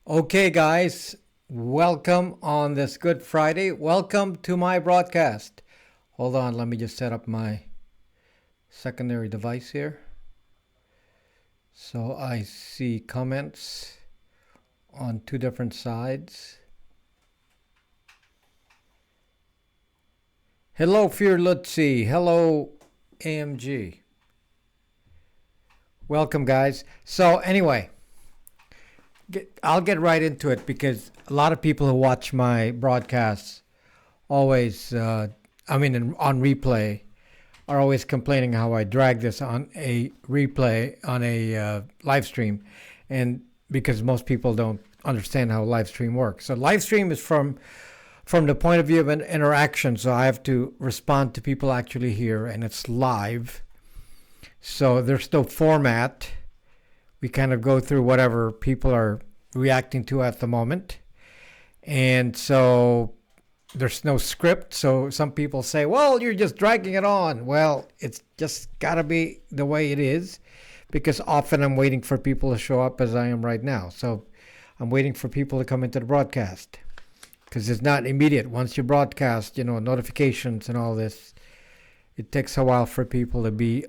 Okay, guys, welcome on this Good Friday. Welcome to my broadcast. Hold on, let me just set up my secondary device here. So I see comments on two different sides. Hello, Fear Lutzi. Hello, AMG. Welcome, guys. So, anyway. I'll get right into it because a lot of people who watch my broadcasts always, on replay, are always complaining how I drag this on a replay, on a live stream. And because most people don't understand how live stream works. So live stream is from the point of view of an interaction. So I have to respond to people actually here, and it's live. So there's no format. We kind of go through whatever people are reacting to at the moment. And so there's no script. So some people say, well, you're just dragging it on. Well, it's just got to be the way it is because often I'm waiting for people to show up as I am right now. So I'm waiting for people to come into the broadcast because it's not immediate. Once you broadcast, notifications and all this, it takes a while for people to be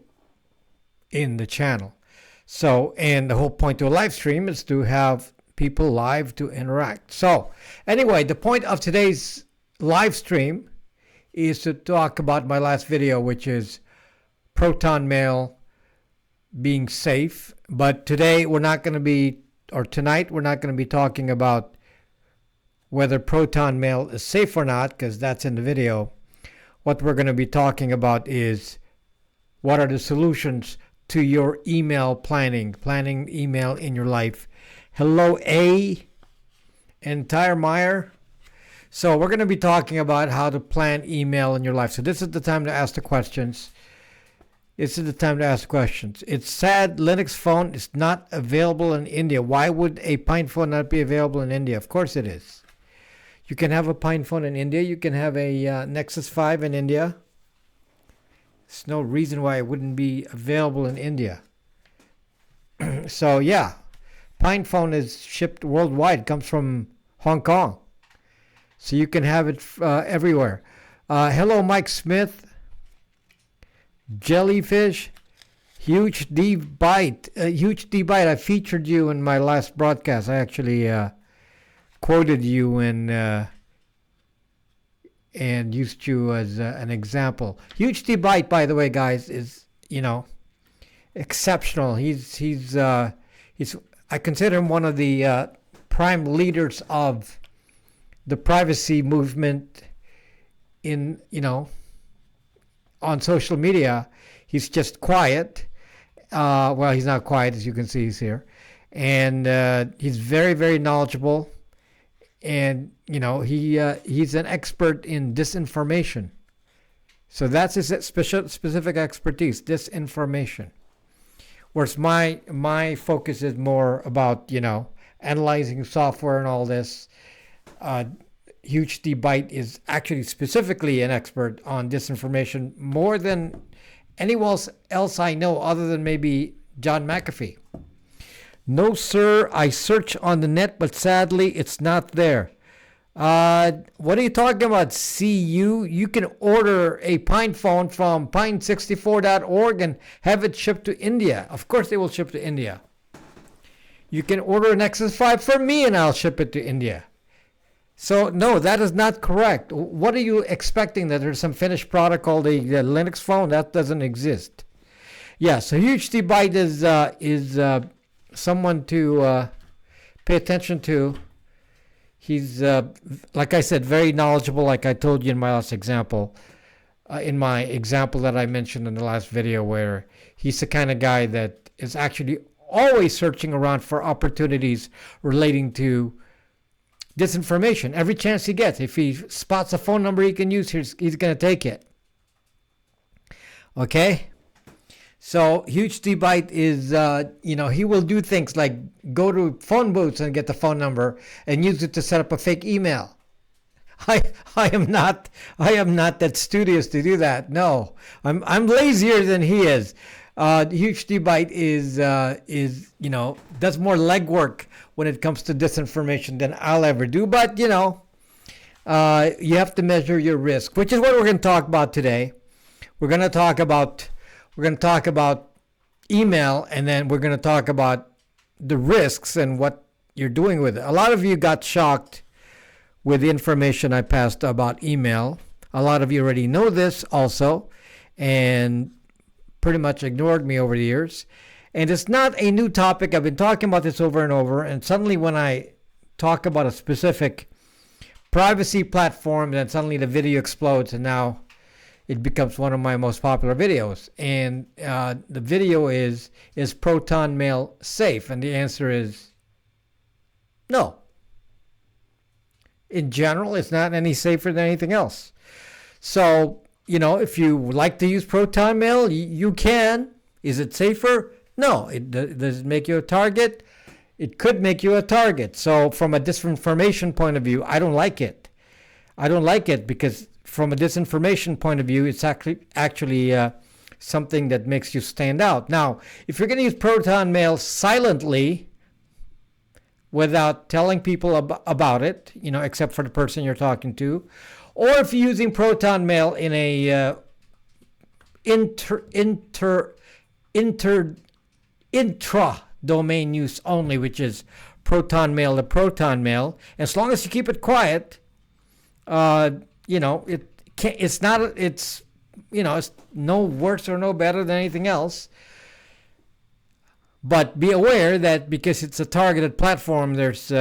in the channel. So, and the whole point to a live stream is to have people live to interact. So, anyway, the point of today's live stream is to talk about my last video, which is proton mail being safe. But today we're not going to be, or tonight we're not going to be talking about whether proton mail is safe or not, because that's in the video. What we're going to be talking about is what are the solutions to your email planning email in your life. Hello, A. and Tyremeyer. So we're going to be talking about how to plan email in your life. So this is the time to ask the questions. It's sad Linux phone is not available in India. Why would a Pine phone not be available in India? Of course it is. You can have a Pine phone in India. You can have a Nexus 5 in India. There's no reason why it wouldn't be available in India. So, yeah, Pine phone is shipped worldwide. It comes from Hong Kong. So you can have it everywhere. Hello, Mike Smith. Jellyfish. Huge D Bite. I featured you in my last broadcast. I actually quoted you and used you as an example. Huge D Bite, by the way, guys, is exceptional. He's I consider him one of the prime leaders of the privacy movement in on social media. He's just quiet. Well, he's not quiet, as you can see. He's here, and he's very, very knowledgeable. And he's an expert in disinformation. So that's his specific expertise, disinformation. Whereas my focus is more about analyzing software and all this. Huge D Byte is actually specifically an expert on disinformation more than anyone else I know, other than maybe John McAfee. No, sir, I search on the net, but sadly, it's not there. What are you talking about, CU? You can order a Pine phone from pine64.org and have it shipped to India. Of course, they will ship to India. You can order an Nexus 5 from me, and I'll ship it to India. So, no, that is not correct. What are you expecting, that there's some finished product called a Linux phone? That doesn't exist. Yeah, so Huge D Byte is someone to pay attention to. He's, like I said, very knowledgeable, like I told you in my last example, in my example that I mentioned in the last video, where he's the kind of guy that is actually always searching around for opportunities relating to disinformation. Every chance he gets, if he spots a phone number he can use, he's going to take it. Okay? So Huge D Byte is, he will do things like go to phone booths and get the phone number and use it to set up a fake email. I am not that studious to do that. No, I'm lazier than he is. Huge Byte is does more legwork when it comes to disinformation than I'll ever do. But you have to measure your risk, which is what we're going to talk about today. We're going to talk about email, and then we're going to talk about the risks and what you're doing with it. A lot of you got shocked with the information I passed about email. A lot of you already know this also, and pretty much ignored me over the years. And it's not a new topic. I've been talking about this over and over, and suddenly when I talk about a specific privacy platform, then suddenly the video explodes, and now it becomes one of my most popular videos. And the video is Proton Mail safe? And the answer is no. In general, it's not any safer than anything else. So, if you like to use Proton Mail, you can. Is it safer? No. Does it make you a target? It could make you a target. So from a disinformation point of view, I don't like it. I don't like it because from a disinformation point of view, it's actually something that makes you stand out. Now, if you're going to use Proton Mail silently, without telling people about it, except for the person you're talking to, or if you're using Proton Mail in a intra-domain use only, which is Proton Mail to Proton Mail, as long as you keep it quiet, it's no worse or no better than anything else. But be aware that because it's a targeted platform, there's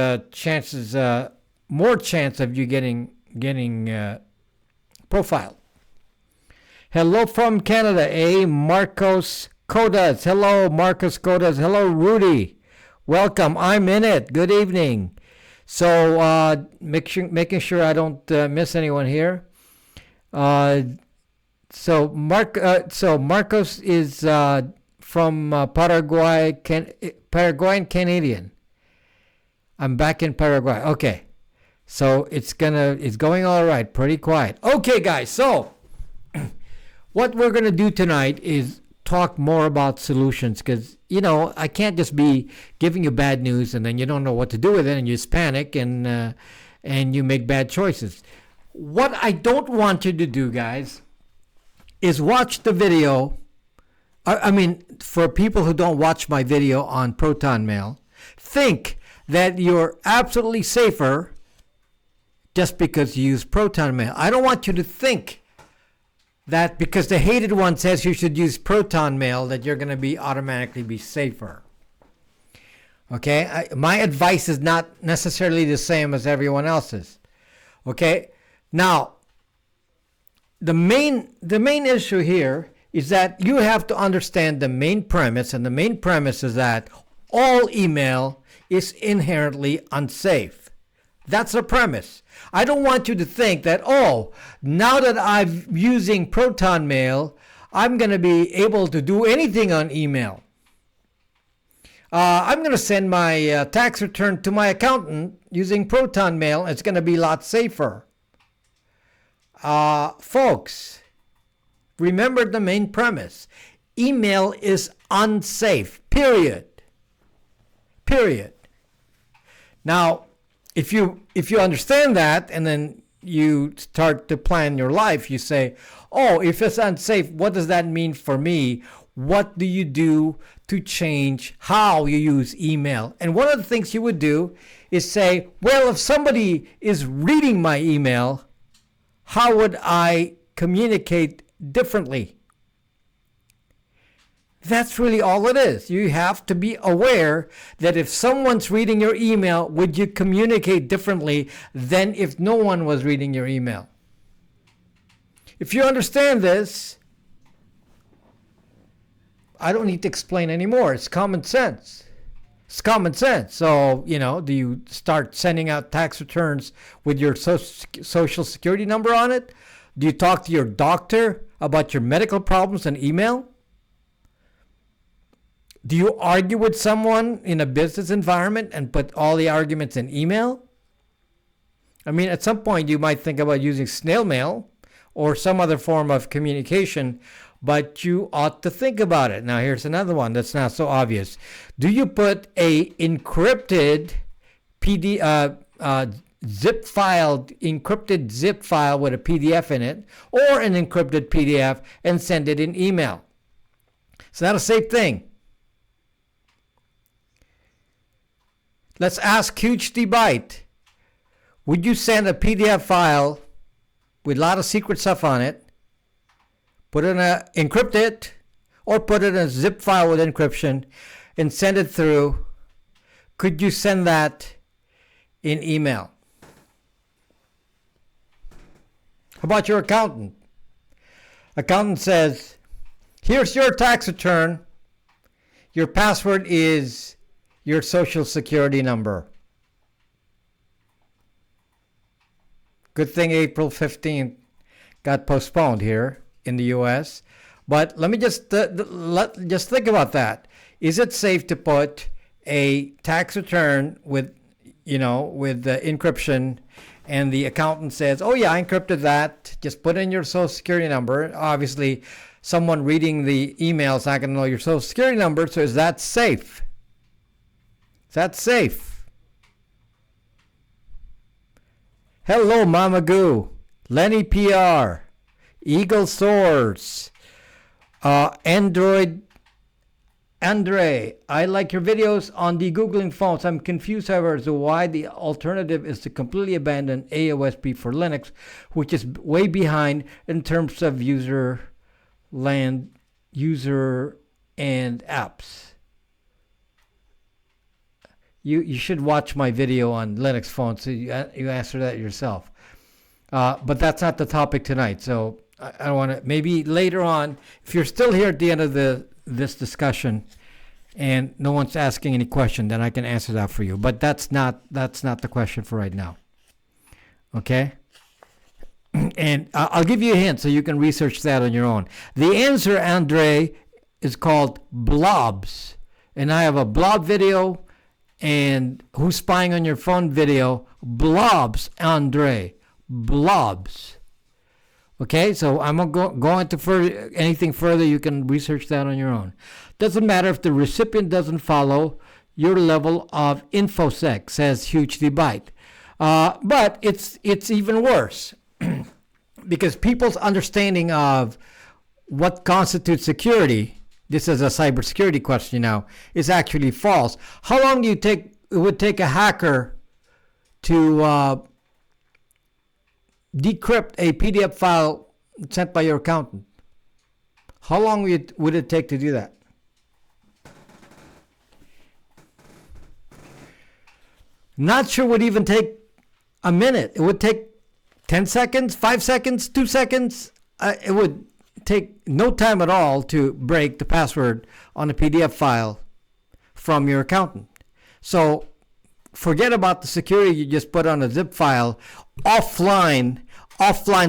more chance of you getting profiled. Hello from Canada, Marcos Codas. Hello, Marcos Codas. Hello, Rudy. Welcome. I'm in it. Good evening. So making sure I don't miss anyone here. So Marcos is from Paraguay, Paraguayan Canadian. I'm back in Paraguay. Okay. So it's going all right, pretty quiet. Okay, guys. So what we're going to do tonight is talk more about solutions, because I can't just be giving you bad news and then you don't know what to do with it and you just panic and you make bad choices. What I don't want you to do, guys, is watch the video. I mean, for people who don't watch my video on Proton Mail, think that you're absolutely safer just because you use Proton Mail. I don't want you to think that because the hated one says you should use Proton Mail that you're going to be automatically be safer. Okay? My advice is not necessarily the same as everyone else's. Okay? Now, the main issue here is that you have to understand the main premise, and the main premise is that all email is inherently unsafe. That's the premise. I don't want you to think that, now that I'm using Proton Mail, I'm going to be able to do anything on email. I'm going to send my tax return to my accountant using Proton Mail. It's going to be a lot safer. Folks, remember the main premise. Email is unsafe, period. Now, if you understand that and then you start to plan your life, you say, if it's unsafe, what does that mean for me? What do you do to change how you use email? And one of the things you would do is say, well, if somebody is reading my email, how would I communicate differently? That's really all it is. You have to be aware that if someone's reading your email, would you communicate differently than if no one was reading your email? If you understand this, I don't need to explain anymore. It's common sense. It's common sense. So, do you start sending out tax returns with your social security number on it? Do you talk to your doctor about your medical problems in email? Do you argue with someone in a business environment and put all the arguments in email? I mean, at some point you might think about using snail mail or some other form of communication, but you ought to think about it. Now, here's another one that's not so obvious. Do you put a encrypted encrypted zip file with a PDF in it, or an encrypted PDF, and send it in email? It's not a safe thing. Let's ask Huge Byte. Would you send a PDF file with a lot of secret stuff on it, encrypt it, or put it in a zip file with encryption and send it through? Could you send that in email? How about your accountant? Accountant says, here's your tax return. Your password is your social security number. Good thing April 15th got postponed here in the U.S. But let me just think about that. Is it safe to put a tax return with encryption, and the accountant says, "Oh yeah, I encrypted that. Just put in your social security number." Obviously, someone reading the email is not going to know your social security number. So is that safe? Is that safe? Hello, Mama Goo, Lenny PR, Eagle Source, Android Andre. I like your videos on degoogling phones. I'm confused, however, as to why the alternative is to completely abandon AOSP for Linux, which is way behind in terms of user and apps. You should watch my video on Linux phones. So you answer that yourself. But that's not the topic tonight. So I don't want to. Maybe later on, if you're still here at the end of this discussion, and no one's asking any question, then I can answer that for you. But that's not the question for right now. Okay. And I'll give you a hint so you can research that on your own. The answer, Andre, is called blobs, and I have a blob video. And who's spying on your phone video? Blobs, Andre. Blobs. Okay, so I'm not going to anything further. You can research that on your own. Doesn't matter if the recipient doesn't follow your level of infosec, says Huge Byte. But it's even worse because people's understanding of what constitutes security, this is a cybersecurity question now, is actually false. How long do it would take a hacker to decrypt a PDF file sent by your accountant? How long would it take to do that? Not sure it would even take a minute. It would take 10 seconds, 5 seconds, 2 seconds. It would take no time at all to break the password on a PDF file from your accountant. So forget about the security you just put on a zip file. Offline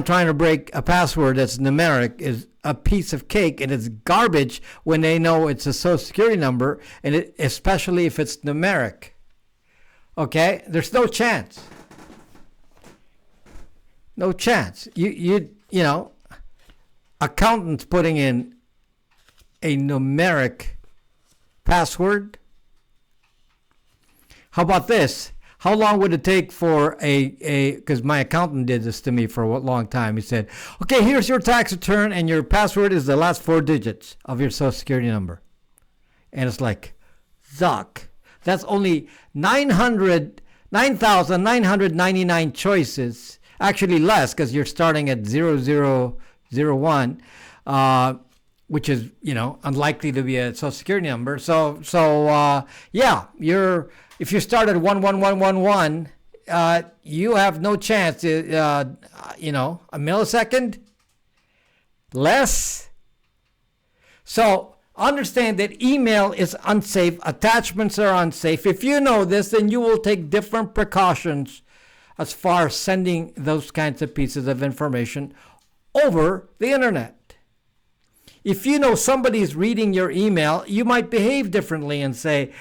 trying to break a password that's numeric is a piece of cake, and it's garbage when they know it's a social security number, and especially if it's numeric. Okay, there's no chance. No chance. You know, accountants putting in a numeric password. How about this? How long would it take for because my accountant did this to me for a long time. He said, okay, here's your tax return, and your password is the last 4 digits of your social security number. And it's like, zuck. That's only 9,999 choices. Actually less, because you're starting at 0001, which is, unlikely to be a social security number. So yeah, if you start at 11111, you have no chance. A millisecond less. So understand that email is unsafe. Attachments are unsafe. If you know this, then you will take different precautions as far as sending those kinds of pieces of information over the internet. If you know somebody's reading your email, you might behave differently and say,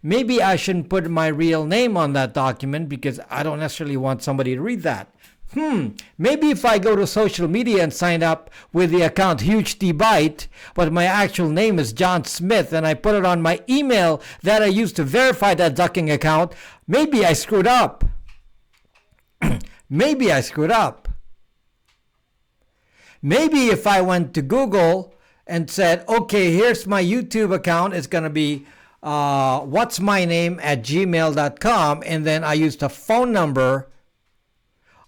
maybe I shouldn't put my real name on that document because I don't necessarily want somebody to read that. Maybe if I go to social media and sign up with the account Huge D Byte, but my actual name is John Smith, and I put it on my email that I used to verify that ducking account, maybe I screwed up. Maybe I screwed up. Maybe if I went to Google and said, okay, here's my YouTube account, it's going to be what's my name at gmail.com, and then I used a phone number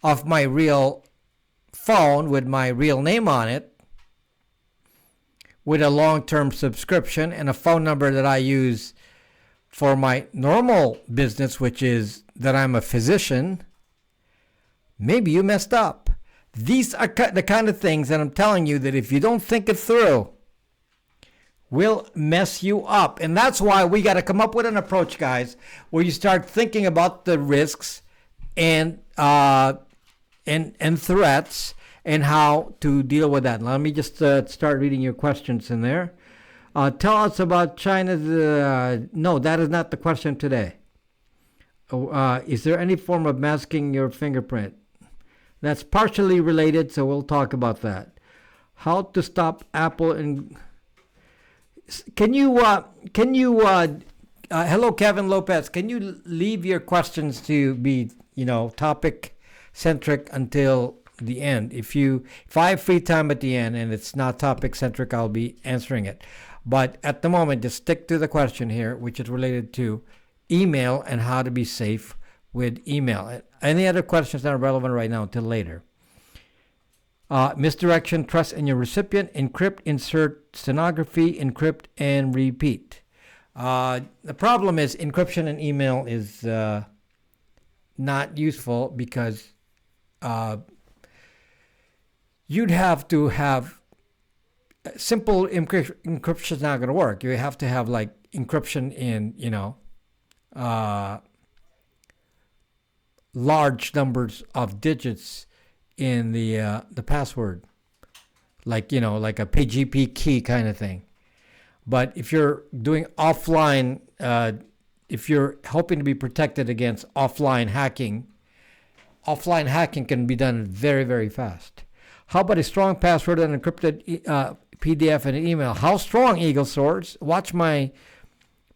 of my real phone with my real name on it, with a long-term subscription, and a phone number that I use for my normal business, which is that I'm a physician. Maybe you messed up. These are the kind of things that I'm telling you that if you don't think it through, will mess you up. And that's why we got to come up with an approach, guys, where you start thinking about the risks and threats and how to deal with that. Let me just start reading your questions in there. Tell us about China's... no, that is not the question today. Is there any form of masking your fingerprint? That's partially related, so we'll talk about that. How to stop Apple and... Can you hello, Kevin Lopez. Can you leave your questions to be, topic centric until the end? If I have free time at the end and it's not topic centric, I'll be answering it. But at the moment, just stick to the question here, which is related to email and how to be safe with email. Any other questions that are relevant right now until later? Misdirection, trust in your recipient, encrypt, insert stenography, encrypt, and repeat. The problem is encryption in email is not useful because you'd have to have simple encryption is not going to work. You have to have like encryption in, large numbers of digits in the password, like a PGP key kind of thing. But if you're doing offline, if you're hoping to be protected against offline hacking can be done very, very fast. How about a strong password and encrypted PDF and an email? How strong, Eagle Swords? Watch my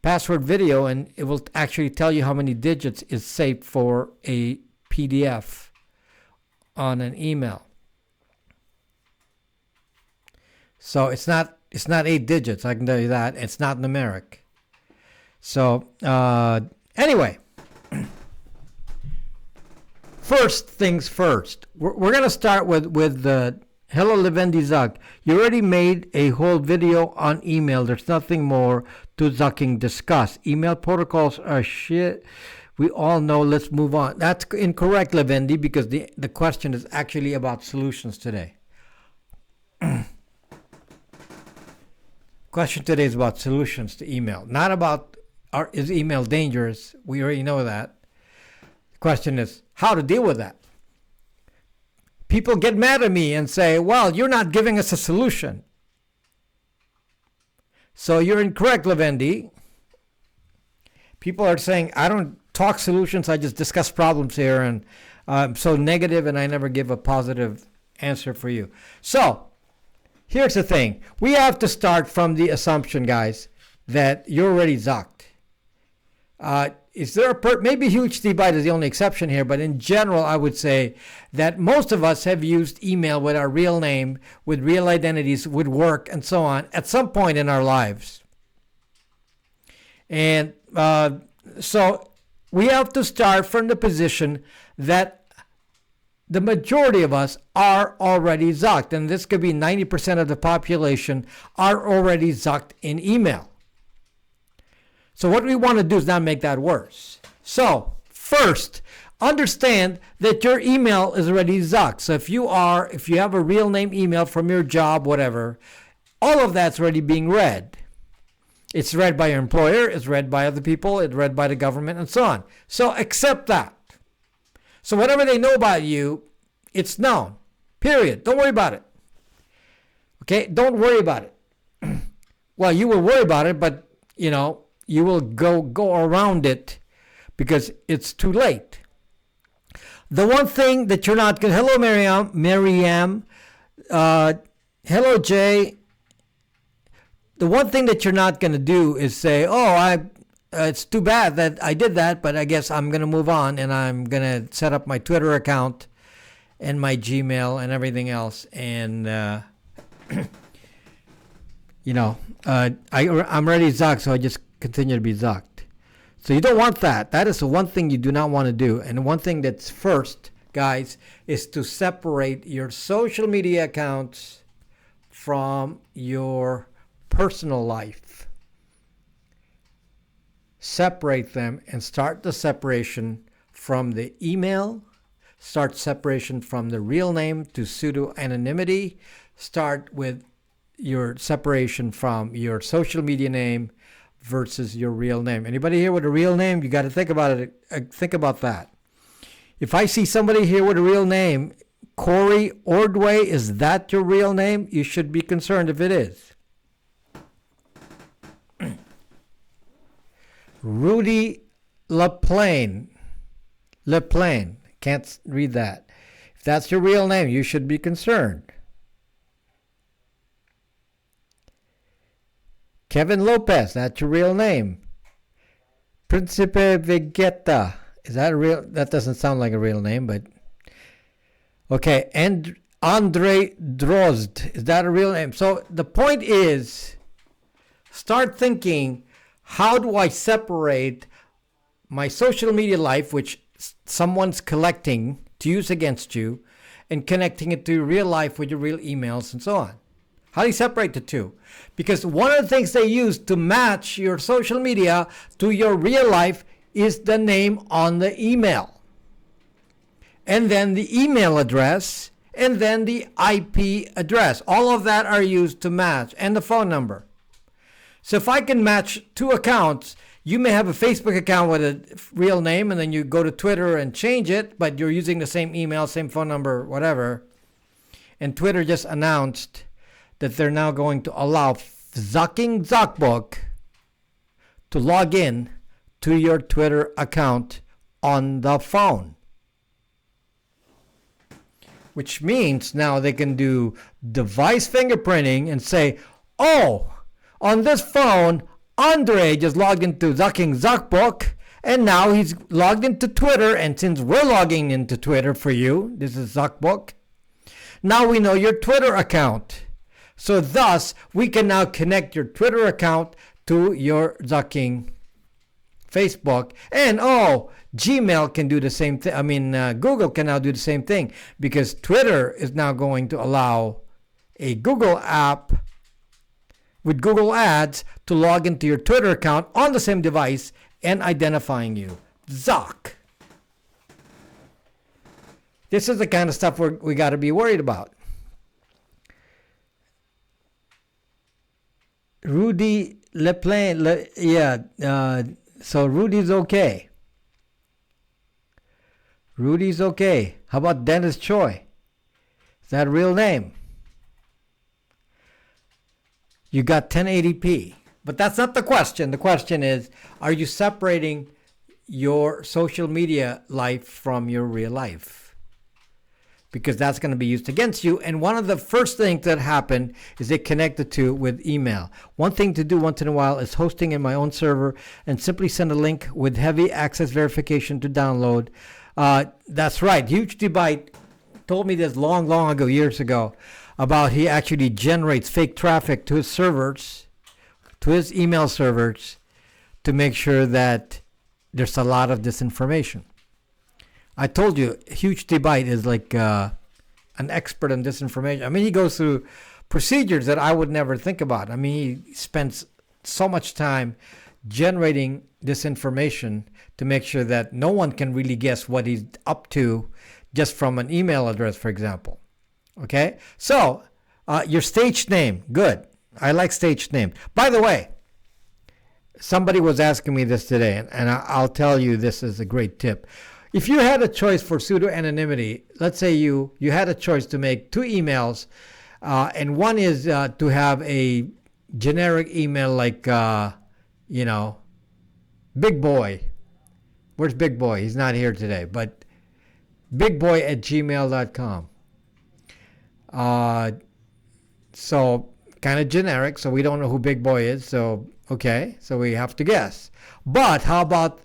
password video and it will actually tell you how many digits is safe for a PDF on an email. So it's not 8 digits, I can tell you that. It's not numeric. So anyway, first things first. We're going to start with the hello Levendi Zuck. You already made a whole video on email. There's nothing more to Zucking discuss. Email protocols are shit. We all know. Let's move on. That's incorrect, Levendi, because the question is actually about solutions today. Question today is about solutions to email, not about is email dangerous. We already know that. The question is how to deal with that. People get mad at me and say, well, you're not giving us a solution. So you're incorrect, Levendi. People are saying, I don't talk solutions, I just discuss problems here, and I'm so negative and I never give a positive answer for you. So here's the thing. We have to start from the assumption, guys, that you're already zucked. Is there maybe Huge D Byte is the only exception here, but in general, I would say that most of us have used email with our real name, with real identities, with work, and so on, at some point in our lives. And so we have to start from the position that the majority of us are already zucked, and this could be 90% of the population are already zucked in email. So what we want to do is not make that worse. So first, understand that your email is already zucked. So if you have a real name email from your job, whatever, all of that's already being read. It's read by your employer, it's read by other people, it's read by the government, and so on. So accept that. So whatever they know about you, it's known. Period. Don't worry about it. Okay? Don't worry about it. Well, you will worry about it, but, you will go around it because it's too late. The one thing that you're not going to, hello, Mariam, uh, hello, Jay. The one thing that you're not going to do is say, it's too bad that I did that, but I guess I'm going to move on and I'm going to set up my Twitter account and my Gmail and everything else. And, I'm already Zuck, so I just continue to be Zucked. So you don't want that. That is the one thing you do not want to do. And the one thing that's first, guys, is to separate your social media accounts from your personal life. Separate them and start the separation from the email. Start separation from the real name to pseudo-anonymity. Start with your separation from your social media name versus your real name. Anybody here with a real name? You got to think about it. Think about that. If I see somebody here with a real name, Corey Ordway, is that your real name? You should be concerned if it is. Rudy LaPlane. Can't read that. If that's your real name, you should be concerned. Kevin Lopez, that's your real name. Principe Vegeta, is that real? That doesn't sound like a real name, but okay. And Andre Drozd, is that a real name? So the point is, start thinking, how do I separate my social media life, which someone's collecting to use against you, and connecting it to real life with your real emails and so on? How do you separate the two? Because one of the things they use to match your social media to your real life is the name on the email. And then the email address, and then the IP address. All of that are used to match, and the phone number. So if I can match two accounts, you may have a Facebook account with a real name, and then you go to Twitter and change it, but you're using the same email, same phone number, whatever. And Twitter just announced that they're now going to allow Zucking Zuckbook to log in to your Twitter account on the phone. Which means now they can do device fingerprinting and say, oh, on this phone, Andre just logged into Zucking Zuckbook, and now he's logged into Twitter, and since we're logging into Twitter for you, this is Zuckbook, now we know your Twitter account. So thus, we can now connect your Twitter account to your Zucking Facebook. And Gmail can do the same thing. Google can now do the same thing, because Twitter is now going to allow a Google app with Google Ads to log into your Twitter account on the same device and identifying you. Zuck. This is the kind of stuff we got to be worried about. Rudy LePlane, so Rudy's okay. Rudy's okay. How about Dennis Choi? Is that a real name? You got 1080p. But that's not the question. The question is, are you separating your social media life from your real life? Because that's going to be used against you. And one of the first things that happen is they connect the two with email. One thing to do once in a while is hosting in my own server and simply send a link with heavy access verification to download. That's right. Huge Debite told me this long ago, years ago, about he actually generates fake traffic to his servers, to his email servers, to make sure that there's a lot of disinformation. I told you, Huge Debite is like an expert on disinformation. I mean, he goes through procedures that I would never think about. I mean, he spends so much time generating this information to make sure that no one can really guess what he's up to just from an email address, for example. Okay? So, your stage name, good. I like stage name. By the way, somebody was asking me this today, and I'll tell you this is a great tip. If you had a choice for pseudo-anonymity, let's say you had a choice to make two emails, and one is to have a generic email like, Big Boy. Where's Big Boy? He's not here today. But bigboy@gmail.com. Uh, so kind of generic, so we don't know who Big Boy is. So okay, so we have to guess. But how about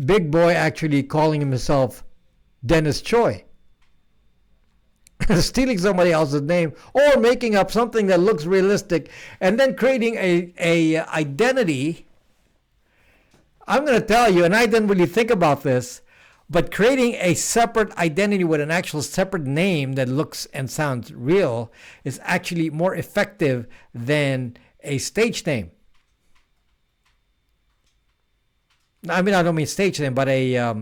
Big Boy actually calling himself Dennis Choi? Stealing somebody else's name or making up something that looks realistic and then creating a identity. I'm going to tell you, and I didn't really think about this, but creating a separate identity with an actual separate name that looks and sounds real is actually more effective than a stage name. I mean, I don't mean stage name, but a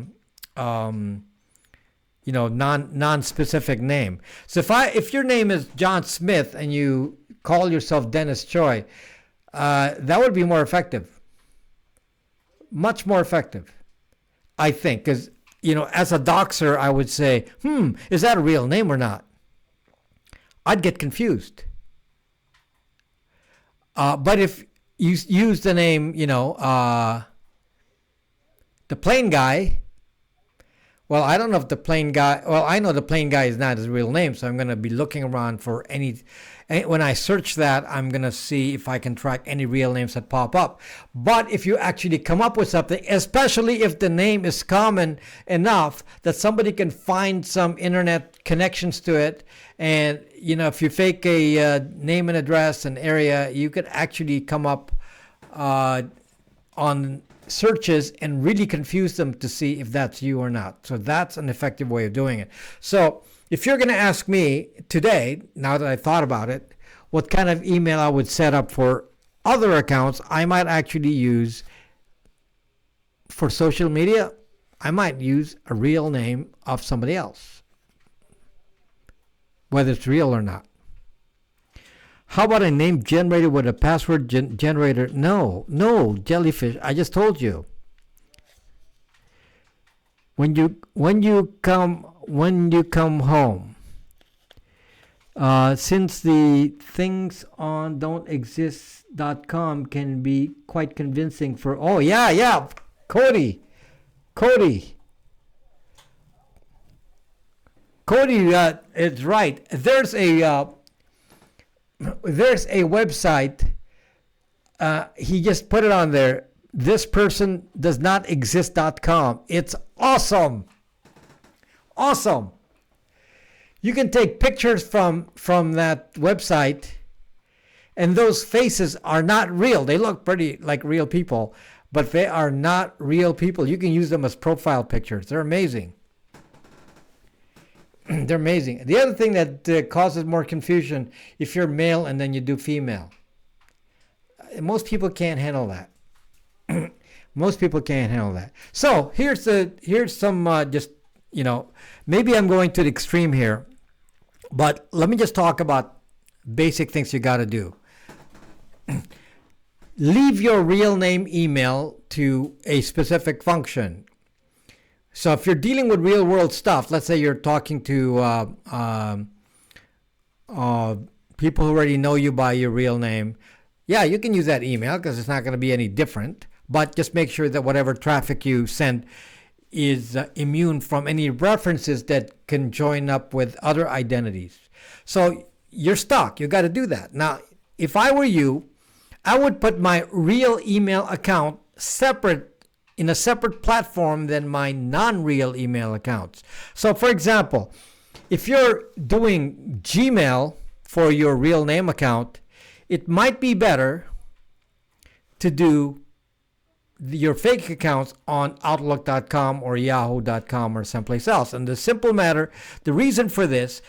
non-specific name. So if your name is John Smith and you call yourself Dennis Choi, that would be more effective. Much more effective, I think, because as a doxer, I would say, is that a real name or not? I'd get confused. But if you use the name, the plain guy, well, I don't know if the plain guy, well, I know the plain guy is not his real name, so I'm going to be looking around for when I search that, I'm going to see if I can track any real names that pop up. But if you actually come up with something, especially if the name is common enough that somebody can find some internet connections to it, and, if you fake a name and address and area, you could actually come up on searches and really confuse them to see if that's you or not. So that's an effective way of doing it. So if you're going to ask me today, now that I thought about it, what kind of email I would set up for other accounts, I might actually use for social media, I might use a real name of somebody else, whether it's real or not. How about a name generated with a password generator? No, jellyfish. I just told you. When you come home, since the things on don'texist.com can be quite convincing for. Oh yeah, Cody, it's right. There's a website. He just put it on there. This person does not exist.com. It's awesome. You can take pictures from that website, and those faces are not real. They look pretty like real people, but they are not real people. You can use them as profile pictures. They're amazing. They're amazing. The other thing that causes more confusion, if you're male and then you do female, most people can't handle that. Most people can't handle that. So here's some maybe I'm going to the extreme here, but let me just talk about basic things you got to do. Leave your real name email to a specific function. So if you're dealing with real world stuff, let's say you're talking to people who already know you by your real name, yeah, you can use that email because it's not going to be any different. But just make sure that whatever traffic you send is immune from any references that can join up with other identities. So you're stuck. You got to do that. Now, if I were you, I would put my real email account in a separate platform than my non-real email accounts. So for example, if you're doing Gmail for your real name account, it might be better to do your fake accounts on Outlook.com or Yahoo.com or someplace else. And the reason for this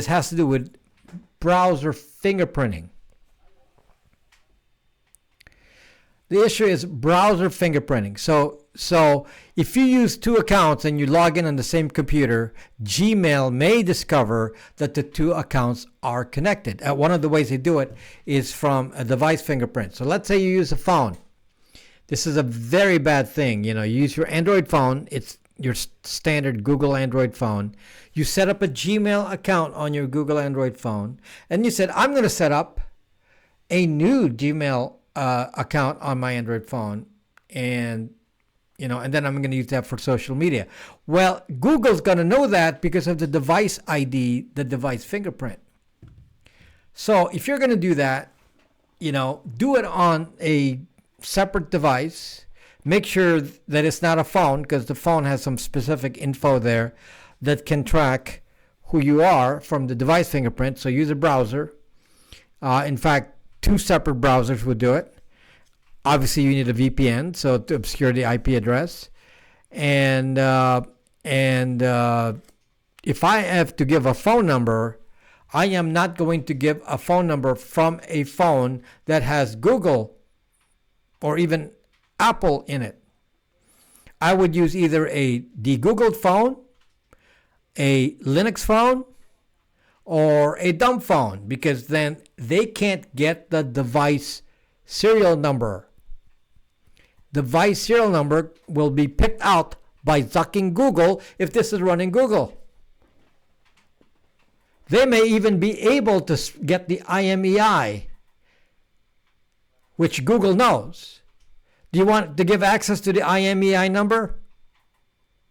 has to do with browser fingerprinting. The issue is browser fingerprinting. So if you use two accounts and you log in on the same computer, Gmail may discover that the two accounts are connected. One of the ways they do it is from a device fingerprint. So let's say you use a phone. This is a very bad thing. You use your Android phone. It's your standard Google Android phone. You set up a Gmail account on your Google Android phone. And you said, I'm going to set up a new Gmail account on my Android phone, and and then I'm going to use that for social media. Well, Google's going to know that because of the device ID, the device fingerprint. So if you're going to do that, do it on a separate device. Make sure that it's not a phone, because the phone has some specific info there that can track who you are from the device fingerprint. So use a browser. In fact, 2 separate browsers would do it. Obviously, you need a VPN, so to obscure the IP address. And if I have to give a phone number, I am not going to give a phone number from a phone that has Google or even Apple in it. I would use either a de-Googled phone, a Linux phone, or a dumb phone, because then they can't get the device serial number. Device serial number will be picked out by zucking Google if this is running Google. They may even be able to get the IMEI, which Google knows. Do you want to give access to the IMEI number?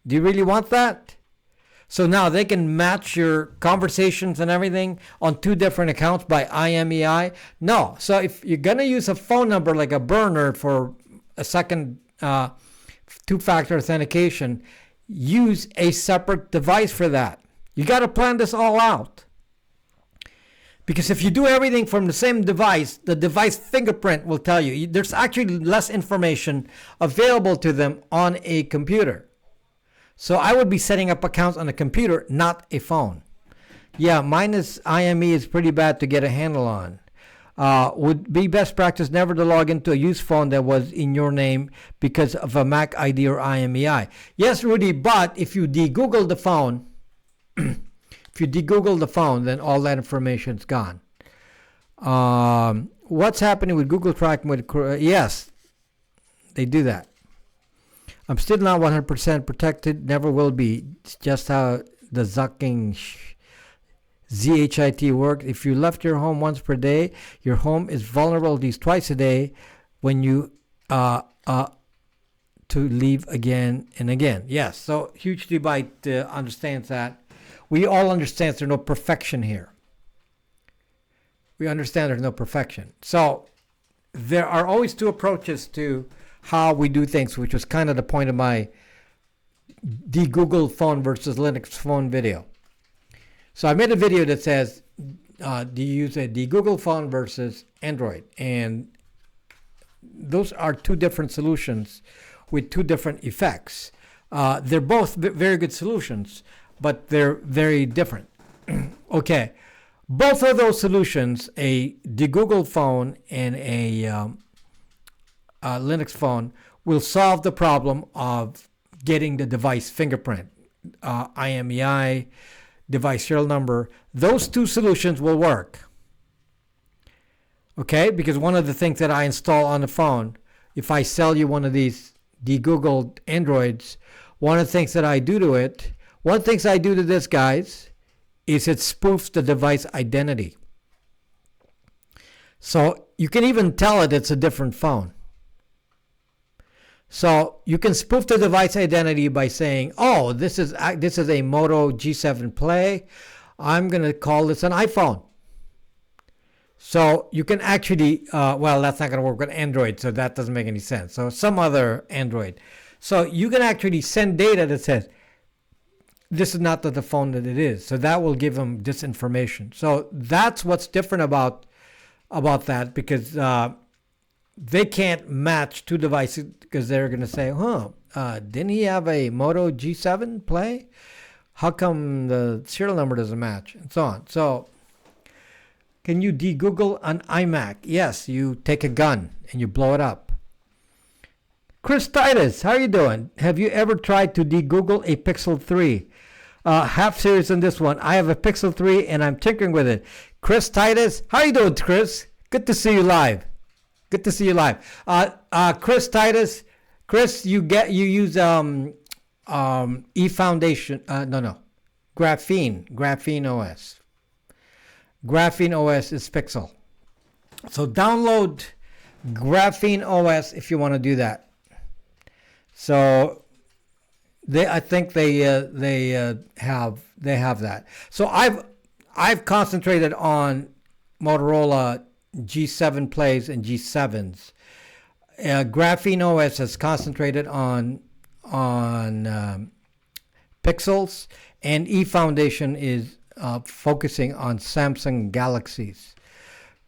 Do you really want that? So now they can match your conversations and everything on 2 different accounts by IMEI? No. So if you're going to use a phone number like a burner for a second 2-factor authentication, use a separate device for that. You got to plan this all out. Because if you do everything from the same device, the device fingerprint will tell you. There's actually less information available to them on a computer. So I would be setting up accounts on a computer, not a phone. Yeah, minus IME is pretty bad to get a handle on. Would be best practice never to log into a used phone that was in your name because of a Mac ID or IMEI. Yes, Rudy, but if you de-Google the phone, then all that information's gone. What's happening with Google tracking with? Yes, they do that. I'm still not 100% protected. Never will be. It's just how the zucking ZHIT works. If you left your home once per day, your home is vulnerable at least twice a day when you to leave again and again. Yes, so Hugely Byte understands that. We all understand there's no perfection here. We understand there's no perfection. So there are always 2 approaches to how we do things, which was kind of the point of my de-Google phone versus Linux phone video. So I made a video that says, do you use a de-Google phone versus Android? And those are 2 different solutions with 2 different effects. They're both very good solutions, but they're very different. Okay, both of those solutions, a de-Google phone and a Linux phone, will solve the problem of getting the device fingerprint, IMEI, device serial number. Those 2 solutions will work. Okay, because one of the things that I install on the phone, if I sell you one of these de-Googled Androids, one of the things that I do to it, one of the things I do to this, guys, is it spoofs the device identity. So you can even tell it it's a different phone. So you can spoof the device identity by saying, oh, this is a Moto G7 Play. I'm going to call this an iPhone. So you can actually, well, that's not going to work with Android, so that doesn't make any sense. So some other Android. So you can actually send data that says, this is not the phone that it is. So that will give them this information. So that's what's different about that, because they can't match 2 devices, because they're going to say, didn't he have a Moto G7 Play? How come the serial number doesn't match? And so on. So can you de-Google an iMac? Yes, you take a gun and you blow it up. Chris Titus, how are you doing? Have you ever tried to de-Google a Pixel 3? Half serious on this one. I have a Pixel 3 and I'm tinkering with it. Chris Titus, how are you doing, Chris? Good to see you live. Good to see you live. Chris Titus, Chris, you use eFoundation. Graphene OS. Graphene OS is Pixel. So download Graphene OS if you want to do that. So I think they have that. So I've concentrated on Motorola G7 plays and G7s. Graphene OS has concentrated on Pixels, and eFoundation is focusing on Samsung Galaxies.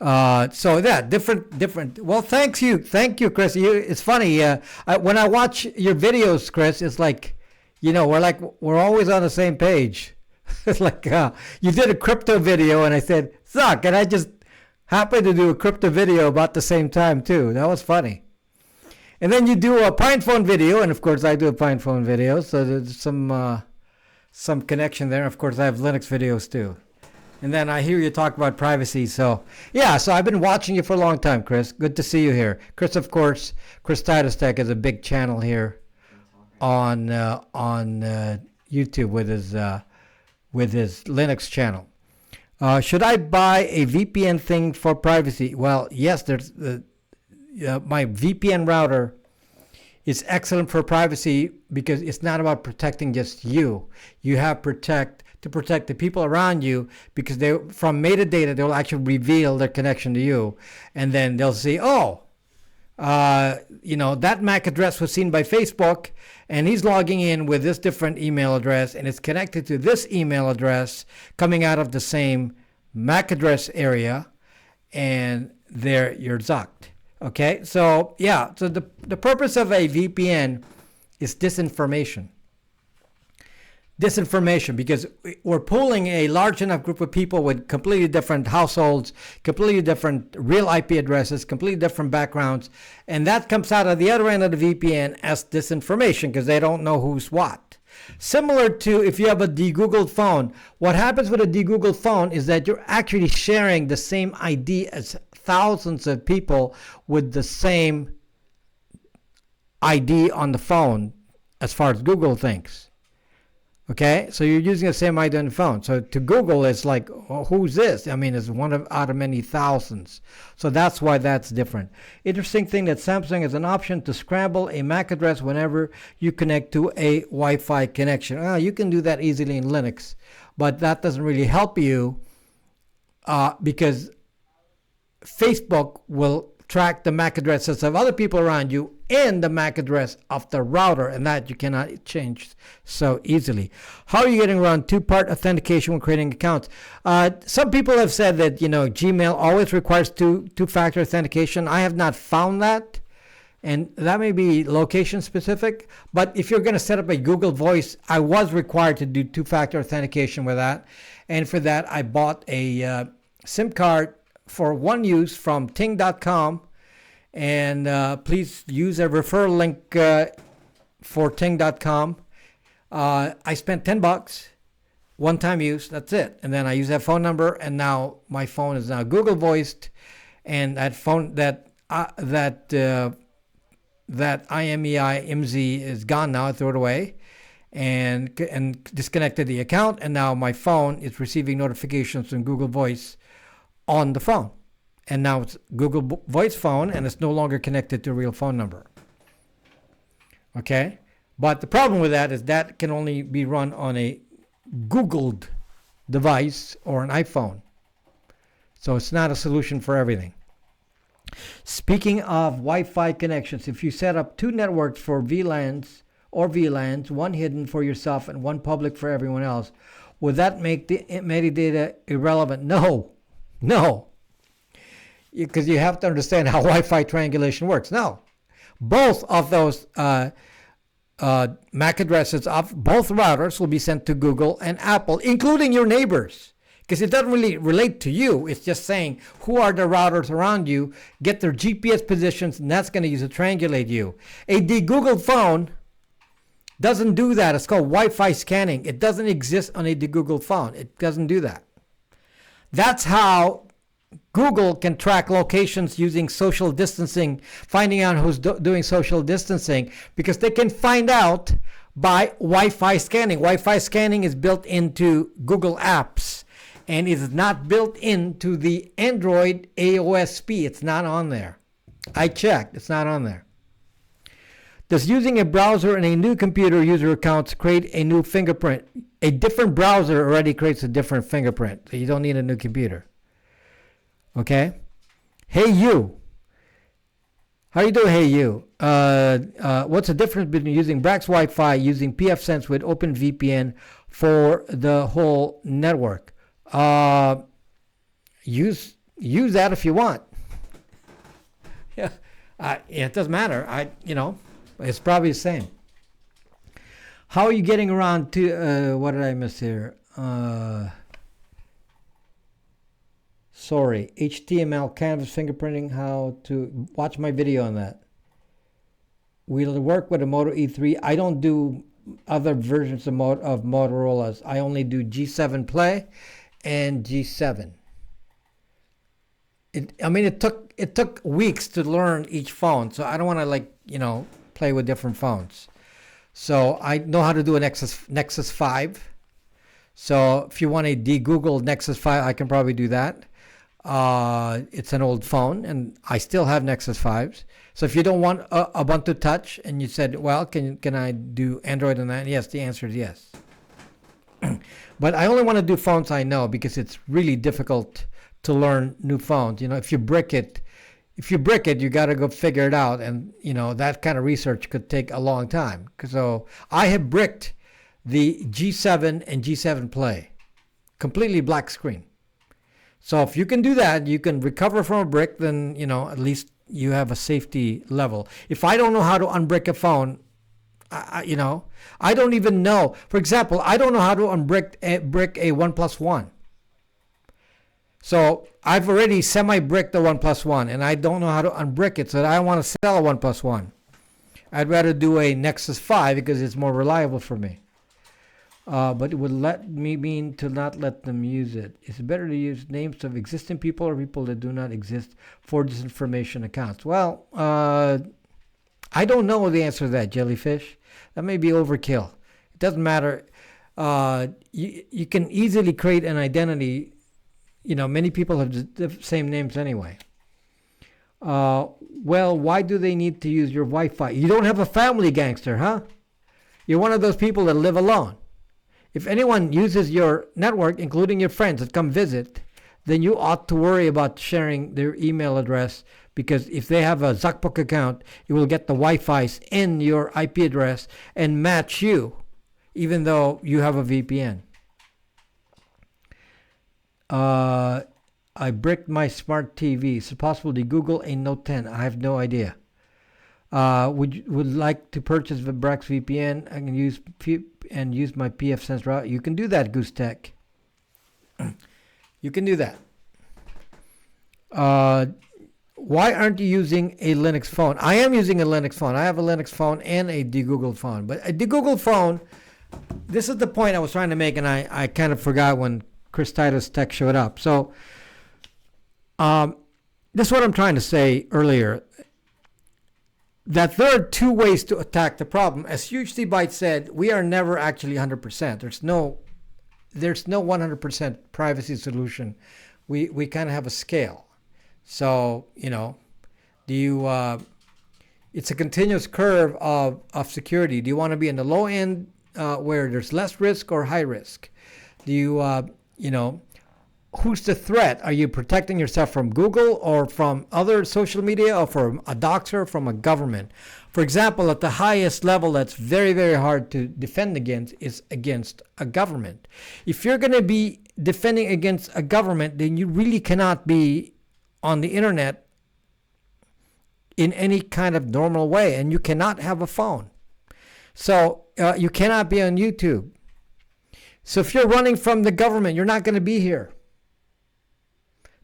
So yeah, different. Well, thank you, Chris. It's funny. When I watch your videos, Chris, it's like, we're always on the same page. It's like you did a crypto video, and I said, "Suck," and I just happened to do a crypto video about the same time too. That was funny. And then you do a PinePhone video, and of course I do a PinePhone video, so there's some connection there. Of course, I have Linux videos too. And then I hear you talk about privacy. So, yeah, so I've been watching you for a long time, Chris. Good to see you here. Chris, of course, Chris Titus Tech is a big channel here on YouTube with his Linux channel. Should I buy a VPN thing for privacy? Well, yes, there's my VPN router is excellent for privacy because it's not about protecting just you. You have to protect the people around you, because from metadata they'll actually reveal their connection to you, and then they'll say, that MAC address was seen by Facebook, and he's logging in with this different email address, and it's connected to this email address coming out of the same MAC address area, and there you're zucked. Okay, so yeah, so the purpose of a VPN is disinformation, because we're pooling a large enough group of people with completely different households, completely different real IP addresses, completely different backgrounds, and that comes out of the other end of the VPN as disinformation because they don't know who's what. Similar to if you have a de-Googled phone, what happens with a de-Googled phone is that you're actually sharing the same ID as thousands of people with the same ID on the phone as far as Google thinks. Okay, so you're using the same ID on the phone. So to Google, it's like, who's this? I mean, it's one out of many thousands. So that's why that's different. Interesting thing that Samsung has an option to scramble a MAC address whenever you connect to a Wi-Fi connection. You can do that easily in Linux, but that doesn't really help you because Facebook will track the MAC addresses of other people around you and the MAC address of the router, and that you cannot change so easily. How are you getting around two-part authentication when creating accounts? Some people have said that Gmail always requires two-factor authentication. I have not found that, and that may be location specific. But if you're going to set up a Google Voice, I was required to do two-factor authentication with that, and for that I bought a SIM card for one use from ting.com, and please use a referral link for ting.com. I spent $10, one-time use, that's it, and then I use that phone number, and now my phone is now Google voiced, and that phone that IMEI IMZ is gone now. I threw it away and disconnected the account, and now my phone is receiving notifications from Google Voice on the phone, and now it's Google Voice phone, and it's no longer connected to a real phone number. Okay, but the problem with that is that can only be run on a Googled device or an iPhone, so it's not a solution for everything. Speaking of Wi-Fi connections, if you set up two networks for VLANs, one hidden for yourself and one public for everyone else, would that make the metadata irrelevant? No, because you have to understand how Wi-Fi triangulation works. No, both of those MAC addresses of both routers will be sent to Google and Apple, including your neighbors, because it doesn't really relate to you. It's just saying who are the routers around you, get their GPS positions, and that's going to use to triangulate you. A de-Googled phone doesn't do that. It's called Wi-Fi scanning. It doesn't exist on a de-Googled phone. It doesn't do that. That's how Google can track locations using social distancing, finding out who's doing social distancing, because they can find out by Wi-Fi scanning. Wi-Fi scanning is built into Google Apps, and it is not built into the Android AOSP. It's not on there. I checked. It's not on there. Does using a browser and a new computer user accounts create a new fingerprint? A different browser already creates a different fingerprint, so you don't need a new computer. Okay? Hey you. How you doing, hey you? What's the difference between using Brax Wi-Fi, using pfSense with OpenVPN for the whole network? Use that if you want. Yeah, it doesn't matter. It's probably the same. How are you getting around to? What did I miss here? Sorry, HTML canvas fingerprinting. How to watch my video on that. We'll work with a Moto E3. I don't do other versions of Motorola's. I only do G7 Play and G7. It took weeks to learn each phone, so I don't want to play with different phones. So I know how to do a Nexus 5. So if you want a de-Googled Nexus 5, I can probably do that. It's an old phone, and I still have Nexus 5s. So if you don't want Ubuntu Touch, and you said, well, can I do Android on that? Yes, the answer is yes. But I only want to do phones I know, because it's really difficult to learn new phones. If you brick it, you got to go figure it out, and that kind of research could take a long time. So I have bricked the G7 and G7 Play, completely black screen. So if you can do that, you can recover from a brick, then at least you have a safety level. If I don't know how to unbrick a phone, I don't even know. For example, I don't know how to unbrick a OnePlus One. So I've already semi-bricked the OnePlus One, and I don't know how to unbrick it, so I want to sell a OnePlus One. I'd rather do a Nexus 5 because it's more reliable for me. But it would mean to not let them use it. It's better to use names of existing people or people that do not exist for disinformation accounts. Well, I don't know the answer to that, Jellyfish. That may be overkill. It doesn't matter. You can easily create an identity. Many people have the same names anyway. Well, why do they need to use your Wi-Fi? You don't have a family, gangster, huh? You're one of those people that live alone. If anyone uses your network, including your friends that come visit, then you ought to worry about sharing their email address, because if they have a Zuckbook account, you will get the Wi-Fi's in your IP address and match you, even though you have a VPN. I bricked my smart TV. Is it possible to Google a Note 10? I have no idea. Would like to purchase the Brax VPN and use my pfSense route? You can do that, Goose Tech. You can do that. Why aren't you using a Linux phone? I am using a Linux phone. I have a Linux phone and a de-Googled phone. But a de-Googled phone, this is the point I was trying to make, and I kind of forgot when Chris Titus Tech showed up. So this is what I'm trying to say earlier, that there are two ways to attack the problem. As Huge T Byte said, we are never actually 100%. There's no 100% privacy solution. We kind of have a scale. So, it's a continuous curve of security. Do you want to be in the low end where there's less risk or high risk? Do you, who's the threat? Are you protecting yourself from Google or from other social media or from a doxer, from a government? For example, at the highest level that's very, very hard to defend against is against a government. If you're going to be defending against a government, then you really cannot be on the internet in any kind of normal way, and you cannot have a phone. So you cannot be on YouTube. So if you're running from the government, you're not going to be here.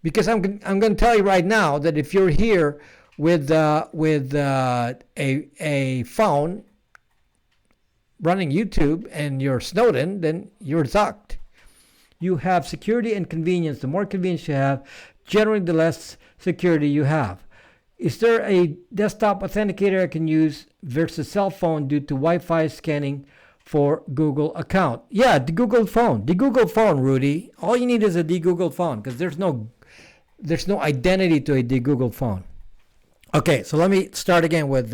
Because I'm going to tell you right now that if you're here with a phone running YouTube and you're Snowden, then you're zucked. You have security and convenience. The more convenience you have, generally the less security you have. Is there a desktop authenticator I can use versus cell phone due to Wi-Fi scanning for Google account? Yeah, the Google phone. The Google phone, Rudy. All you need is a de-Google phone, because there's no identity to a de-Google phone. Okay, so let me start again with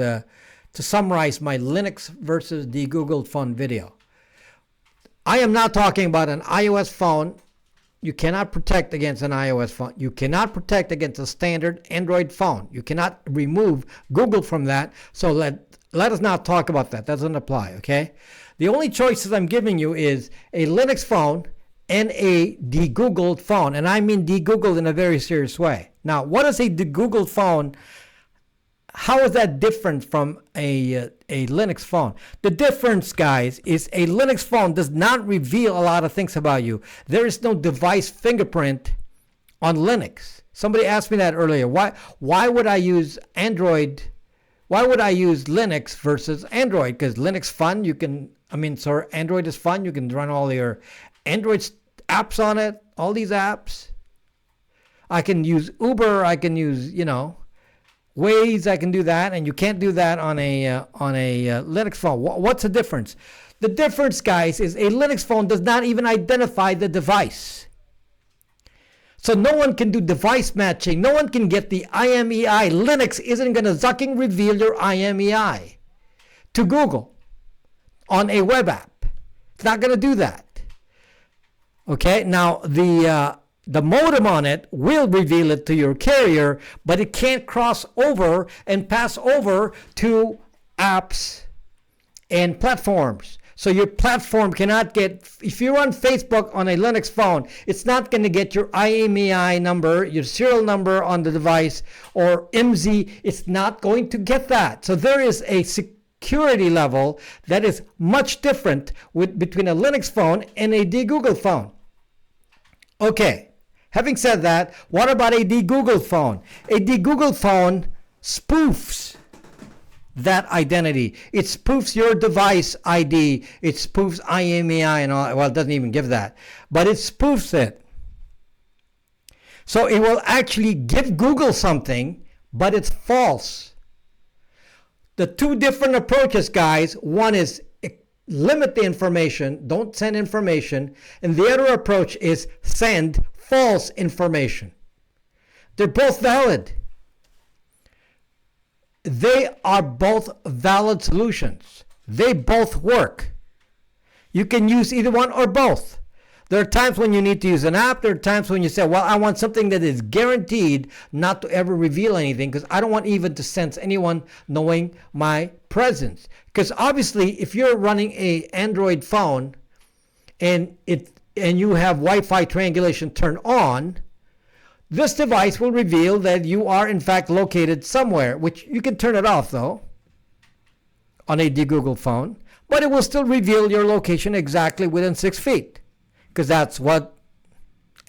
to summarize my Linux versus de-Googled phone video. I am not talking about an iOS phone. You cannot protect against an iOS phone. You cannot protect against a standard Android phone. You cannot remove Google from that. So let us not talk about that. That doesn't apply, okay? The only choices I'm giving you is a Linux phone and a de-Googled phone. And I mean de-Googled in a very serious way. Now, what is a de-Googled phone? How is that different from a Linux phone? The difference, guys, is a Linux phone does not reveal a lot of things about you. There is no device fingerprint on Linux. Somebody asked me that earlier. Why would I use Android? Why would I use Linux versus Android? Because Linux fun, Android is fun. You can run all your Android apps on it, all these apps. I can use Uber. I can use, Waze, I can do that, and you can't do that on a Linux phone. What's the difference? The difference, guys, is a Linux phone does not even identify the device. So no one can do device matching. No one can get the IMEI. Linux isn't going to zucking reveal your IMEI to Google on a web app. It's not going to do that. Okay, now the modem on it will reveal it to your carrier, but it can't cross over and pass over to apps and platforms. So your platform cannot get, if you're on Facebook on a Linux phone, it's not going to get your IMEI number, your serial number on the device, or IMSI. It's not going to get that. So there is a security level that is much different between a Linux phone and a de-Googled phone. Okay. Having said that, what about a de-Googled phone? A de-Googled phone spoofs that identity. It spoofs your device ID. It spoofs IMEI and all. Well, it doesn't even give that. But it spoofs it. So it will actually give Google something, but it's false. The two different approaches, guys. One is limit the information, don't send information. And the other approach is send false information. They're both valid. They are both valid solutions. They both work. You can use either one or both. There are times when you need to use an app. There are times when you say, well, I want something that is guaranteed not to ever reveal anything because I don't want even to sense anyone knowing my presence. Because obviously, if you're running an Android phone and you have Wi-Fi triangulation turned on, this device will reveal that you are in fact located somewhere, which you can turn it off though on a de-Googled phone, but it will still reveal your location exactly within 6 feet because that's what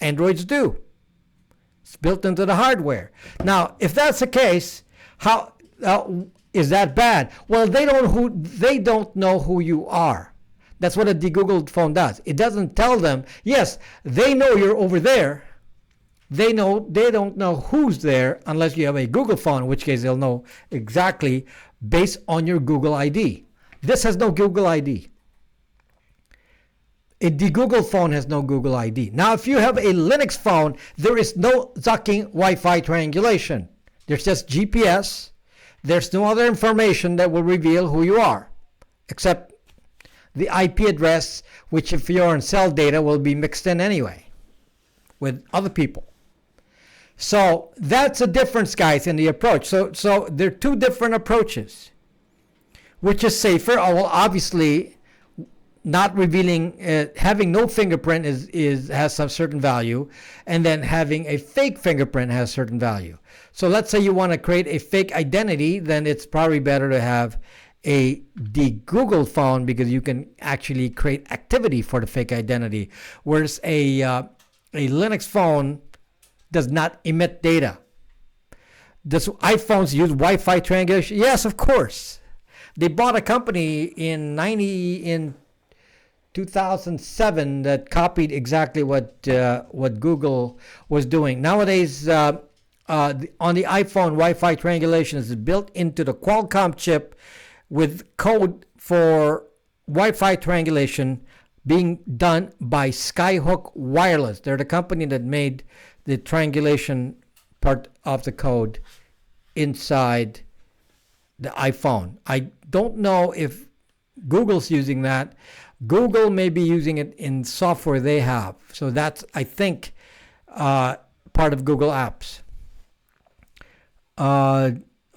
Androids do. It's built into the hardware. Now, if that's the case, how is that bad? Well, they don't know who you are. That's what a de-Googled phone does. It doesn't tell them, yes, they know you're over there. They don't know who's there unless you have a Google phone, in which case they'll know exactly based on your Google ID. This has no Google ID. A de-Googled phone has no Google ID. Now, if you have a Linux phone, there is no zucking Wi-Fi triangulation. There's just GPS. There's no other information that will reveal who you are, except the IP address, which if you're on cell data will be mixed in anyway with other people. So that's a difference, guys, in the approach. So there are two different approaches. Which is safer? Oh, well, obviously, not revealing, having no fingerprint has some certain value, and then having a fake fingerprint has certain value. So let's say you want to create a fake identity, then it's probably better to have a de-Googled phone because you can actually create activity for the fake identity, whereas a Linux phone does not emit data. Does iPhones use Wi-Fi triangulation? Yes, of course. They bought a company in 2007 that copied exactly what Google was doing. Nowadays, on the iPhone, Wi-Fi triangulation is built into the Qualcomm chip with code for Wi-Fi triangulation being done by Skyhook Wireless. They're the company that made the triangulation part of the code inside the iPhone. I don't know if Google's using that. Google may be using it in software they have. So that's, I think, part of Google Apps.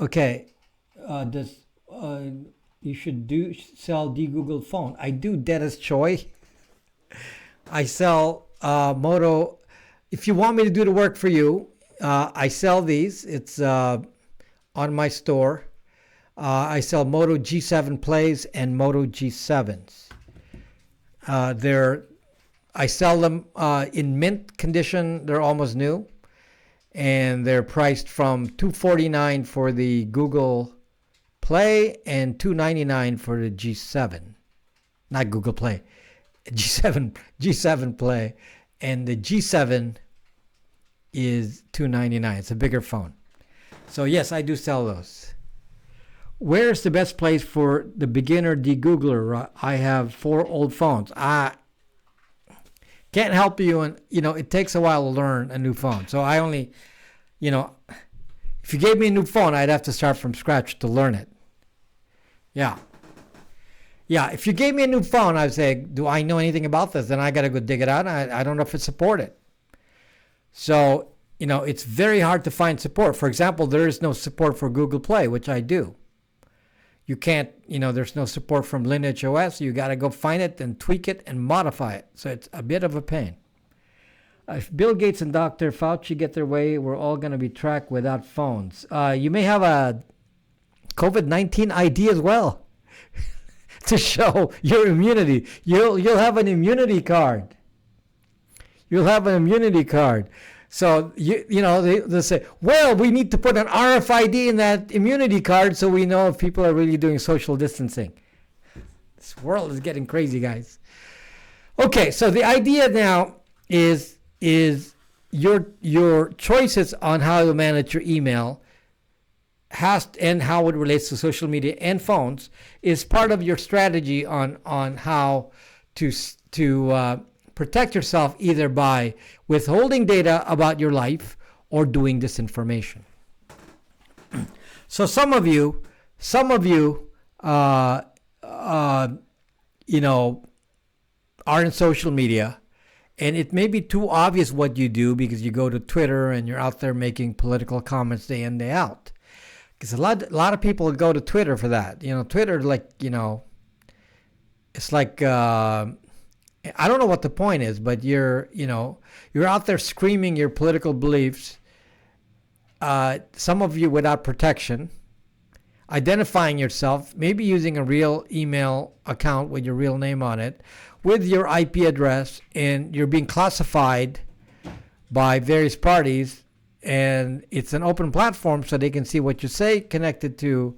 Okay. Does you should sell the Google phone? I do, Dennis Choi. I sell Moto. If you want me to do the work for you, I sell these. It's on my store. I sell Moto G7 Plays and Moto G7s. I sell them in mint condition. They're almost new, and they're priced from $249 for the Google Play and $299 for the G7. Not Google Play, G7 Play, and the G7 is $299. It's a bigger phone. So yes, I do sell those. Where's the best place for the beginner de-Googler? I have 4 old phones. I can't help you, and it takes a while to learn a new phone. So I only, if you gave me a new phone, I'd have to start from scratch to learn it. Yeah. If you gave me a new phone, I'd say, do I know anything about this? Then I got to go dig it out. I don't know if it's supported. So, it's very hard to find support. For example, there is no support for Google Play, which I do. You can't, there's no support from Lineage OS. You got to go find it and tweak it and modify it. So it's a bit of a pain. If Bill Gates and Dr. Fauci get their way, we're all going to be tracked without phones. You may have a COVID-19 ID as well to show your immunity. You'll have an immunity card. You'll have an immunity card. So, they'll say, well, we need to put an RFID in that immunity card so we know if people are really doing social distancing. This world is getting crazy, guys. Okay, so the idea now is your choices on how to manage your email and how it relates to social media and phones is part of your strategy on how to protect yourself either by withholding data about your life or doing disinformation. So some of you, are in social media, and it may be too obvious what you do because you go to Twitter and you're out there making political comments day in, day out. Because a lot of people go to Twitter for that. Twitter, it's like, I don't know what the point is, but you're out there screaming your political beliefs. Some of you without protection, identifying yourself, maybe using a real email account with your real name on it, with your IP address, and you're being classified by various parties, and it's an open platform so they can see what you say connected to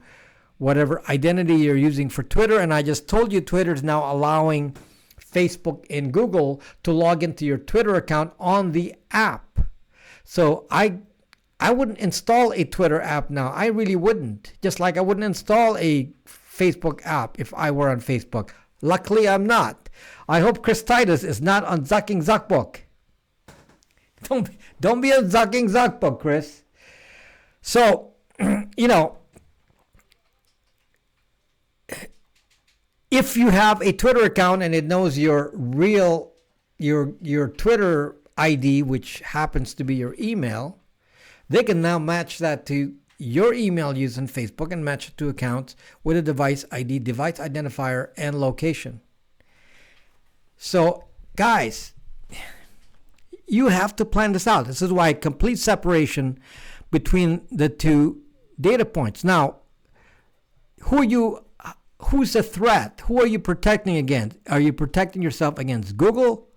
whatever identity you're using for Twitter. And I just told you Twitter is now allowing Facebook and Google to log into your Twitter account on the app. So I wouldn't install a Twitter app now. I really wouldn't. Just like I wouldn't install a Facebook app if I were on Facebook. Luckily, I'm not. I hope Chris Titus is not on Zucking Zuckbook. Don't be on Zucking Zuckbook, Chris. So, if you have a Twitter account and it knows your Twitter ID, which happens to be your email, they can now match that to your email used on Facebook and match it to accounts with a device ID, device identifier, and location. So, guys, you have to plan this out. This is why complete separation between the two data points. Now, who's the threat? Who are you protecting against? Are you protecting yourself against Google,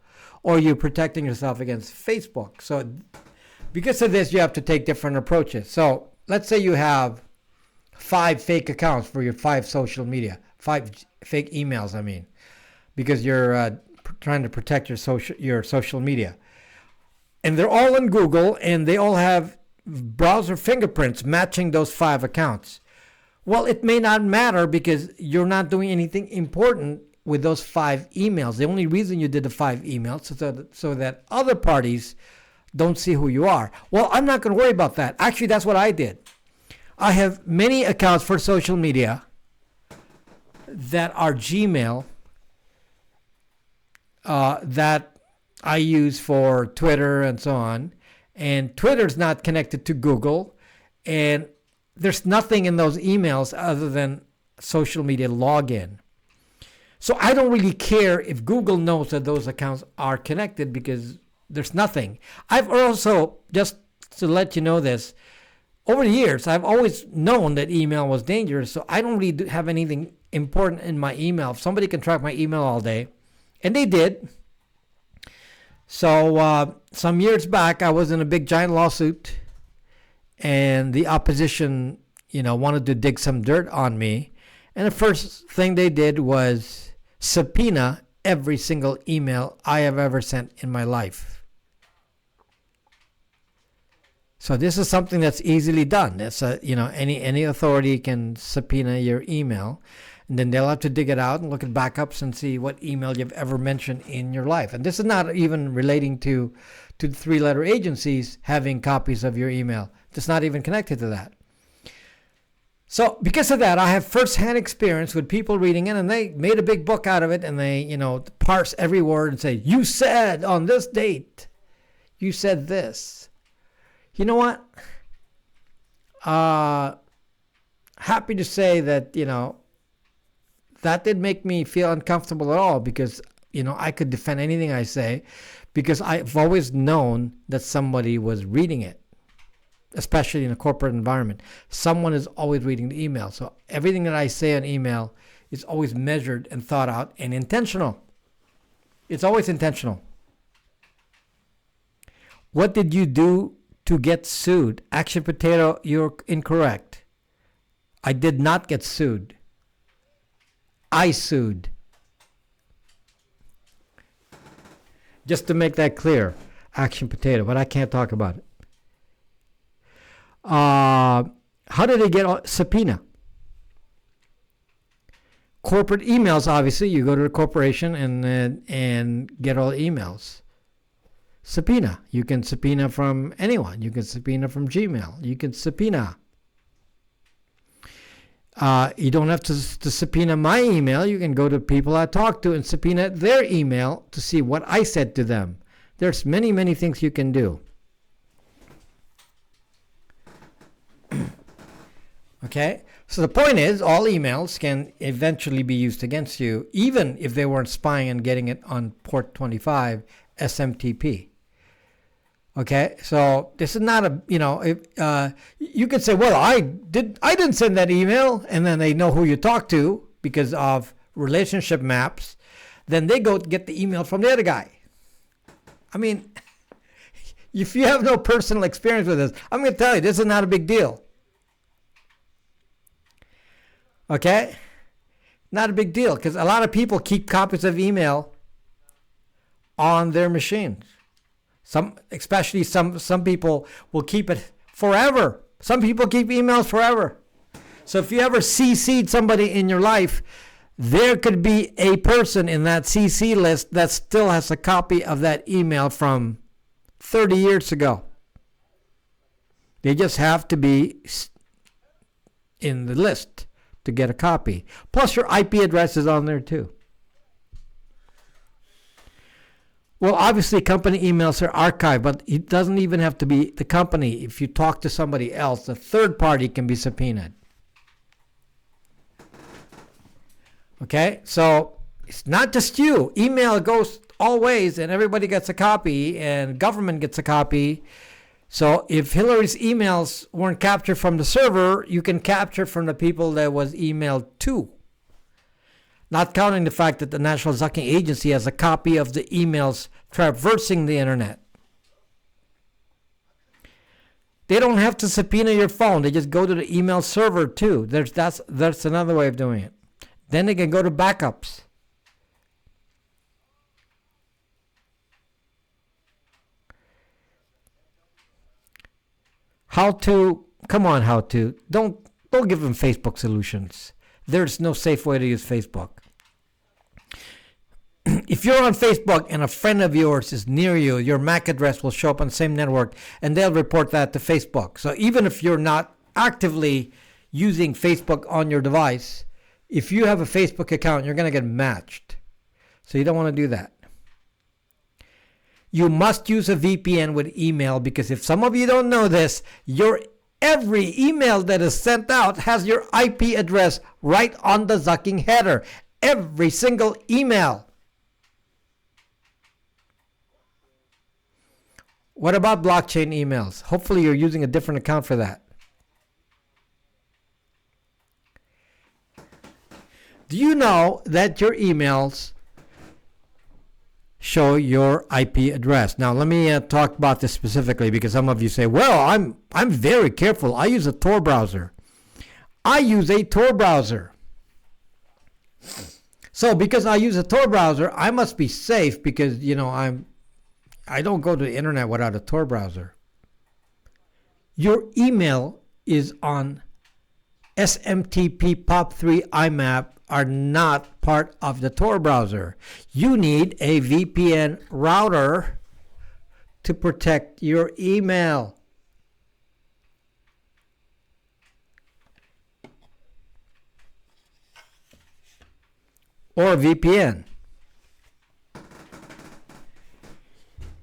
or are you protecting yourself against Facebook? So because of this, you have to take different approaches. So let's say you have 5 fake accounts for your 5 social media, 5 fake emails, because you're trying to protect your social media. And they're all in Google, and they all have browser fingerprints matching those 5 accounts. Well, it may not matter because you're not doing anything important with those 5 emails. The only reason you did the 5 emails is so that other parties don't see who you are. Well, I'm not going to worry about that. Actually, that's what I did. I have many accounts for social media that are Gmail that I use for Twitter and so on. And Twitter's not connected to Google. And there's nothing in those emails other than social media login. So I don't really care if Google knows that those accounts are connected because there's nothing. I've also, just to let you know this, over the years, I've always known that email was dangerous. So I don't really have anything important in my email. If somebody can track my email all day, and they did. So some years back, I was in a big giant lawsuit, and the opposition, wanted to dig some dirt on me. And the first thing they did was subpoena every single email I have ever sent in my life. So this is something that's easily done. It's any authority can subpoena your email, and then they'll have to dig it out and look at backups and see what email you've ever mentioned in your life. And this is not even relating to the three-letter agencies having copies of your email. It's not even connected to that. So because of that, I have first-hand experience with people reading it, and they made a big book out of it, and they, parse every word and say, you said on this date, you said this. You know what? Happy to say that, that didn't make me feel uncomfortable at all because, I could defend anything I say because I've always known that somebody was reading it, especially in a corporate environment. Someone is always reading the email. So everything that I say on email is always measured and thought out and intentional. It's always intentional. What did you do to get sued? Action potato, you're incorrect. I did not get sued. I sued. Just to make that clear, action potato, but I can't talk about it. How did they get subpoena? Corporate emails, obviously, you go to the corporation and get all the emails. Subpoena. You can subpoena from anyone. You can subpoena from Gmail. You can subpoena. You don't have to subpoena my email. You can go to people I talk to and subpoena their email to see what I said to them. There's many, many things you can do. Okay? So the point is, all emails can eventually be used against you, even if they weren't spying and getting it on port 25 SMTP. Okay, so this is not a, you could say, well, I didn't send that email, and then they know who you talk to because of relationship maps. Then they go get the email from the other guy. I mean, if you have no personal experience with this, I'm going to tell you, this is not a big deal. Okay, not a big deal because a lot of people keep copies of email on their machines. Especially some people will keep it forever. Some people keep emails forever. So if you ever CC'd somebody in your life, there could be a person in that CC list that still has a copy of that email from 30 years ago. They just have to be in the list to get a copy. Plus your IP address is on there too. Well, obviously, company emails are archived, but it doesn't even have to be the company. If you talk to somebody else, a third party can be subpoenaed. Okay, so it's not just you. Email goes all ways, and everybody gets a copy, and government gets a copy. So if Hillary's emails weren't captured from the server, you can capture from the people that was emailed to. Not counting the fact that the National Zucking Agency has a copy of the emails traversing the internet. They don't have to subpoena your phone. They just go to the email server too. That's another way of doing it. Then they can go to backups. Don't give them Facebook solutions. There's no safe way to use Facebook. If you're on Facebook and a friend of yours is near you, your MAC address will show up on the same network, and they'll report that to Facebook. So even if you're not actively using Facebook on your device, if you have a Facebook account, you're going to get matched. So you don't want to do that. You must use a VPN with email, because if some of you don't know this, every email that is sent out has your IP address right on the zucking header. Every single email. What about blockchain emails? Hopefully you're using a different account for that. Do you know that your emails show your IP address? Now, let me talk about this specifically, because some of you say, well, I'm very careful. I use a Tor browser. I use a Tor browser. So because I use a Tor browser, I must be safe, because, I don't go to the internet without a Tor browser. Your email is on SMTP POP3 IMAP are not part of the Tor browser. You need a VPN router to protect your email. Or VPN.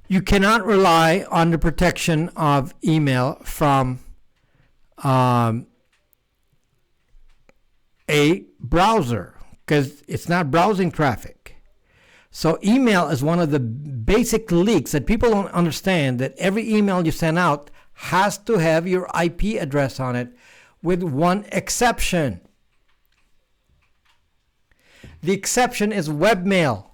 You cannot rely on the protection of email from a browser, because it's not browsing traffic. So email is one of the basic leaks that people don't understand, that every email you send out has to have your IP address on it, with one exception. The exception is webmail.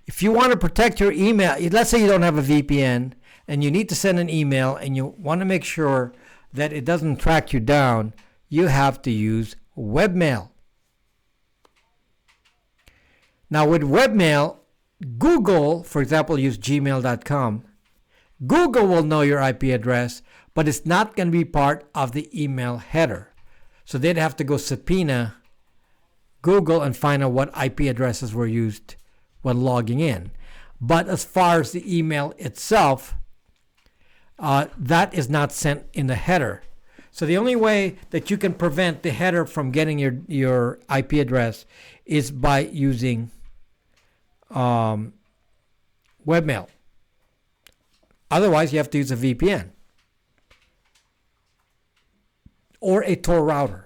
If you want to protect your email, let's say you don't have a VPN and you need to send an email and you want to make sure that it doesn't track you down, you have to use webmail. Now with webmail, Google, for example, use gmail.com. Google will know your IP address, but it's not going to be part of the email header. So they'd have to go subpoena Google and find out what IP addresses were used when logging in. But as far as the email itself, that is not sent in the header. So the only way that you can prevent the header from getting your IP address is by using webmail. Otherwise, you have to use a VPN or a Tor router.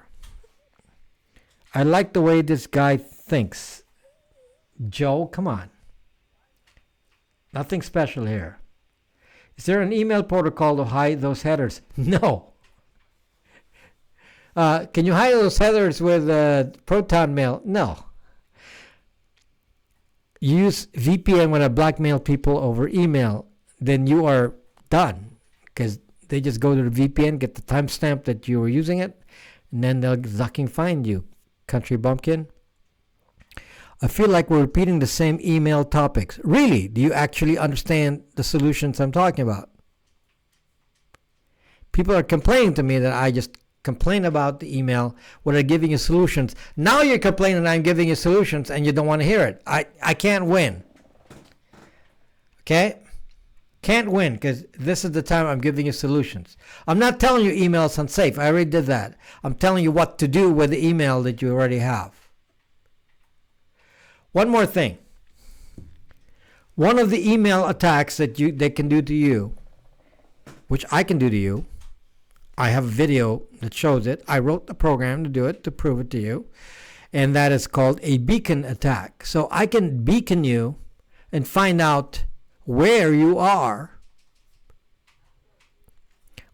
I like the way this guy thinks. Joe, come on. Nothing special here. Is there an email protocol to hide those headers? No. Can you hide those headers with Proton Mail? No. Use VPN when I blackmail people over email. Then you are done, because they just go to the VPN, get the timestamp that you were using it, and then they'll fucking find you. Country bumpkin. I feel like we're repeating the same email topics. Really? Do you actually understand the solutions I'm talking about? People are complaining to me that I just complain about the email without giving you solutions. Now you're complaining I'm giving you solutions and you don't want to hear it. I can't win. Okay? Can't win, because this is the time I'm giving you solutions. I'm not telling you email is unsafe. I already did that. I'm telling you what to do with the email that you already have. One more thing. One of the email attacks that they can do to you, which I can do to you, I have a video that shows it. I wrote the program to do it, to prove it to you. And that is called a beacon attack. So I can beacon you and find out where you are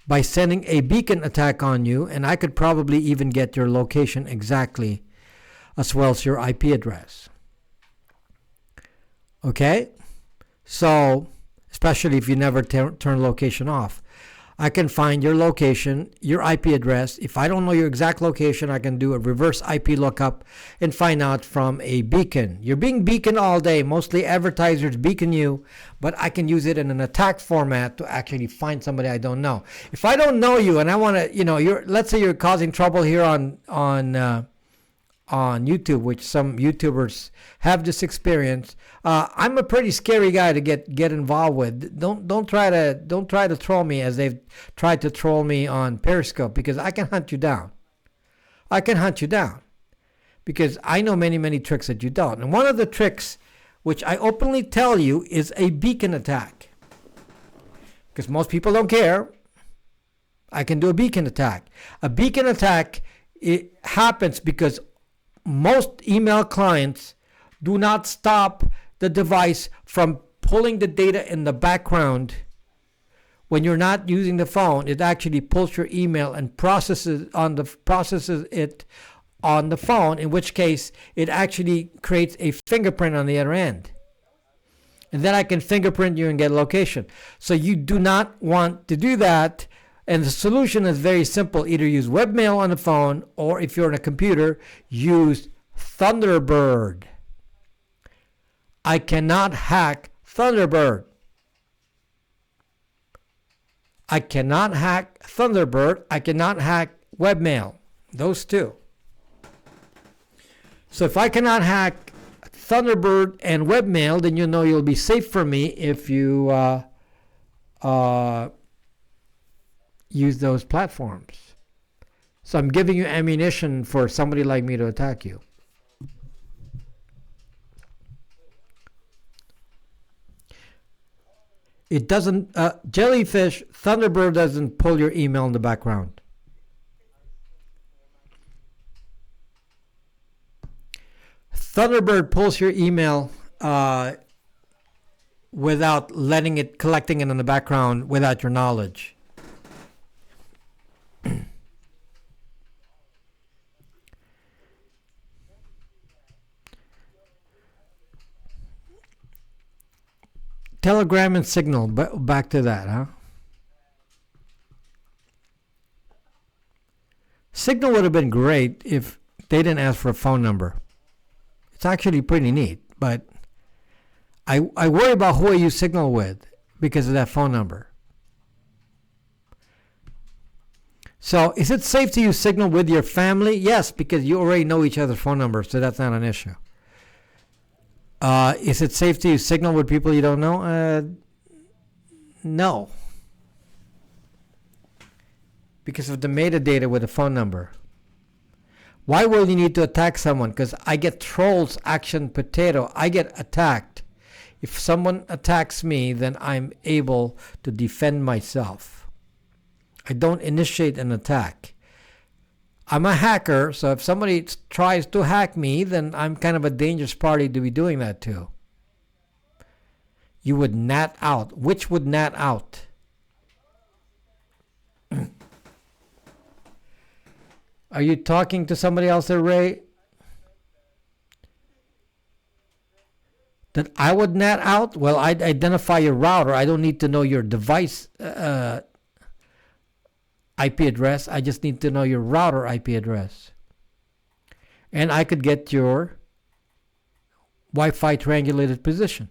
by sending a beacon attack on you, and I could probably even get your location exactly, as well as your IP address. Okay? So, especially if you never turn location off, I can find your location, your IP address. If I don't know your exact location, I can do a reverse IP lookup and find out from a beacon. You're being beaconed all day. Mostly advertisers beacon you, but I can use it in an attack format to actually find somebody I don't know. If I don't know you and I want to, let's say you're causing trouble here on on YouTube, which some YouTubers have this experience. I'm a pretty scary guy to get involved with. Don't try to troll me as they've tried to troll me on Periscope, because I can hunt you down. I can hunt you down because I know many tricks that you don't. And one of the tricks, which I openly tell you, is a beacon attack. Because most people don't care. I can do a beacon attack. A beacon attack, it happens because most email clients do not stop the device from pulling the data in the background. When you're not using the phone, it actually pulls your email and processes it on the phone, in which case it actually creates a fingerprint on the other end. And then I can fingerprint you and get location. So you do not want to do that. And the solution is very simple. Either use webmail on the phone, or if you're on a computer, use Thunderbird. I cannot hack Thunderbird. I cannot hack Thunderbird. I cannot hack webmail. Those two. So if I cannot hack Thunderbird and webmail, then you know you'll be safe from me if you use those platforms. So I'm giving you ammunition for somebody like me to attack you. It doesn't, Jellyfish, Thunderbird doesn't pull your email in the background. Thunderbird pulls your email without collecting it in the background without your knowledge. Telegram and Signal, back to that, huh? Signal would have been great if they didn't ask for a phone number. It's actually pretty neat, but I worry about who I use Signal with because of that phone number. So is it safe to use Signal with your family? Yes, because you already know each other's phone numbers, so that's not an issue. Is it safe to use Signal with people you don't know? No. Because of the metadata with the phone number. Why will you need to attack someone? Because I get trolls, action potato. I get attacked. If someone attacks me, then I'm able to defend myself. I don't initiate an attack. I'm a hacker, so if somebody tries to hack me, then I'm kind of a dangerous party to be doing that to. You would nat out. Which would nat out? Are you talking to somebody else there, Ray? That I would nat out? Well, I'd identify your router. I don't need to know your device IP address. I just need to know your router IP address. And I could get your Wi-Fi triangulated position.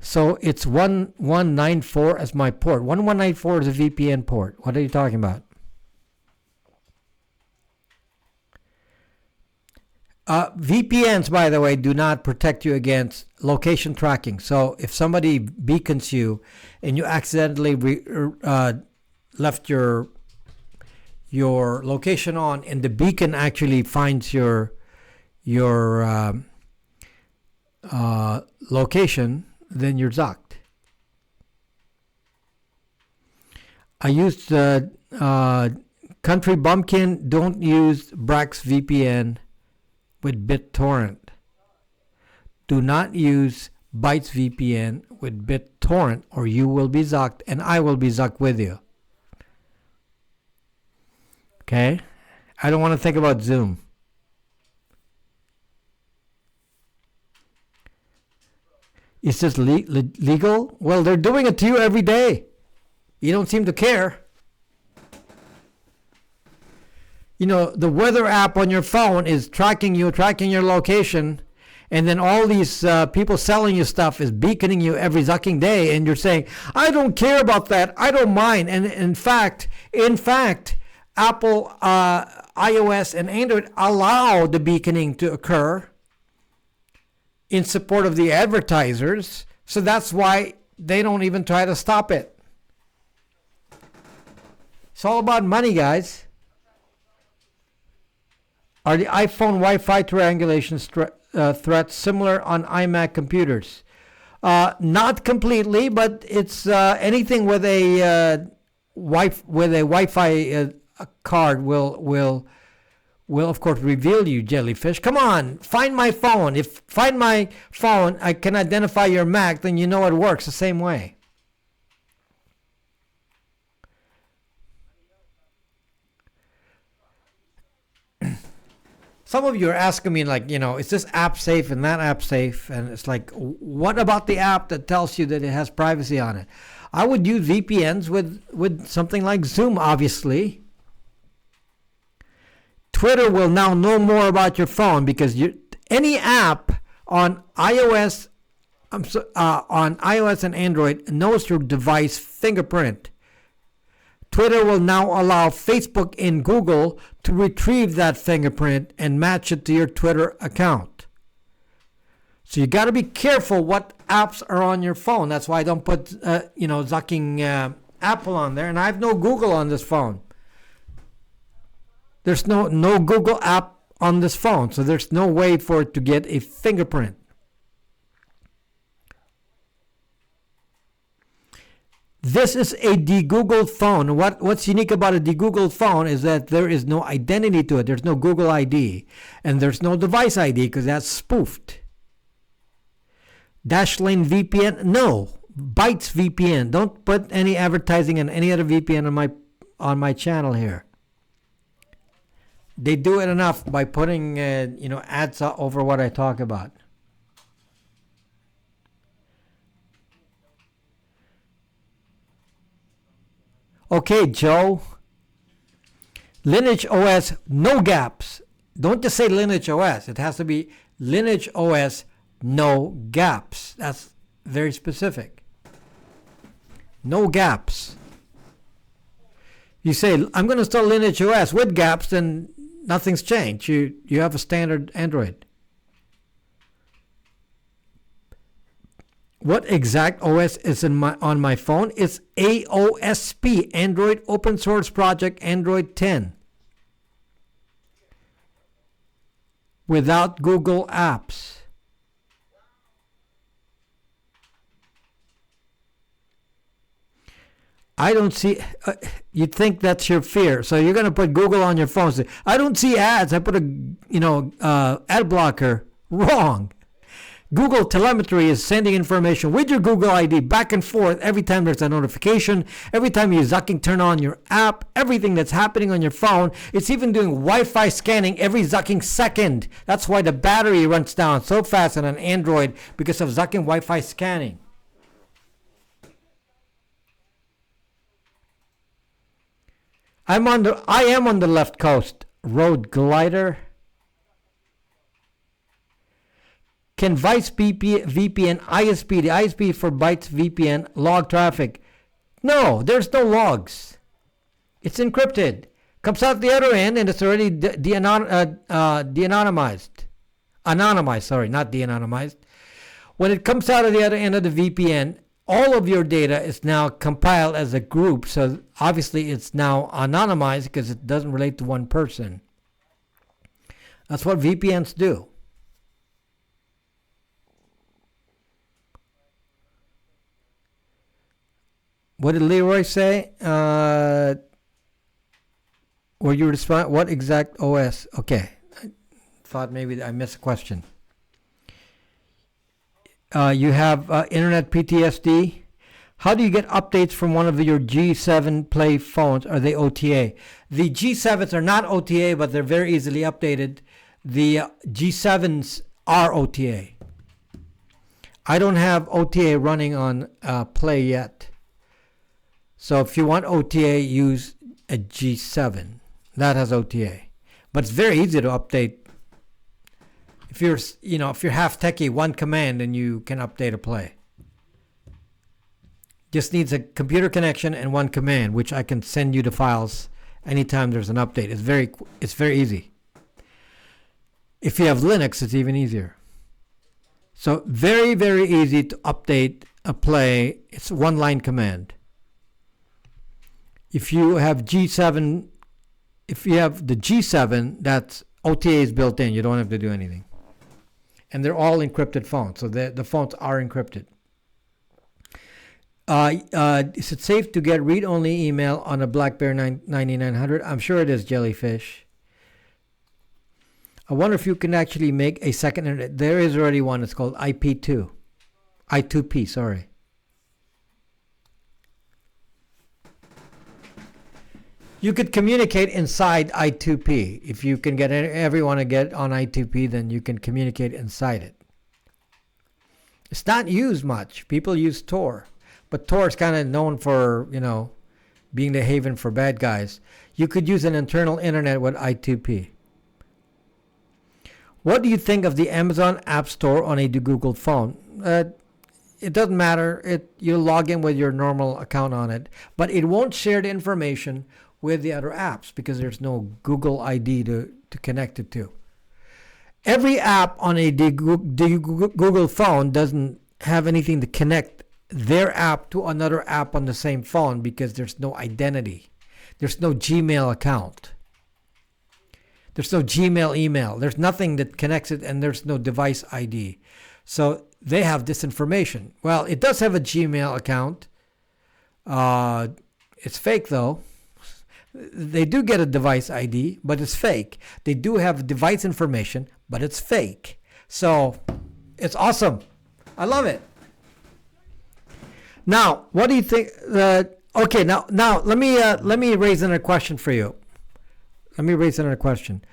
So it's 1194 as my port. 1194 is a VPN port. What are you talking about? VPNs, by the way, do not protect you against location tracking. So if somebody beacons you and you accidentally left your location on, and the beacon actually finds your location, then you're zucked. I used Country Bumpkin. Don't use Brax VPN with BitTorrent. Do not use Bytes VPN with BitTorrent, or you will be zucked, and I will be zucked with you. Okay? I don't want to think about Zoom. Is this legal? Well, they're doing it to you every day. You don't seem to care. You know, the weather app on your phone is tracking you, tracking your location, And then all these people selling you stuff is beaconing you every zucking day, and you're saying, I don't care about that. I don't mind. And in fact, Apple, iOS, and Android allow the beaconing to occur in support of the advertisers. So that's why they don't even try to stop it. It's all about money, guys. Are the iPhone Wi-Fi triangulation threats similar on iMac computers? Not completely, but it's anything with a Wi-Fi card will of course reveal you, jellyfish. Come on, find my phone. If find my phone, I can identify your Mac, then you know it works the same way. Some of you are asking me, like, is this app safe and that app safe? And it's like, what about the app that tells you that it has privacy on it? I would use VPNs with something like Zoom, obviously. Twitter will now know more about your phone because any app on iOS, on iOS and Android knows your device fingerprint. Twitter will now allow Facebook and Google to retrieve that fingerprint and match it to your Twitter account. So you got to be careful what apps are on your phone. That's why I don't put, zucking Apple on there. And I have no Google on this phone. There's no Google app on this phone. So there's no way for it to get a fingerprint. This is a de-Googled phone. What's unique about a de-Googled phone is that there is no identity to it. There's no Google ID. And there's no device ID because that's spoofed. Dashlane VPN? No. Bytes VPN. Don't put any advertising on any other VPN on my channel here. They do it enough by putting ads over what I talk about. Okay, Joe. Lineage OS, no gaps. Don't just say Lineage OS. It has to be Lineage OS, no gaps. That's very specific. No gaps. You say, I'm going to install Lineage OS with gaps, then nothing's changed. You have a standard Android. What exact OS is on my phone? It's AOSP, Android Open Source Project, Android 10. Without Google Apps. I don't see, you'd think that's your fear. So you're going to put Google on your phone. Say, I don't see ads. I put a, ad blocker. Wrong. Google telemetry is sending information with your Google ID back and forth every time there's a notification, every time you zucking turn on your app, everything that's happening on your phone. It's even doing Wi-Fi scanning every zucking second. That's why the battery runs down so fast on an Android, because of zucking Wi-Fi scanning. I am on the left coast. Road glider. Can Bytes VPN ISP, the ISP for Bytes VPN, log traffic? No, there's no logs. It's encrypted. Comes out the other end and it's already de-anonymized. Anonymized, sorry, not de-anonymized. When it comes out of the other end of the VPN, all of your data is now compiled as a group. So obviously it's now anonymized because it doesn't relate to one person. That's what VPNs do. What did Leroy say? Were you respond? What exact OS? Okay, I thought maybe I missed a question. You have internet PTSD. How do you get updates from one of your G7 Play phones? Are they OTA? The G7s are not OTA, but they're very easily updated. The G7s are OTA. I don't have OTA running on Play yet. So if you want OTA, use a G7. That has OTA. But it's very easy to update If you're, if you're half techie, one command and you can update a play. Just needs a computer connection and one command, which I can send you the files anytime there's an update. It's very easy. If you have Linux, it's even easier. So very, very easy to update a play. It's one line command. If you have G7, if you have the G7, that's OTA is built in. You don't have to do anything. And they're all encrypted phones. So the phones are encrypted. Is it safe to get read-only email on a BlackBerry 9900? I'm sure it is, Jellyfish. I wonder if you can actually make a second internet. There is already one. It's called IP2. I2P, sorry. You could communicate inside I2P. If you can get everyone to get on I2P, then you can communicate inside it. It's not used much. People use Tor. But Tor is kind of known for, being the haven for bad guys. You could use an internal internet with I2P. What do you think of the Amazon App Store on a Google phone? It doesn't matter. You log in with your normal account on it, but it won't share the information with the other apps because there's no Google ID to connect it to. Every app on a Google phone doesn't have anything to connect their app to another app on the same phone because there's no identity. There's no Gmail account. There's no Gmail email. There's nothing that connects it, and there's no device ID. So they have this information. Well, it does have a Gmail account. It's fake, though. They do get a device ID, but it's fake. They do have device information, but it's fake. So it's awesome. I love it. Now, what do you think? Okay, now let me raise another question for you. Let me raise another question.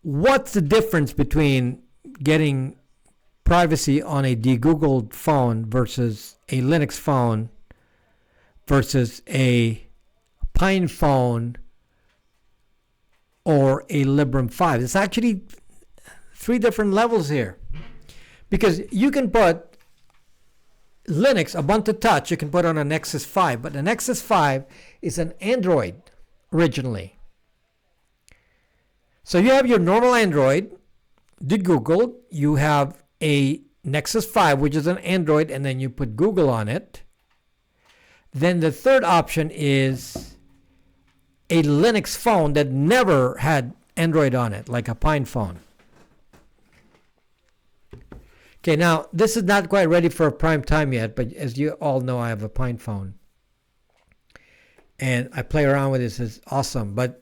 What's the difference between getting privacy on a de-Googled phone versus a Linux phone versus a Pine phone or a Librem 5? It's actually 3 different levels here. Because you can put Linux, Ubuntu Touch, you can put on a Nexus 5, but the Nexus 5 is an Android originally. So you have your normal Android, de-Googled, you have a Nexus 5, which is an Android, and then you put Google on it. Then the third option is a Linux phone that never had Android on it, like a Pine phone. Okay, now this is not quite ready for prime time yet, but as you all know, I have a Pine phone. And I play around with this. It's awesome. But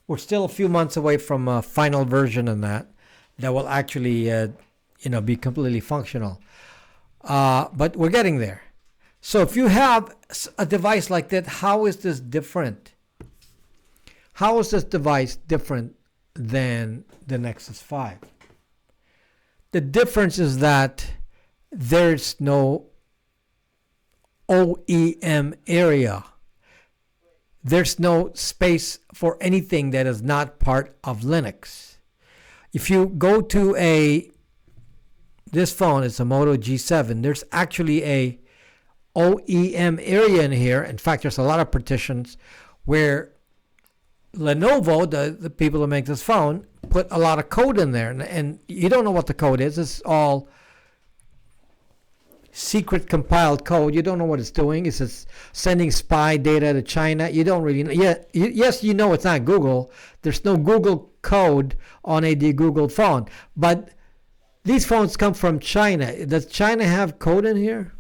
we're still a few months away from a final version of that will actually, be completely functional. But we're getting there. So if you have a device like that, how is this different? How is this device different than the Nexus 5? The difference is that there's no OEM area. There's no space for anything that is not part of Linux. If you go to this phone, it's a Moto G7, there's actually a OEM area in here. In fact, there's a lot of partitions where Lenovo, the people who make this phone, put a lot of code in there. And you don't know what the code is. It's all secret compiled code. You don't know what it's doing. It's just sending spy data to China. You don't really know. Yes, you know it's not Google. There's no Google code on a de-Googled phone. But these phones come from China. Does China have code in here?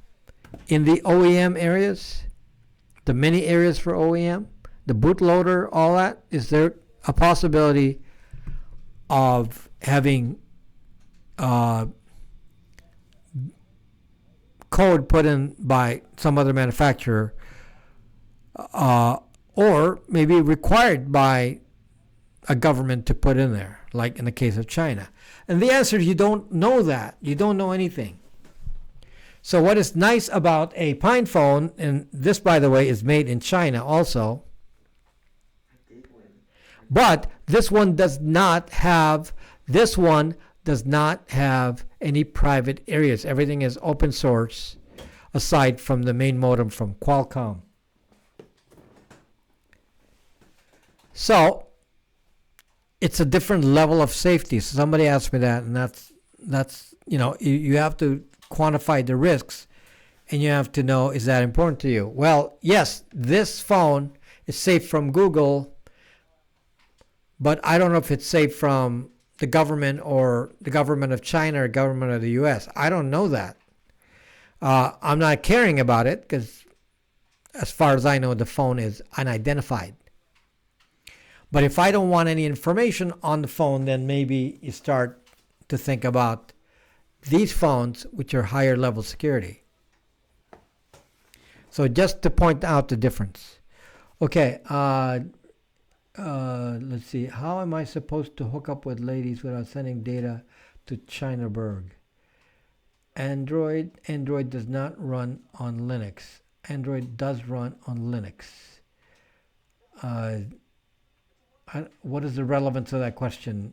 In the OEM areas? The many areas for OEM? The bootloader, all that? Is there a possibility of having code put in by some other manufacturer or maybe required by a government to put in there, like in the case of China? And the answer is you don't know that. You don't know anything. So what is nice about a Pine phone, and this, by the way, is made in China also, but this one does not have This one does not have any private areas. Everything is open source, aside from the main modem from Qualcomm. So it's a different level of safety. So somebody asked me that, and that's you have to quantify the risks, and you have to know, is that important to you? Well, yes, this phone is safe from Google, but I don't know if it's safe from the government or the government of China or government of the U.S. I don't know that. I'm not caring about it because, as far as I know, the phone is unidentified. But if I don't want any information on the phone, then maybe you start to think about these phones, which are higher level security. So just to point out the difference. Okay, let's see. How am I supposed to hook up with ladies without sending data to Chinaberg? Android does not run on Linux. Android does run on Linux. What is the relevance of that question,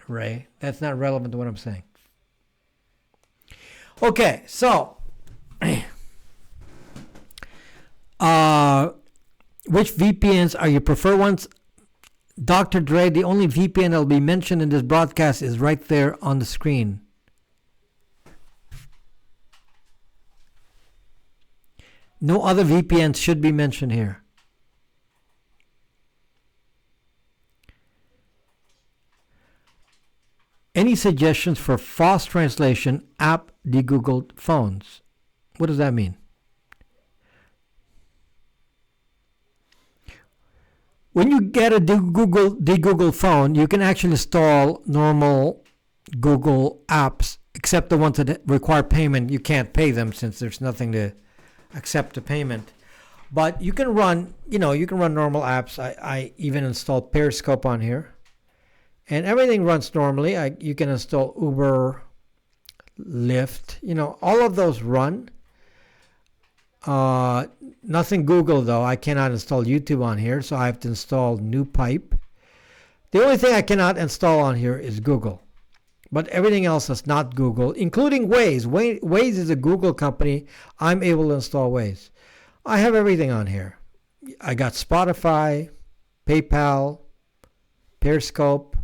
Ray? That's not relevant to what I'm saying. Okay, so which VPNs are your preferred ones? Dr. Dre, the only VPN that will be mentioned in this broadcast is right there on the screen. No other VPNs should be mentioned here. Any suggestions for false translation app de-Googled phones? What does that mean? When you get a de-Google phone, you can actually install normal Google apps, except the ones that require payment. You can't pay them since there's nothing to accept the payment. But you can run, normal apps. I even installed Periscope on here. And everything runs normally. You can install Uber, Lyft, all of those run. Nothing Google though. I cannot install YouTube on here, so I have to install NewPipe. The only thing I cannot install on here is Google. But everything else is not Google, including Waze. Waze is a Google company. I'm able to install Waze. I have everything on here. I got Spotify, PayPal, Periscope,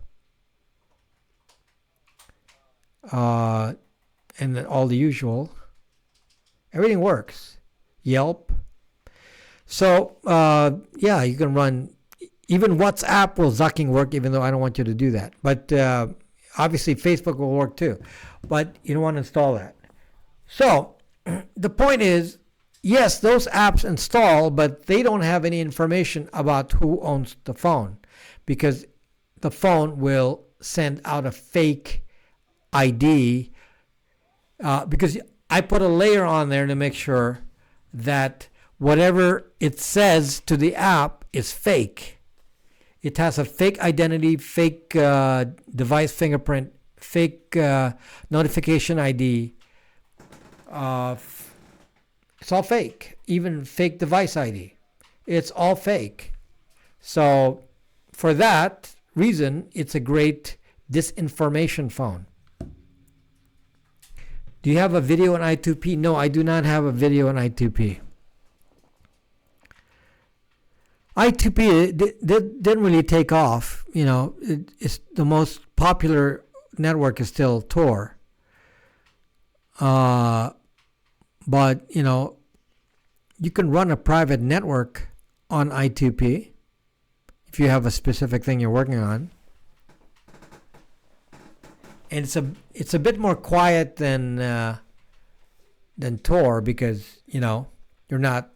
and then all the usual. Everything works. Yelp. So, you can run. Even WhatsApp will zucking work, even though I don't want you to do that. But obviously, Facebook will work too. But you don't want to install that. So, the point is, yes, those apps install, but they don't have any information about who owns the phone, because the phone will send out a fake ID, because I put a layer on there to make sure that whatever it says to the app is fake. It has a fake identity, fake device fingerprint, fake notification ID. It's all fake. Even fake device ID. It's all fake. So for that reason, it's a great disinformation phone. Do you have a video on I2P? No, I do not have a video on I2P. I2P didn't really take off. It's the most popular network is still Tor. But, you can run a private network on I2P if you have a specific thing you're working on. And it's a bit more quiet than Tor, because you're not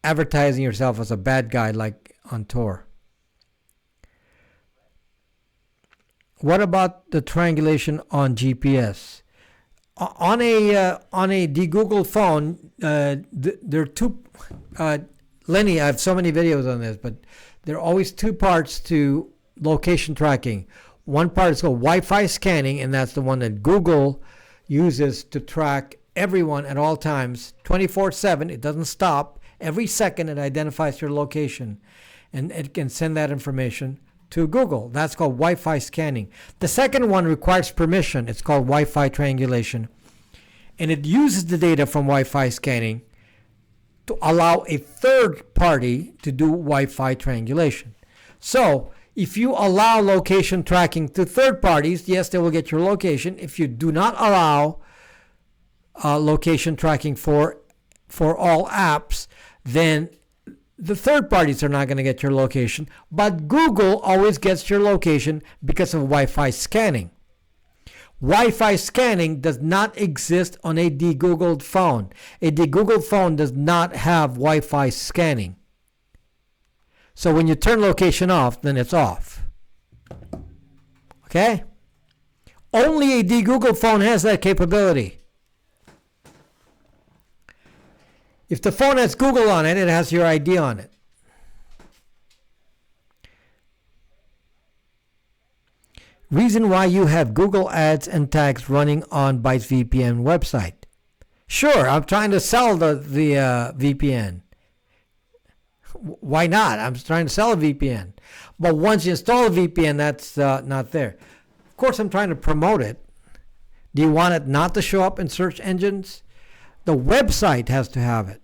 advertising yourself as a bad guy like on Tor. What about the triangulation on GPS? On a de-Google phone, there are two. Lenny, I have so many videos on this, but there are always two parts to location tracking. One part is called Wi-Fi scanning, and that's the one that Google uses to track everyone at all times, 24/7. It doesn't stop. Every second it identifies your location, and it can send that information to Google. That's called Wi-Fi scanning. The second one requires permission. It's called Wi-Fi triangulation. And it uses the data from Wi-Fi scanning to allow a third party to do Wi-Fi triangulation. So if you allow location tracking to third parties, yes, they will get your location. If you do not allow location tracking for all apps, then the third parties are not going to get your location. But Google always gets your location because of Wi-Fi scanning. Wi-Fi scanning does not exist on a de-Googled phone. A de-Googled phone does not have Wi-Fi scanning. So when you turn location off, then it's off. Okay? Only a de-Googled phone has that capability. If the phone has Google on it, it has your ID on it. Reason why you have Google ads and tags running on Bytes VPN website. Sure, I'm trying to sell the VPN. Why not? I'm trying to sell a VPN. But once you install a VPN, that's not there. Of course, I'm trying to promote it. Do you want it not to show up in search engines? The website has to have it.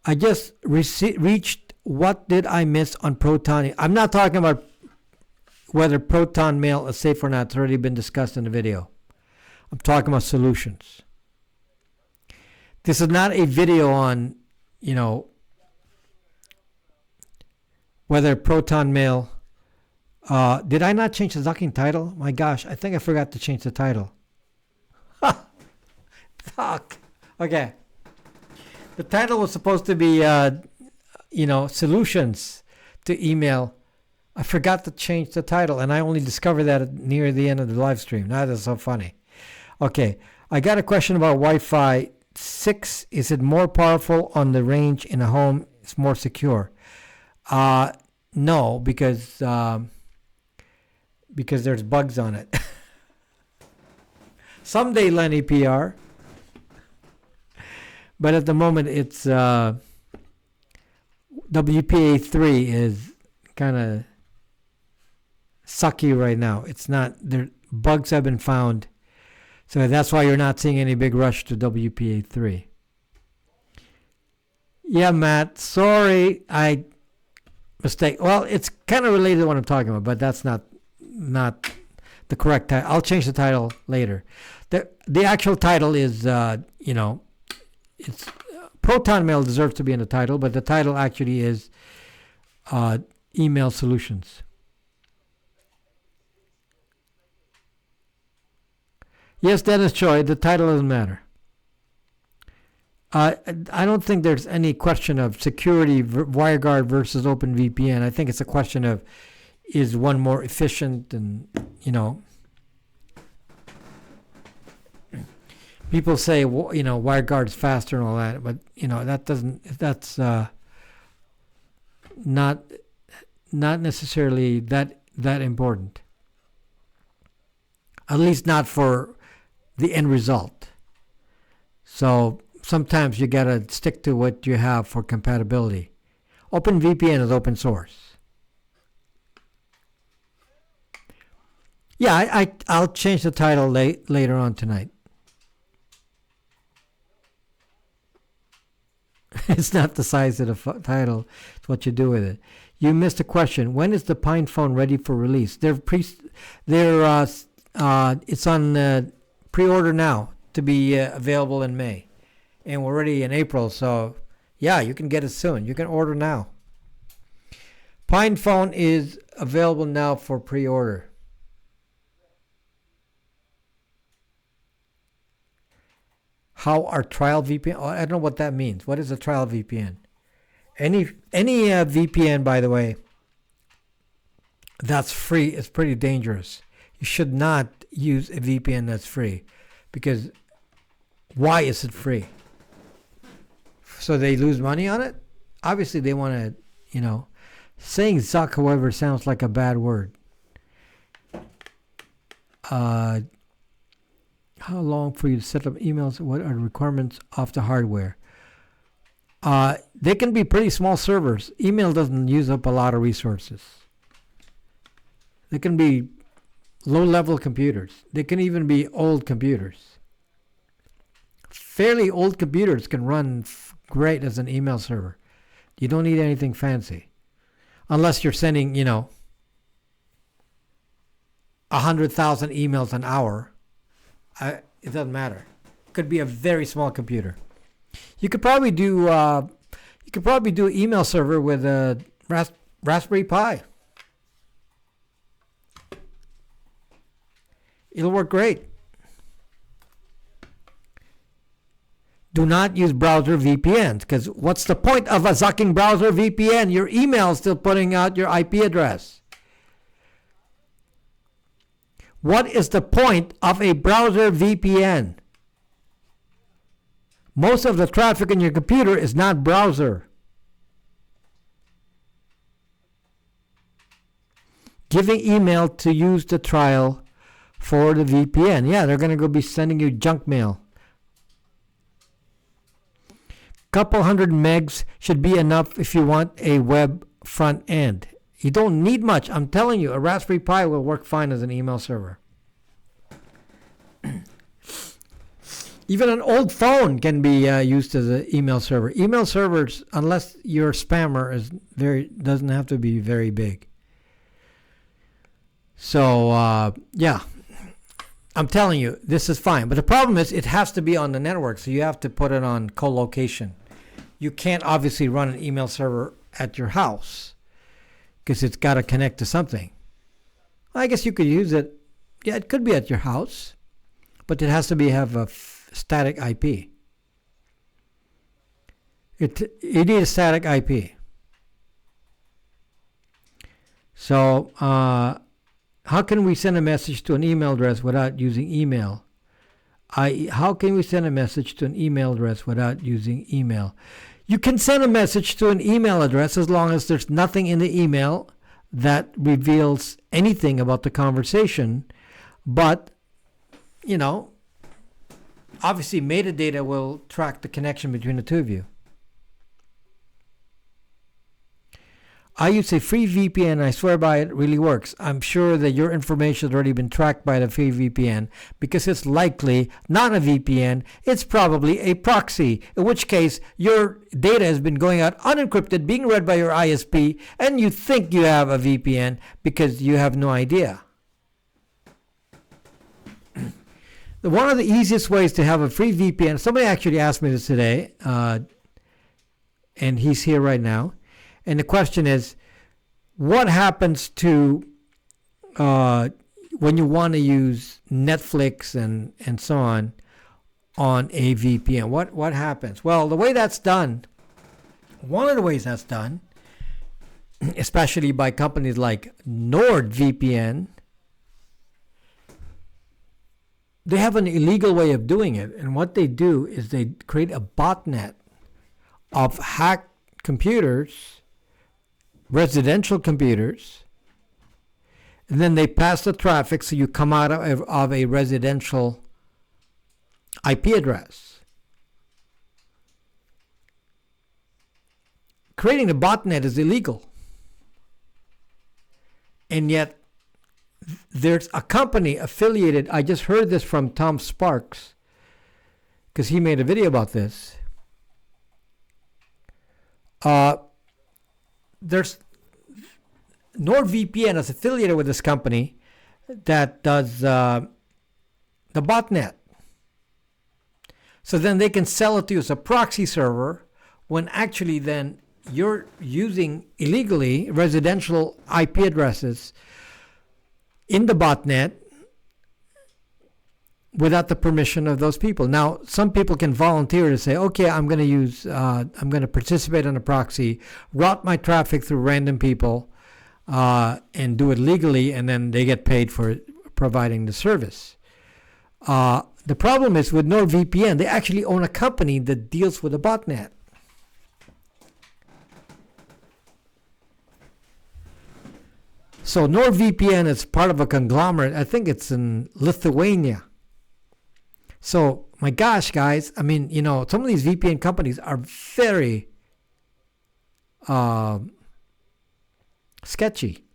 I just reached what did I miss on Proton. I'm not talking about whether Proton Mail is safe or not. It's already been discussed in the video. I'm talking about solutions. This is not a video on, whether Proton Mail. Did I not change the ducking title? My gosh, I think I forgot to change the title. Fuck. Okay. The title was supposed to be, solutions to email. I forgot to change the title, and I only discovered that near the end of the live stream. That is so funny. Okay. I got a question about Wi-Fi 6. Is it more powerful on the range in a home? It's more secure. No, because there's bugs on it. Someday, Lenny PR. But at the moment, it's WPA3 is kind of sucky right now. It's not, there bugs have been found. So that's why you're not seeing any big rush to WPA3. Yeah, Matt, sorry, I mistake. Well, it's kind of related to what I'm talking about, but that's not the correct title. I'll change the title later. The actual title is, it's Proton Mail deserves to be in the title, but the title actually is Email Solutions. Yes, Dennis Choi, the title doesn't matter. I don't think there's any question of security, WireGuard versus OpenVPN. I think it's a question of, is one more efficient? And, people say, WireGuard's faster and all that, but, that's not necessarily that important. At least not for the end result. So sometimes you got to stick to what you have for compatibility. OpenVPN is open source. Yeah, I'll change the title later on tonight. It's not the size of the title. It's what you do with it. You missed a question. When is the Pine phone ready for release? It's on pre-order now to be available in May. And we're already in April, so yeah, you can get it soon. You can order now. Pine phone is available now for pre-order. How are trial VPN? Oh, I don't know what that means. What is a trial VPN? Any VPN, by the way, that's free is pretty dangerous. You should not use a VPN that's free, because why is it free? So they lose money on it? Obviously they want to, saying suck, however, sounds like a bad word. How long for you to set up emails? What are the requirements of the hardware? They can be pretty small servers. Email doesn't use up a lot of resources. They can be low-level computers. They can even be old computers. Fairly old computers can run great as an email server. You don't need anything fancy. Unless you're sending, 100,000 emails an hour. It doesn't matter. It could be a very small computer. You could probably do email server with a Raspberry Pi. It'll work great. Do not use browser VPNs, because what's the point of a sucking browser VPN? Your email is still putting out your IP address. What is the point of a browser VPN? Most of the traffic in your computer is not browser. Giving email to use the trial for the VPN. Yeah, they're going to go be sending you junk mail. Couple hundred megs should be enough if you want a web front end. You don't need much. I'm telling you, a Raspberry Pi will work fine as an email server. Even an old phone can be used as an email server. Email servers, unless your spammer doesn't have to be very big. So yeah, I'm telling you, this is fine. But the problem is, it has to be on the network, so you have to put it on co-location. You can't obviously run an email server at your house because it's got to connect to something. I guess you could use it. Yeah, it could be at your house, but it has to have a static IP. You need a static IP. So how can we send a message to an email address without using email? How can we send a message to an email address without using email? You can send a message to an email address as long as there's nothing in the email that reveals anything about the conversation. But, obviously metadata will track the connection between the two of you. I use a free VPN, and I swear by it, really works. I'm sure that your information has already been tracked by the free VPN because it's likely not a VPN. It's probably a proxy, in which case your data has been going out unencrypted, being read by your ISP, and you think you have a VPN because you have no idea. One of the easiest ways to have a free VPN, somebody actually asked me this today, and he's here right now. And the question is, what happens to when you want to use Netflix and so on a VPN? What happens? Well, the way that's done, one of the ways that's done, especially by companies like NordVPN, they have an illegal way of doing it. And what they do is they create a botnet of hacked computers, residential computers, and then they pass the traffic so you come out of a residential IP address. Creating a botnet is illegal. And yet there's a company affiliated. I just heard this from Tom Sparks because he made a video about this. There's NordVPN is affiliated with this company that does the botnet. So then they can sell it to you as a proxy server when actually then you're using illegally residential IP addresses in the botnet without the permission of those people. Now, some people can volunteer to say, okay, I'm going to participate in a proxy, route my traffic through random people, and do it legally, and then they get paid for providing the service. The problem is with NordVPN, they actually own a company that deals with the botnet. So NordVPN is part of a conglomerate. I think it's in Lithuania. So, my gosh, guys, I mean, some of these VPN companies are very sketchy.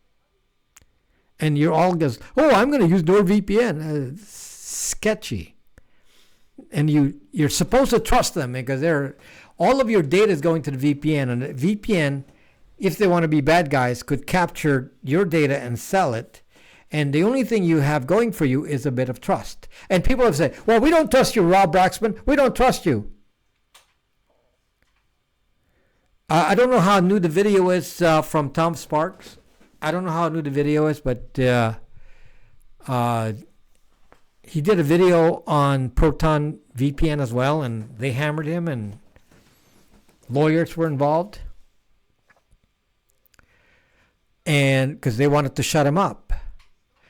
And you're all just, oh, I'm going to use NordVPN. Sketchy. And you're supposed to trust them because all of your data is going to the VPN. And the VPN, if they want to be bad guys, could capture your data and sell it. And the only thing you have going for you is a bit of trust. And people have said, well, we don't trust you, Rob Braxman. We don't trust you. I don't know how new the video is from Tom Sparks. I don't know how new the video is, but he did a video on Proton VPN as well, and they hammered him, and lawyers were involved. And because they wanted to shut him up.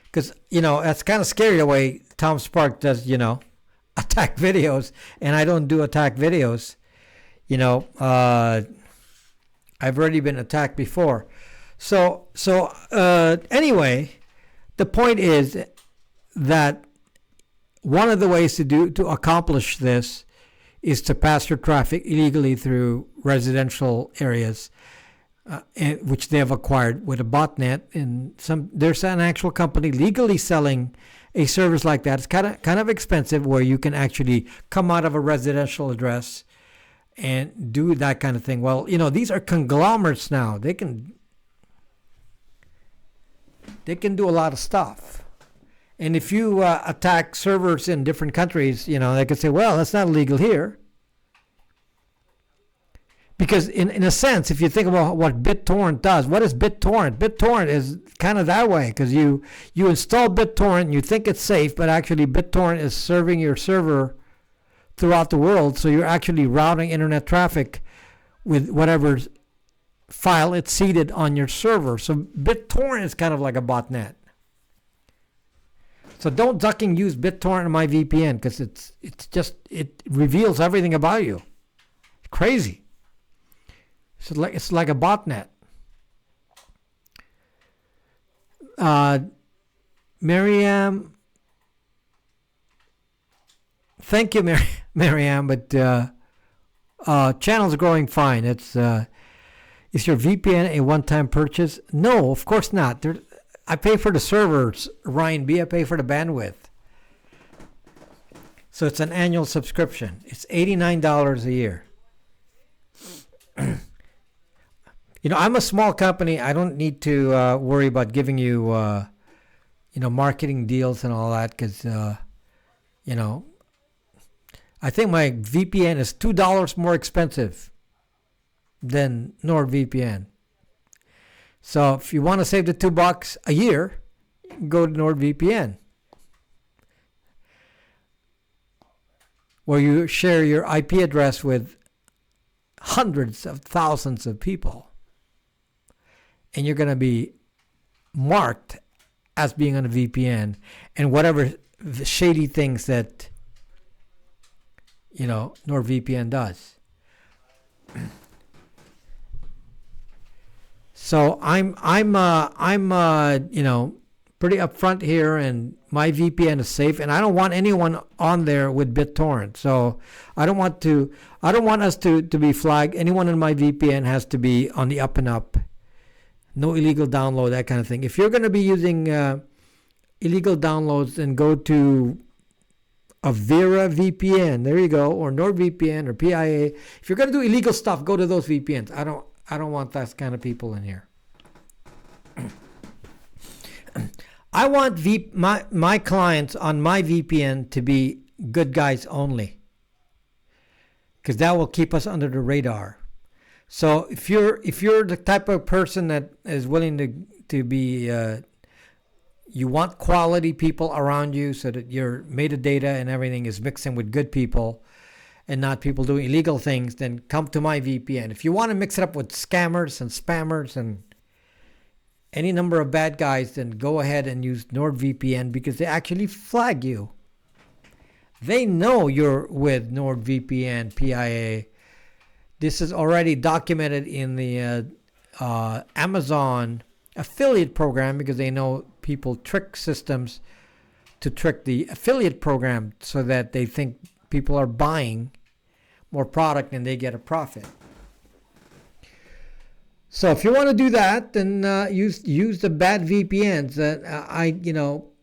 Because, that's kind of scary the way Tom Sparks does, attack videos. And I don't do attack videos. I've already been attacked before. So anyway, the point is that one of the ways to accomplish this is to pass your traffic illegally through residential areas, which they have acquired with a botnet. And there's an actual company legally selling a service like that. It's kind of expensive, where you can actually come out of a residential address and do that kind of thing. Well, these are conglomerates now. They can do a lot of stuff. And if you attack servers in different countries, they could say, well, that's not illegal here. Because in a sense, if you think about what BitTorrent does, what is BitTorrent? BitTorrent is kind of that way, because you install BitTorrent and you think it's safe, but actually BitTorrent is serving your server throughout the world. So you're actually routing internet traffic with whatever file it's seeded on your server. So BitTorrent is kind of like a botnet. So don't ducking use BitTorrent on my VPN, because it reveals everything about you. It's crazy. It's like a botnet. Mariam, thank you, Mariam, but channel's growing fine. Is your VPN a one-time purchase? No, of course not. I pay for the servers, Ryan B. I pay for the bandwidth. So it's an annual subscription. It's $89 a year. I'm a small company. I don't need to worry about giving you, marketing deals and all that, because, I think my VPN is $2 more expensive than NordVPN. So if you want to save the $2 a year, go to NordVPN, where you share your IP address with hundreds of thousands of people. And you're going to be marked as being on a VPN, and whatever shady things that, NordVPN does. So I'm pretty upfront here, and my VPN is safe, and I don't want anyone on there with BitTorrent. So I don't want us to be flagged. Anyone in my VPN has to be on the up and up. No illegal download, that kind of thing. If you're going to be using illegal downloads, then go to Avira VPN. There you go, or NordVPN or PIA. If you're going to do illegal stuff, go to those VPNs. I don't want that kind of people in here. I want my clients on my VPN to be good guys only, because that will keep us under the radar. So if you're the type of person that is willing to be, you want quality people around you, so that your metadata and everything is mixing with good people and not people doing illegal things, then come to my VPN. If you want to mix it up with scammers and spammers and any number of bad guys, then go ahead and use NordVPN, because they actually flag you. They know you're with NordVPN, PIA. This is already documented in the Amazon affiliate program, because they know people trick systems to trick the affiliate program so that they think people are buying more product and they get a profit. So if you want to do that, then use the bad VPNs.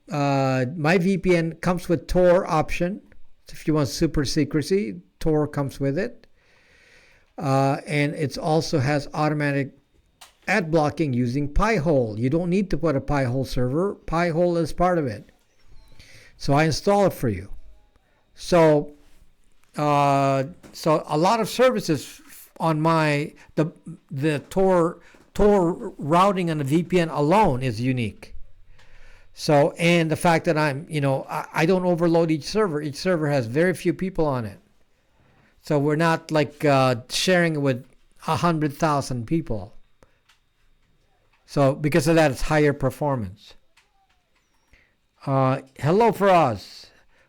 My VPN comes with Tor option. So if you want super secrecy, Tor comes with it, and it also has automatic ad blocking using Pi-hole. You don't need to put a Pi-hole server. Pi-hole is part of it. So I install it for you. So a lot of services on the Tor routing on the VPN alone is unique. So, and the fact that I don't overload each server. Each server has very few people on it. So we're not like sharing it with 100,000 people. So because of that, it's higher performance. Hello for us.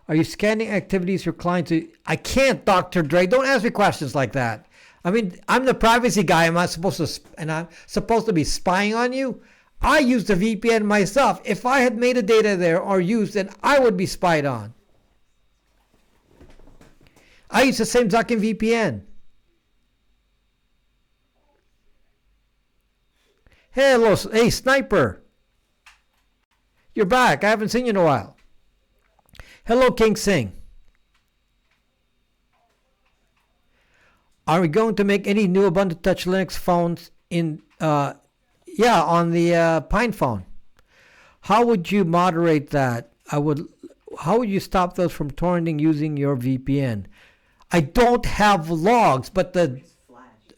Are you scanning activities for clients? I can't, Dr. Dre. Don't ask me questions like that. I mean, I'm the privacy guy. I'm supposed to be spying on you. I use the VPN myself. If I had made a data there or used it, I would be spied on. I use the same fucking VPN. Hey, Sniper. You're back. I haven't seen you in a while. Hello, King Sing. Are we going to make any new Ubuntu Touch Linux phones on the Pine phone? How would you moderate that? How would you stop those from torrenting using your VPN? I don't have logs, but the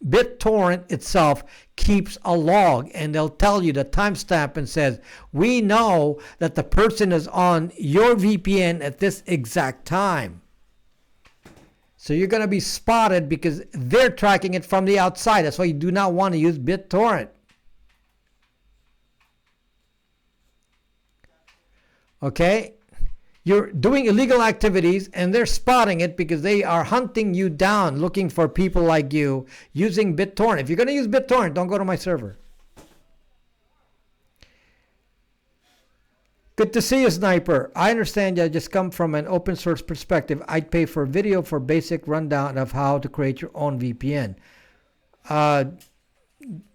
BitTorrent itself keeps a log, and they'll tell you the timestamp and says, we know that the person is on your VPN at this exact time. So you're going to be spotted because they're tracking it from the outside. That's why you do not want to use BitTorrent. Okay? You're doing illegal activities and they're spotting it because they are hunting you down, looking for people like you using BitTorrent. If you're going to use BitTorrent, don't go to my server. Good to see you, Sniper. I understand you just come from an open source perspective. I'd pay for a video for basic rundown of how to create your own VPN.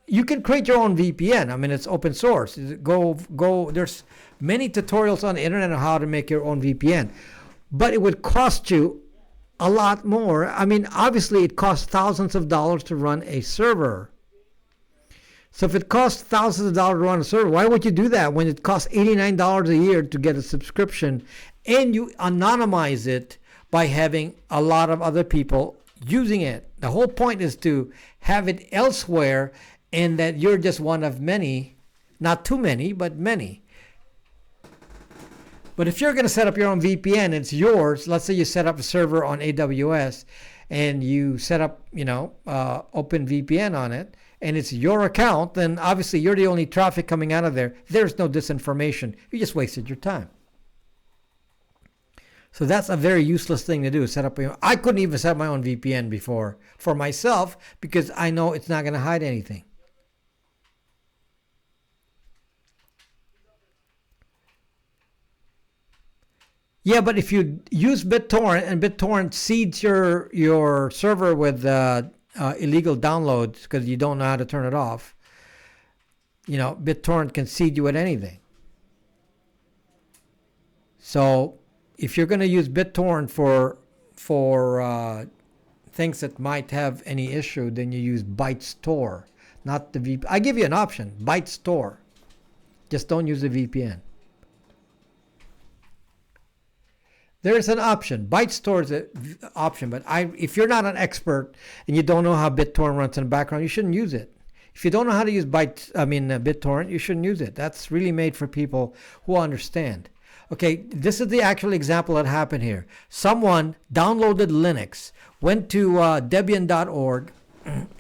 You can create your own VPN. I mean, it's open source. Go. There's many tutorials on the internet on how to make your own VPN. But it would cost you a lot more. I mean, obviously, it costs thousands of dollars to run a server. So if it costs thousands of dollars to run a server, why would you do that when it costs $89 a year to get a subscription and you anonymize it by having a lot of other people using it? The whole point is to have it elsewhere and that you're just one of many, not too many, but many. But if you're going to set up your own VPN, it's yours. Let's say you set up a server on AWS and you set up, OpenVPN on it, and it's your account, then obviously you're the only traffic coming out of there. There's no disinformation. You just wasted your time. So that's a very useless thing to do, set up I couldn't even set up my own VPN before for myself because I know it's not going to hide anything. Yeah, but if you use BitTorrent and BitTorrent seeds your server with illegal downloads because you don't know how to turn it off, BitTorrent can seed you with anything. So if you're going to use BitTorrent for things that might have any issue, then you use ByteStore, not the VPN. I give you an option, ByteStore. Just don't use the VPN. There's an option. ByteStore is an option, but if you're not an expert and you don't know how BitTorrent runs in the background, you shouldn't use it. If you don't know how to use BitTorrent, you shouldn't use it. That's really made for people who understand. Okay, this is the actual example that happened here. Someone downloaded Linux, went to Debian.org,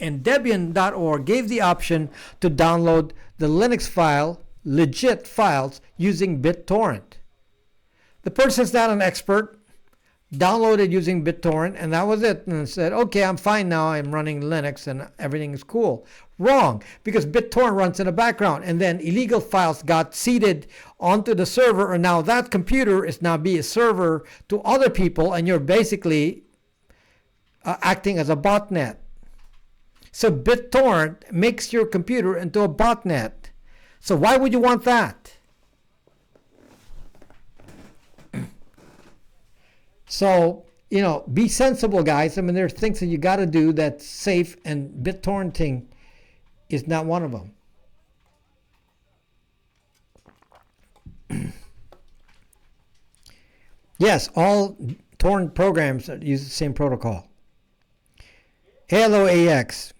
and Debian.org gave the option to download the Linux file, legit files, using BitTorrent. The person's not an expert, downloaded using BitTorrent, and that was it. And said, okay, I'm fine now. I'm running Linux and everything is cool. Wrong, because BitTorrent runs in the background, and then illegal files got seeded onto the server, and now that computer is now be a server to other people, and you're basically acting as a botnet. So BitTorrent makes your computer into a botnet. So why would you want that? So, be sensible, guys. I mean, there's things that you got to do that's safe, and BitTorrenting is not one of them. Yes, all torrent programs use the same protocol. Hello, AX.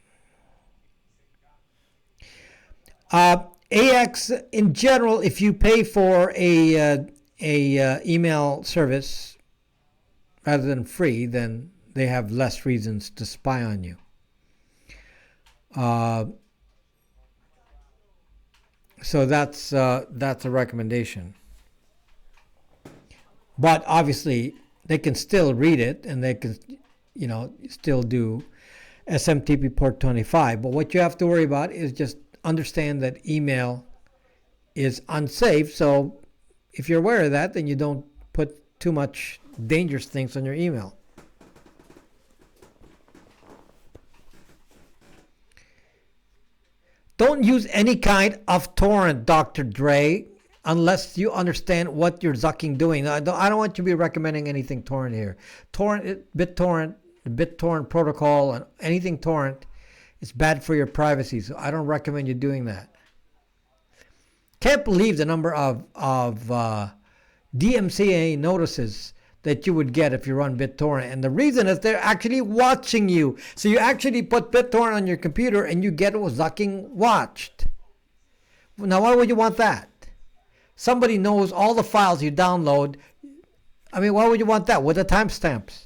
AX, in general, if you pay for a email service rather than free, then they have less reasons to spy on you. So that's a recommendation. But obviously, they can still read it, and they can, still do SMTP port 25. But what you have to worry about is just understand that email is unsafe. So if you're aware of that, then you don't put too much dangerous things on your email. Don't use any kind of torrent, Dr. Dre, unless you understand what you're zucking doing. I don't want you to be recommending anything torrent here. BitTorrent, the BitTorrent protocol, and anything torrent is bad for your privacy. So I don't recommend you doing that. Can't believe the number of DMCA notices that you would get if you run BitTorrent. And the reason is they're actually watching you. So you actually put BitTorrent on your computer and you get zucking watched. Now, why would you want that? Somebody knows all the files you download. I mean, why would you want that? With the timestamps?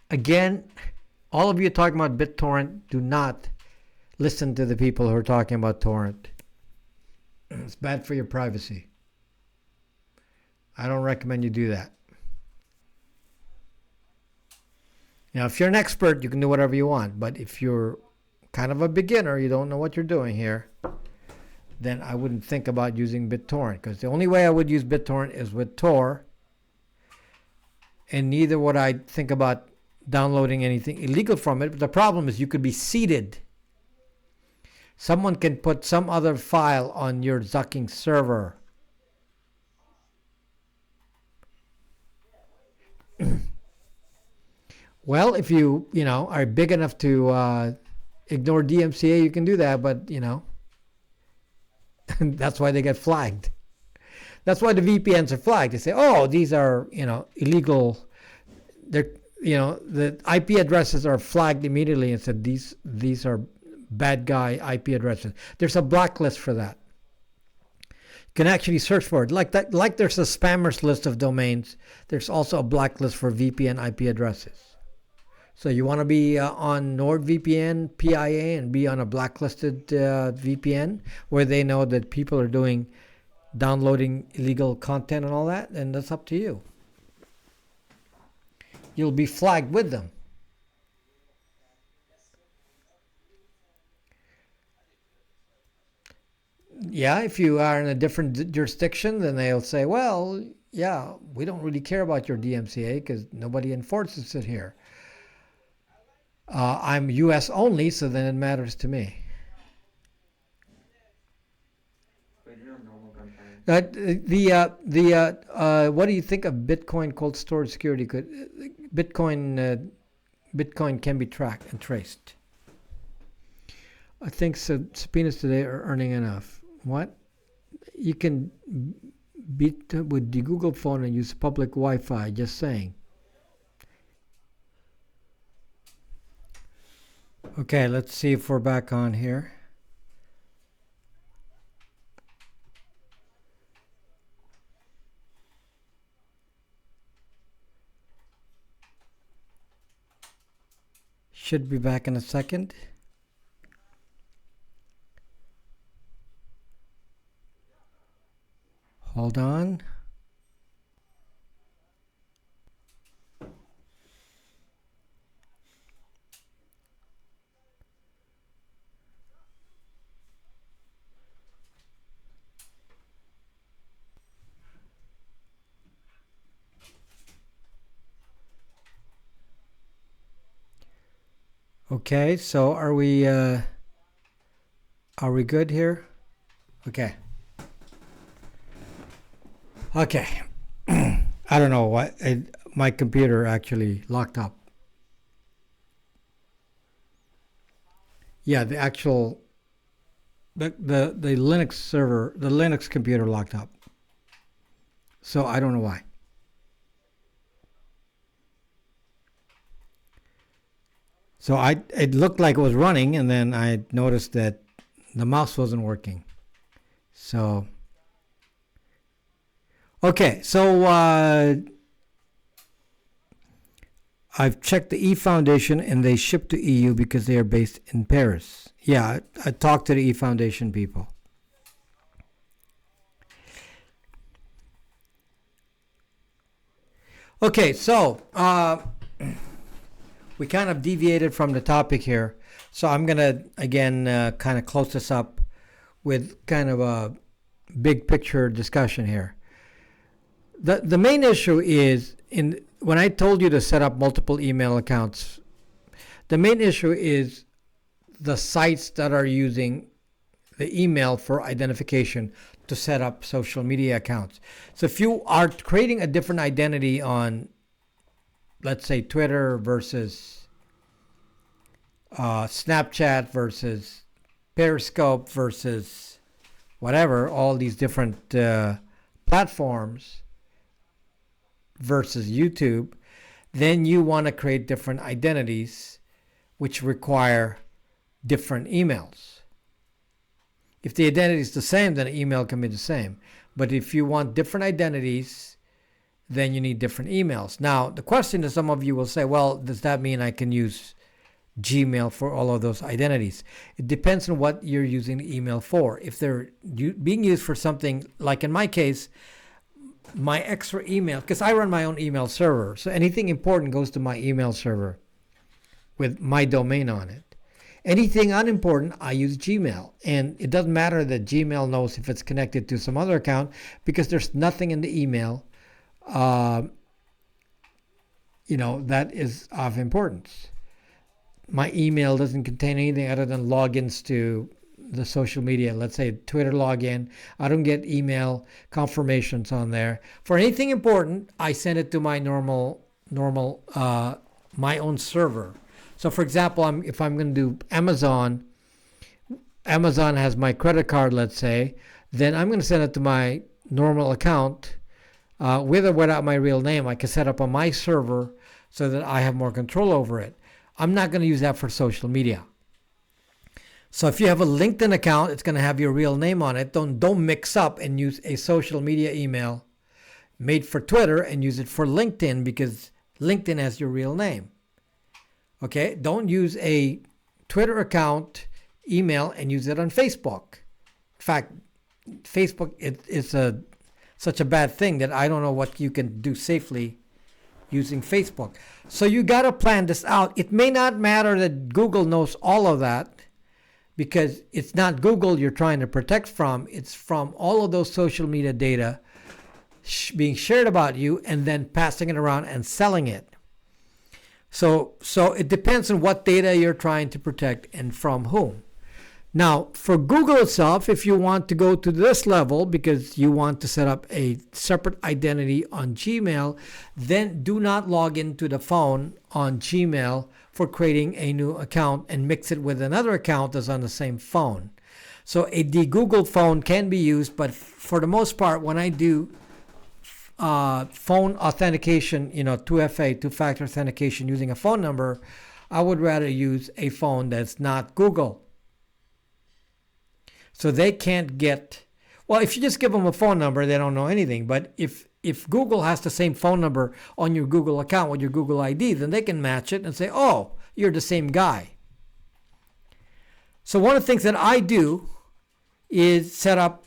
Again, all of you talking about BitTorrent, do not listen to the people who are talking about torrent. It's bad for your privacy. I don't recommend you do that. Now, if you're an expert, you can do whatever you want. But if you're kind of a beginner, you don't know what you're doing here, then I wouldn't think about using BitTorrent. Because the only way I would use BitTorrent is with Tor. And neither would I think about downloading anything illegal from it. But the problem is you could be seeded. Someone can put some other file on your zucking server. Well, if you are big enough to ignore DMCA, you can do that, but that's why they get flagged. That's why the VPNs are flagged. They say, "Oh, these are illegal." They're the IP addresses are flagged immediately and said these are bad guy IP addresses. There's a blacklist for that. You can actually search for it. Like there's a spammers list of domains, there's also a blacklist for VPN IP addresses. So you want to be on NordVPN, PIA, and be on a blacklisted VPN where they know that people are downloading illegal content and all that, and that's up to you. You'll be flagged with them. Yeah, if you are in a different jurisdiction, then they'll say, well, yeah, we don't really care about your DMCA because nobody enforces it here. I'm U.S. only, so then it matters to me. What do you think of Bitcoin cold storage security? Bitcoin can be tracked and traced. I think subpoenas today are earning enough. What? You can beat with the Google phone and use public Wi-Fi. Just saying. Okay, let's see if we're back on here. Should be back in a second. hold on. Okay, so are we good here? Okay. Okay. I don't know why my computer actually locked up. Yeah, the actual the Linux server, the Linux computer locked up. So I don't know why. So it looked like it was running, and then I noticed that the mouse wasn't working. So okay, so I've checked the E Foundation, and they ship to EU because they are based in Paris. Yeah, I talked to the E Foundation people. Okay, so we kind of deviated from the topic here. So I'm going to, again, kind of close this up with kind of a big picture discussion here. The main issue is, when I told you to set up multiple email accounts, the main issue is the sites that are using the email for identification to set up social media accounts. So if you are creating a different identity on, let's say, Twitter versus Snapchat versus Periscope versus whatever, all these different platforms versus YouTube, then you want to create different identities which require different emails. If the identity is the same, then the email can be the same. But if you want different identities, then you need different emails. Now, the question is, some of you will say, well, does that mean I can use Gmail for all of those identities? It depends on what you're using the email for. If they're being used for something, like in my case, my extra email, because I run my own email server, so anything important goes to my email server with my domain on it. Anything unimportant, I use Gmail. And it doesn't matter that Gmail knows if it's connected to some other account, because there's nothing in the email that is of importance. My email doesn't contain anything other than logins to the social media. Let's say Twitter login. I don't get email confirmations on there. For anything important, I send it to my normal my own server. So for example, if I'm going to do Amazon has my credit card, let's say, then I'm going to send it to my normal account with or without my real name. I can set up on my server so that I have more control over it. I'm not going to use that for social media. So if you have a LinkedIn account, it's going to have your real name on it. Don't mix up and use a social media email made for Twitter and use it for LinkedIn, because LinkedIn has your real name. Okay? Don't use a Twitter account email and use it on Facebook. In fact, Facebook is such a bad thing that I don't know what you can do safely using Facebook. So you got to plan this out. It may not matter that Google knows all of that, because it's not Google you're trying to protect from. It's from all of those social media data being shared about you and then passing it around and selling it. So it depends on what data you're trying to protect and from whom. Now, for Google itself, if you want to go to this level because you want to set up a separate identity on Gmail, then do not log into the phone on Gmail for creating a new account and mix it with another account that's on the same phone. So the Google phone can be used, but for the most part, when I do phone authentication, 2FA, two-factor authentication using a phone number, I would rather use a phone that's not Google. So they can't get, well, if you just give them a phone number, they don't know anything. But if Google has the same phone number on your Google account with your Google ID, then they can match it and say, oh, you're the same guy. So one of the things that I do is set up,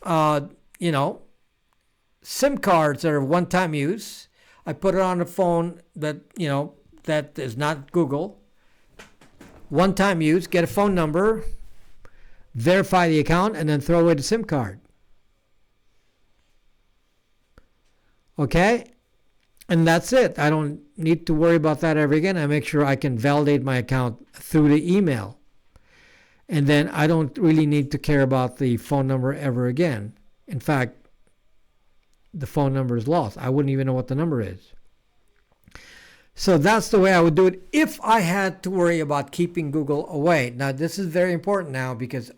SIM cards that are one-time use. I put it on a phone that, that is not Google. One-time use, get a phone number, verify the account, and then throw away the SIM card. Okay? And that's it. I don't need to worry about that ever again. I make sure I can validate my account through the email. And then I don't really need to care about the phone number ever again. In fact, the phone number is lost. I wouldn't even know what the number is. So that's the way I would do it if I had to worry about keeping Google away. Now, this is very important now because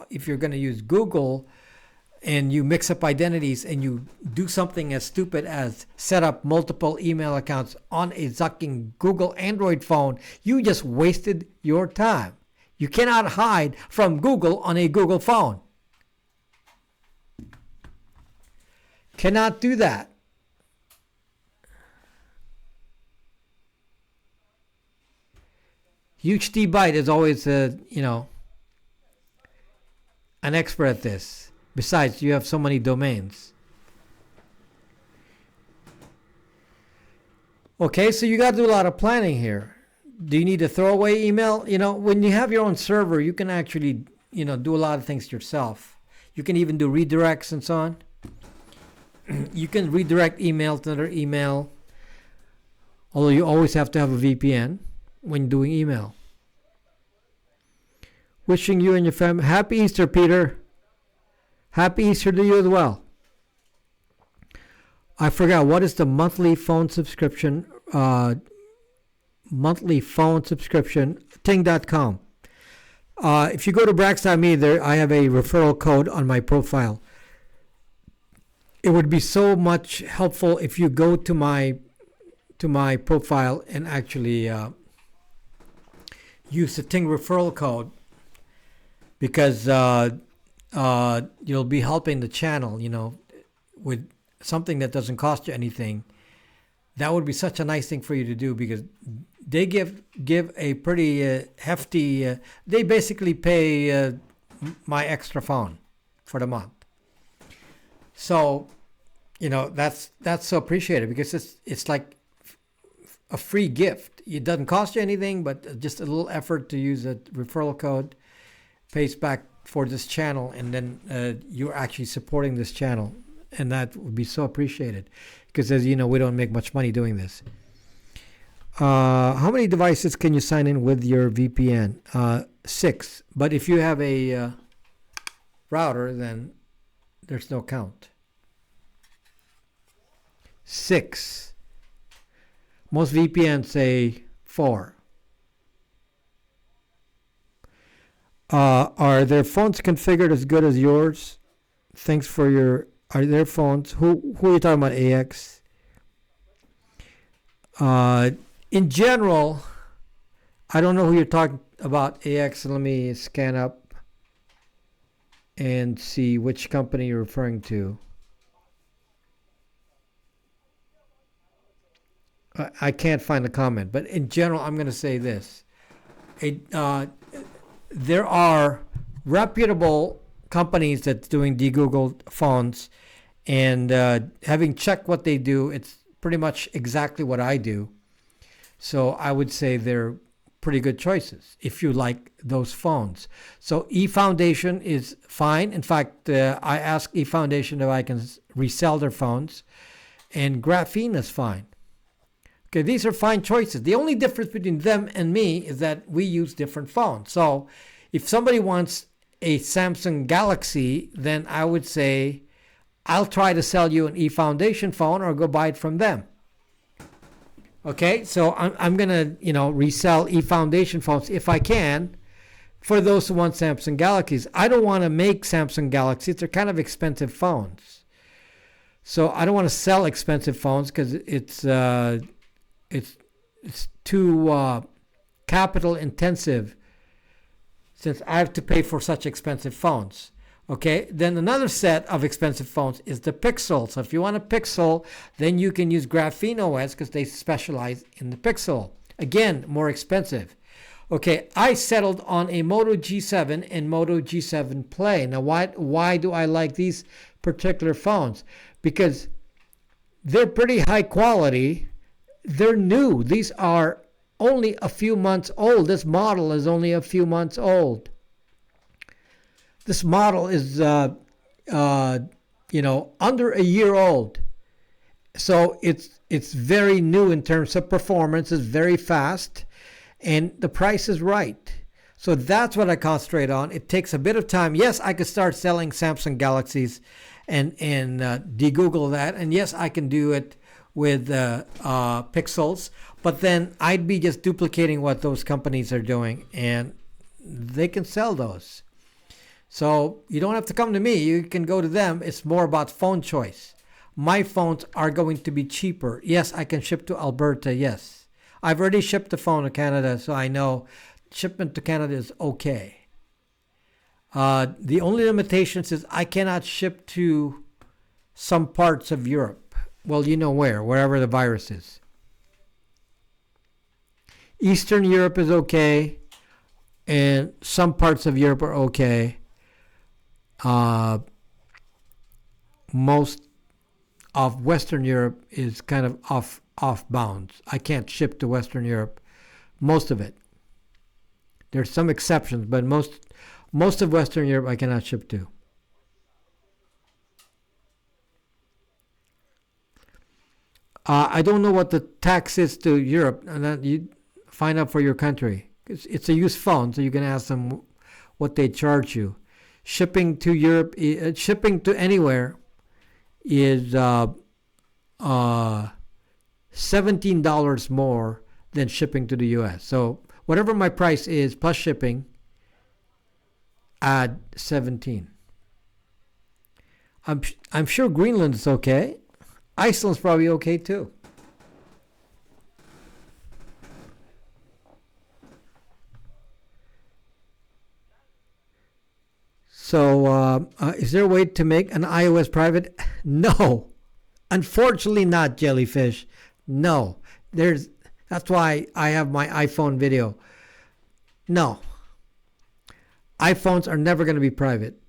if you're going to use Google and you mix up identities and you do something as stupid as set up multiple email accounts on a zucking Google Android phone, you just wasted your time. You cannot hide from Google on a Google phone. Cannot do that. HT Byte is always, an expert at this. Besides, you have so many domains. Okay, so you got to do a lot of planning here. Do you need a throwaway email? When you have your own server, you can actually, do a lot of things yourself. You can even do redirects and so on. You can redirect email to another email. Although you always have to have a VPN when doing email. Wishing you and your family happy Easter, Peter. Happy Easter to you as well. I forgot, what is the monthly phone subscription? Ting.com. If you go to Brax.me, there I have a referral code on my profile. It would be so much helpful if you go to my profile and actually use the Ting referral code, because you'll be helping the channel, with something that doesn't cost you anything. That would be such a nice thing for you to do, because they give a pretty hefty. They basically pay my extra phone for the month. So, that's so appreciated, because it's like a free gift. It doesn't cost you anything, but just a little effort to use a referral code pays back for this channel, and then you're actually supporting this channel, and that would be so appreciated, because as you know, we don't make much money doing this. How many devices can you sign in with your VPN? 6, but if you have a router, then there's no count. 6. Most VPNs say 4. Are their phones configured as good as yours? Thanks for your. Are their phones? Who are you talking about? AX. In general, I don't know who you're talking about. AX. Let me scan up and see which company you're referring to. I can't find the comment, but in general, I'm going to say this. There are reputable companies that's doing de-Googled phones, and having checked what they do, it's pretty much exactly what I do. So I would say they're pretty good choices if you like those phones. So eFoundation is fine. In fact, I asked eFoundation if I can resell their phones, and Graphene is fine. Okay, these are fine choices. The only difference between them and me is that we use different phones. So if somebody wants a Samsung Galaxy, then I would say I'll try to sell you an eFoundation phone, or go buy it from them. Okay, so I'm going to, resell eFoundation phones if I can for those who want Samsung Galaxies. I don't want to make Samsung Galaxies. They're kind of expensive phones. So I don't want to sell expensive phones, because it's too capital intensive, since I have to pay for such expensive phones. Okay, then another set of expensive phones is the Pixel. So if you want a Pixel, then you can use Graphene OS, because they specialize in the Pixel. Again, more expensive. Okay, I settled on a Moto G7 and Moto G7 Play. Now, why do I like these particular phones because they're pretty high quality. They're new. These are only a few months old. This model is only a few months old. This model is, under a year old. So it's very new in terms of performance. It's very fast, and the price is right. So that's what I concentrate on. It takes a bit of time. Yes, I could start selling Samsung Galaxies and de-Google that. And yes, I can do it with Pixels. But then I'd be just duplicating what those companies are doing. And they can sell those. So you don't have to come to me. You can go to them. It's more about phone choice. My phones are going to be cheaper. Yes, I can ship to Alberta. Yes. I've already shipped the phone to Canada, so I know shipment to Canada is okay. The only limitations is I cannot ship to some parts of Europe. Well, you know wherever the virus is. Eastern Europe is okay, and some parts of Europe are okay. Most of Western Europe is kind of off bounds. I can't ship to Western Europe, most of it. There's some exceptions, but most of Western Europe I cannot ship to. I don't know what the tax is to Europe, and that you find out for your country. It's a used phone, so you can ask them what they charge you. Shipping to Europe, shipping to anywhere is $17 more than shipping to the U.S. So whatever my price is plus shipping, add 17. I'm sure Greenland's okay. Iceland's probably okay too. So, is there a way to make an iOS private? No, unfortunately not, Jellyfish. No, that's why I have my iPhone video. No, iPhones are never going to be private.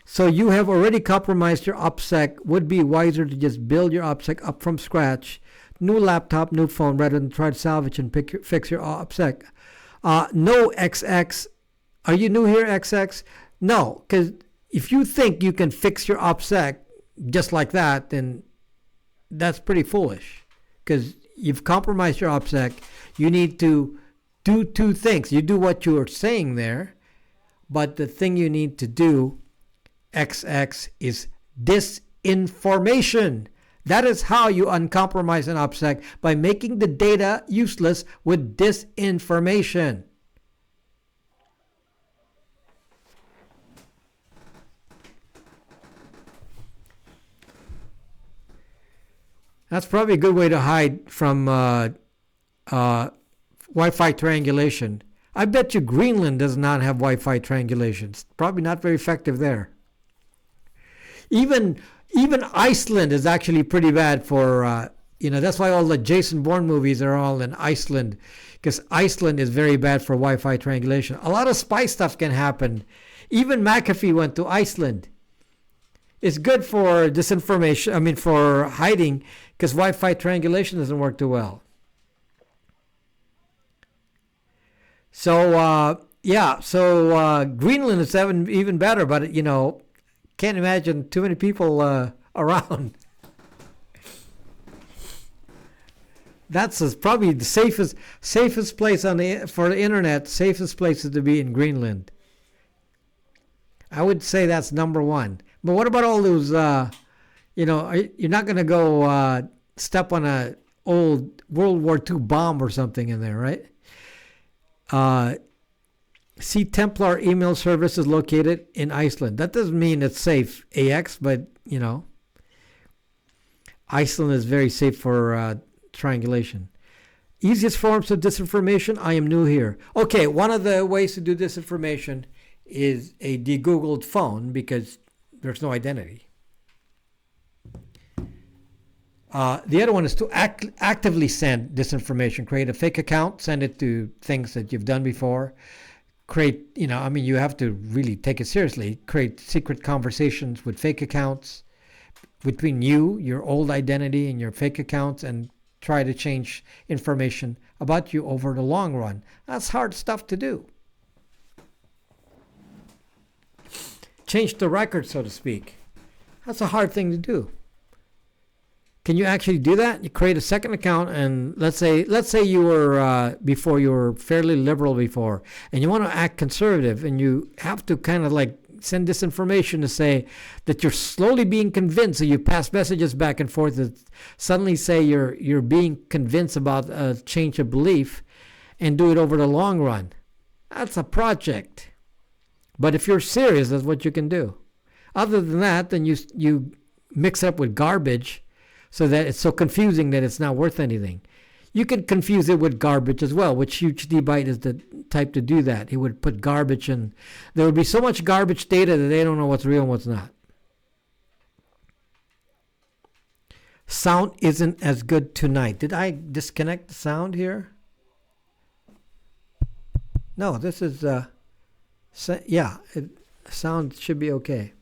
So you have already compromised your OPSEC. Would be wiser to just build your OPSEC up from scratch. New laptop, new phone, rather than try to salvage and fix your OPSEC. No, XX. Are you new here, XX? No, because if you think you can fix your OPSEC just like that, then that's pretty foolish. Because you've compromised your OPSEC. You need to do two things. You do what you are saying there, but the thing you need to do, XX, is disinformation. That is how you uncompromise an OPSEC, by making the data useless with disinformation. That's probably a good way to hide from Wi-Fi triangulation. I bet you Greenland does not have Wi-Fi triangulation. It's probably not very effective there. Even Iceland is actually pretty bad for, that's why all the Jason Bourne movies are all in Iceland, because Iceland is very bad for Wi-Fi triangulation. A lot of spy stuff can happen. Even McAfee went to Iceland. It's good for disinformation, for hiding, because Wi-Fi triangulation doesn't work too well. So, Greenland is even better, but, can't imagine too many people around. That's probably the safest place for the internet. Safest places to be in Greenland. I would say that's number one. But what about all those? You're not going to go step on a old World War II bomb or something in there, right? See, Templar email service is located in Iceland. That doesn't mean it's safe, AX, but, Iceland is very safe for triangulation. Easiest forms of disinformation, I am new here. Okay, one of the ways to do disinformation is a de-Googled phone, because there's no identity. The other one is to actively send disinformation. Create a fake account, send it to things that you've done before. create, I mean, you have to really take it seriously, create secret conversations with fake accounts between you, your old identity, and your fake accounts, and try to change information about you over the long run. That's hard stuff to do. Change the record, so to speak. That's a hard thing to do. Can you actually do that? You create a second account, and let's say you were before, you were fairly liberal before, and you want to act conservative, and you have to kind of like send this information to say that you're slowly being convinced. So you pass messages back and forth that suddenly say you're being convinced about a change of belief, and do it over the long run. That's a project. But if you're serious, that's what you can do. Other than that, then you mix it up with garbage, so that it's so confusing that it's not worth anything. You can confuse it with garbage as well, which Huge D-Byte is the type to do that. He would put garbage in. There would be so much garbage data that they don't know what's real and what's not. Sound isn't as good tonight. Did I disconnect the sound here? No, this is, sound should be okay.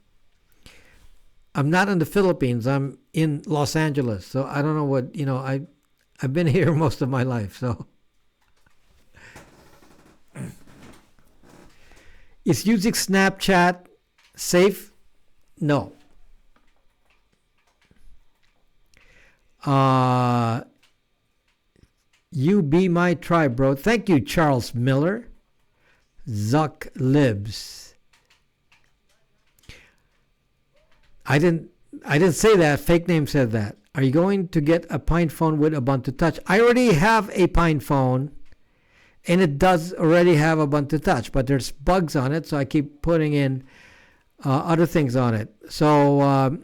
I'm not in the Philippines. I'm in Los Angeles. So I don't know what, I've been here most of my life. So is using Snapchat safe? No. You be my tribe, bro. Thank you, Charles Miller. Zuck Libs. I didn't say that. Fake name said that. Are you going to get a Pine phone with Ubuntu Touch? I already have a Pine phone, and it does already have Ubuntu Touch, but there's bugs on it, so I keep putting in other things on it. So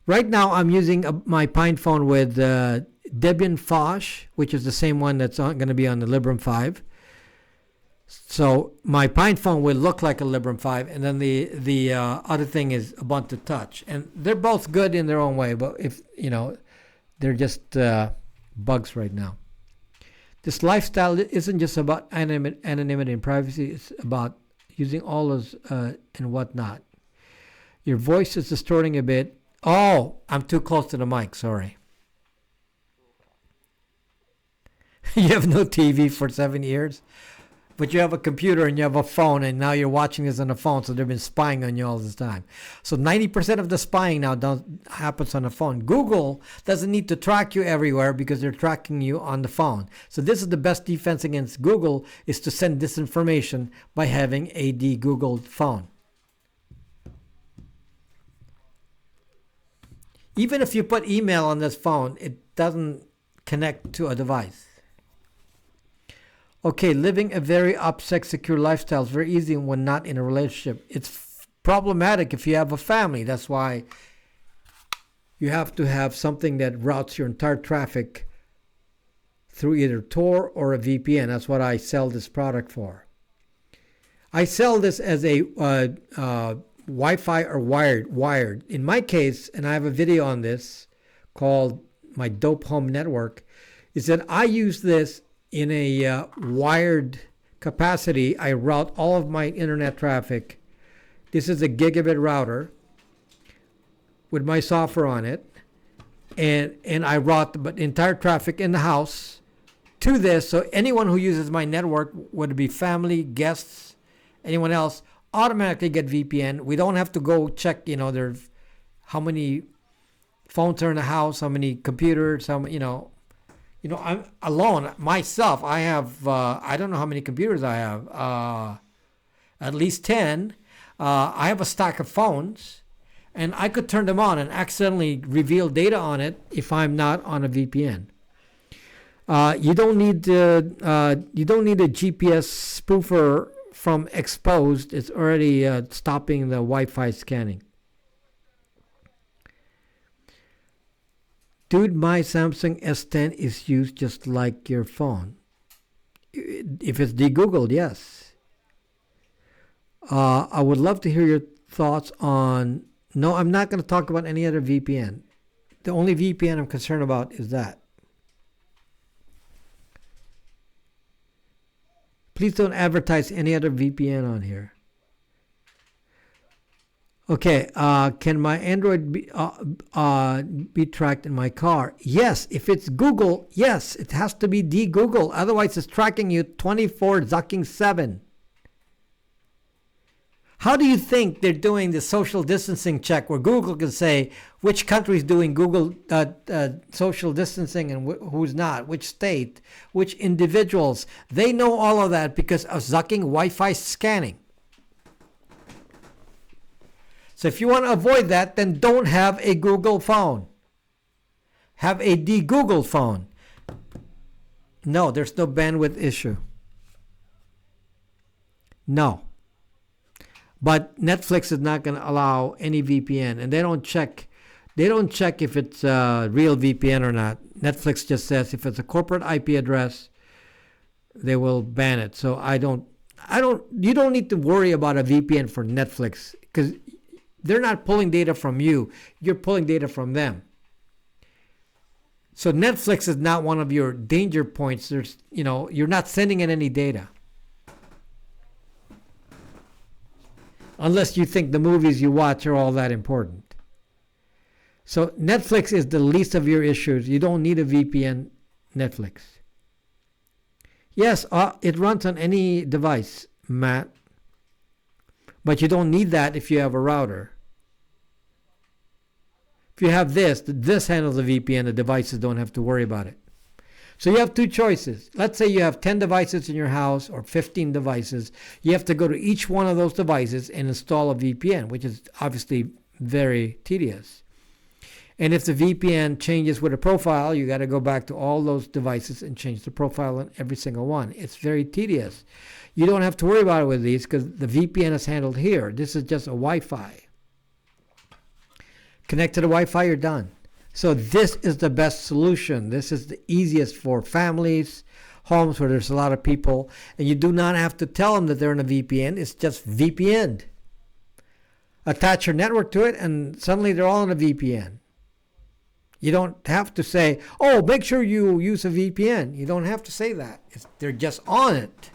right now I'm using my Pine phone with Debian Foch, which is the same one that's going to be on the Librem 5. So my Pine phone will look like a Librem 5, and then the other thing is Ubuntu Touch, and they're both good in their own way. But if they're just bugs right now. This lifestyle isn't just about anonymity and privacy; it's about using all those and whatnot. Your voice is distorting a bit. Oh, I'm too close to the mic. Sorry. You have no TV for 7 years. But you have a computer and you have a phone, and now you're watching this on the phone, so they've been spying on you all this time. So 90% of the spying now happens on the phone. Google doesn't need to track you everywhere because they're tracking you on the phone. So this is the best defense against Google, is to send disinformation by having a de-Googled phone. Even if you put email on this phone, it doesn't connect to a device. Okay, living a very OPSEC secure lifestyle is very easy when not in a relationship. It's problematic if you have a family. That's why you have to have something that routes your entire traffic through either Tor or a VPN. That's what I sell this product for. I sell this as a Wi-Fi or wired. In my case, and I have a video on this called my Dope Home Network, is that I use this in a wired capacity. I route all of my internet traffic. This is a gigabit router with my software on it, and I route the entire traffic in the house to this. So anyone who uses my network, whether it be family, guests, anyone else, automatically get VPN. We don't have to go check, there's how many phones are in the house, how many computers, I'm alone myself. I have, I don't know how many computers I have, at least 10. I have a stack of phones, and I could turn them on and accidentally reveal data on it if I'm not on a VPN. You don't need a GPS spoofer from Exposed. It's already stopping the Wi-Fi scanning. Dude, my Samsung S10 is used just like your phone. If it's de-Googled, yes. I would love to hear your thoughts on... No, I'm not going to talk about any other VPN. The only VPN I'm concerned about is that. please don't advertise any other VPN on here. Okay, can my Android be tracked in my car? Yes, if it's Google, yes, it has to be the Google. Otherwise, it's tracking you 24/7. How do you think they're doing the social distancing check where Google can say which country is doing Google social distancing and who's not, which state, which individuals? They know all of that because of Zucking Wi-Fi scanning. So if you want to avoid that, then don't have a Google phone. Have a de-Google phone. No, there's no bandwidth issue. No. But Netflix is not going to allow any VPN, and they don't check if it's a real VPN or not. Netflix just says if it's a corporate IP address, they will ban it. So you don't need to worry about a VPN for Netflix because they're not pulling data from you. You're pulling data from them. So Netflix is not one of your danger points. You're not sending in any data. Unless you think the movies you watch are all that important. So Netflix is the least of your issues. You don't need a VPN Netflix. Yes, it runs on any device, Matt. But you don't need that if you have a router. If you have this handles the VPN, the devices don't have to worry about it. So you have two choices. Let's say you have 10 devices in your house or 15 devices. You have to go to each one of those devices and install a VPN, which is obviously very tedious. And if the VPN changes with a profile, you got to go back to all those devices and change the profile on every single one. It's very tedious. You don't have to worry about it with these because the VPN is handled here. This is just a Wi-Fi. Connect to the Wi-Fi, you're done. So this is the best solution. This is the easiest for families, homes where there's a lot of people, and you do not have to tell them that they're in a VPN. It's just VPN'd. Attach your network to it, and suddenly they're all in a VPN. You don't have to say, oh, make sure you use a VPN. You don't have to say that. They're just on it.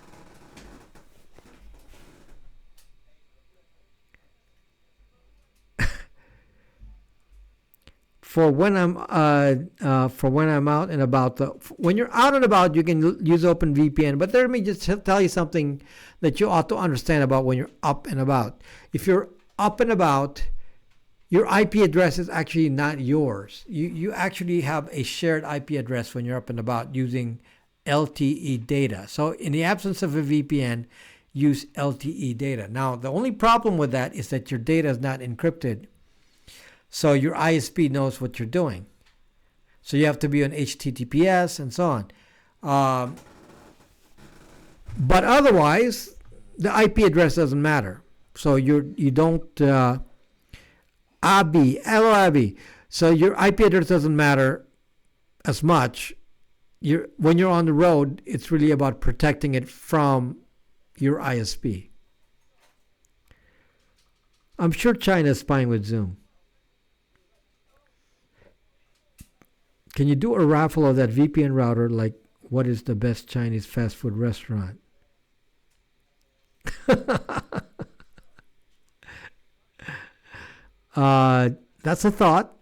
For when I'm out and about. When you're out and about, you can use OpenVPN. But let me just tell you something that you ought to understand about when you're up and about. If you're up and about, your IP address is actually not yours. You actually have a shared IP address when you're up and about using LTE data. So in the absence of a VPN, use LTE data. Now, the only problem with that is that your data is not encrypted. So your ISP knows what you're doing. So you have to be on HTTPS and so on. But otherwise, the IP address doesn't matter. So you don't Abby. So your IP address doesn't matter as much. When you're on the road, it's really about protecting it from your ISP. I'm sure China is spying with Zoom. Can you do a raffle of that VPN router like what is the best Chinese fast food restaurant? That's a thought.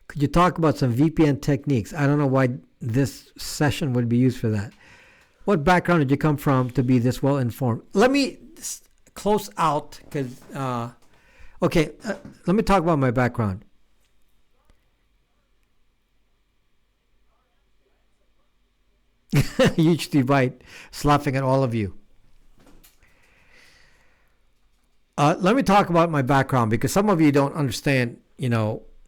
Could you talk about some VPN techniques? I don't know why this session would be used for that. What background did you come from to be this well informed? Let me close out because... Okay, let me talk about my background. Huge divide, laughing at all of you. Let me talk about my background because some of you don't understand,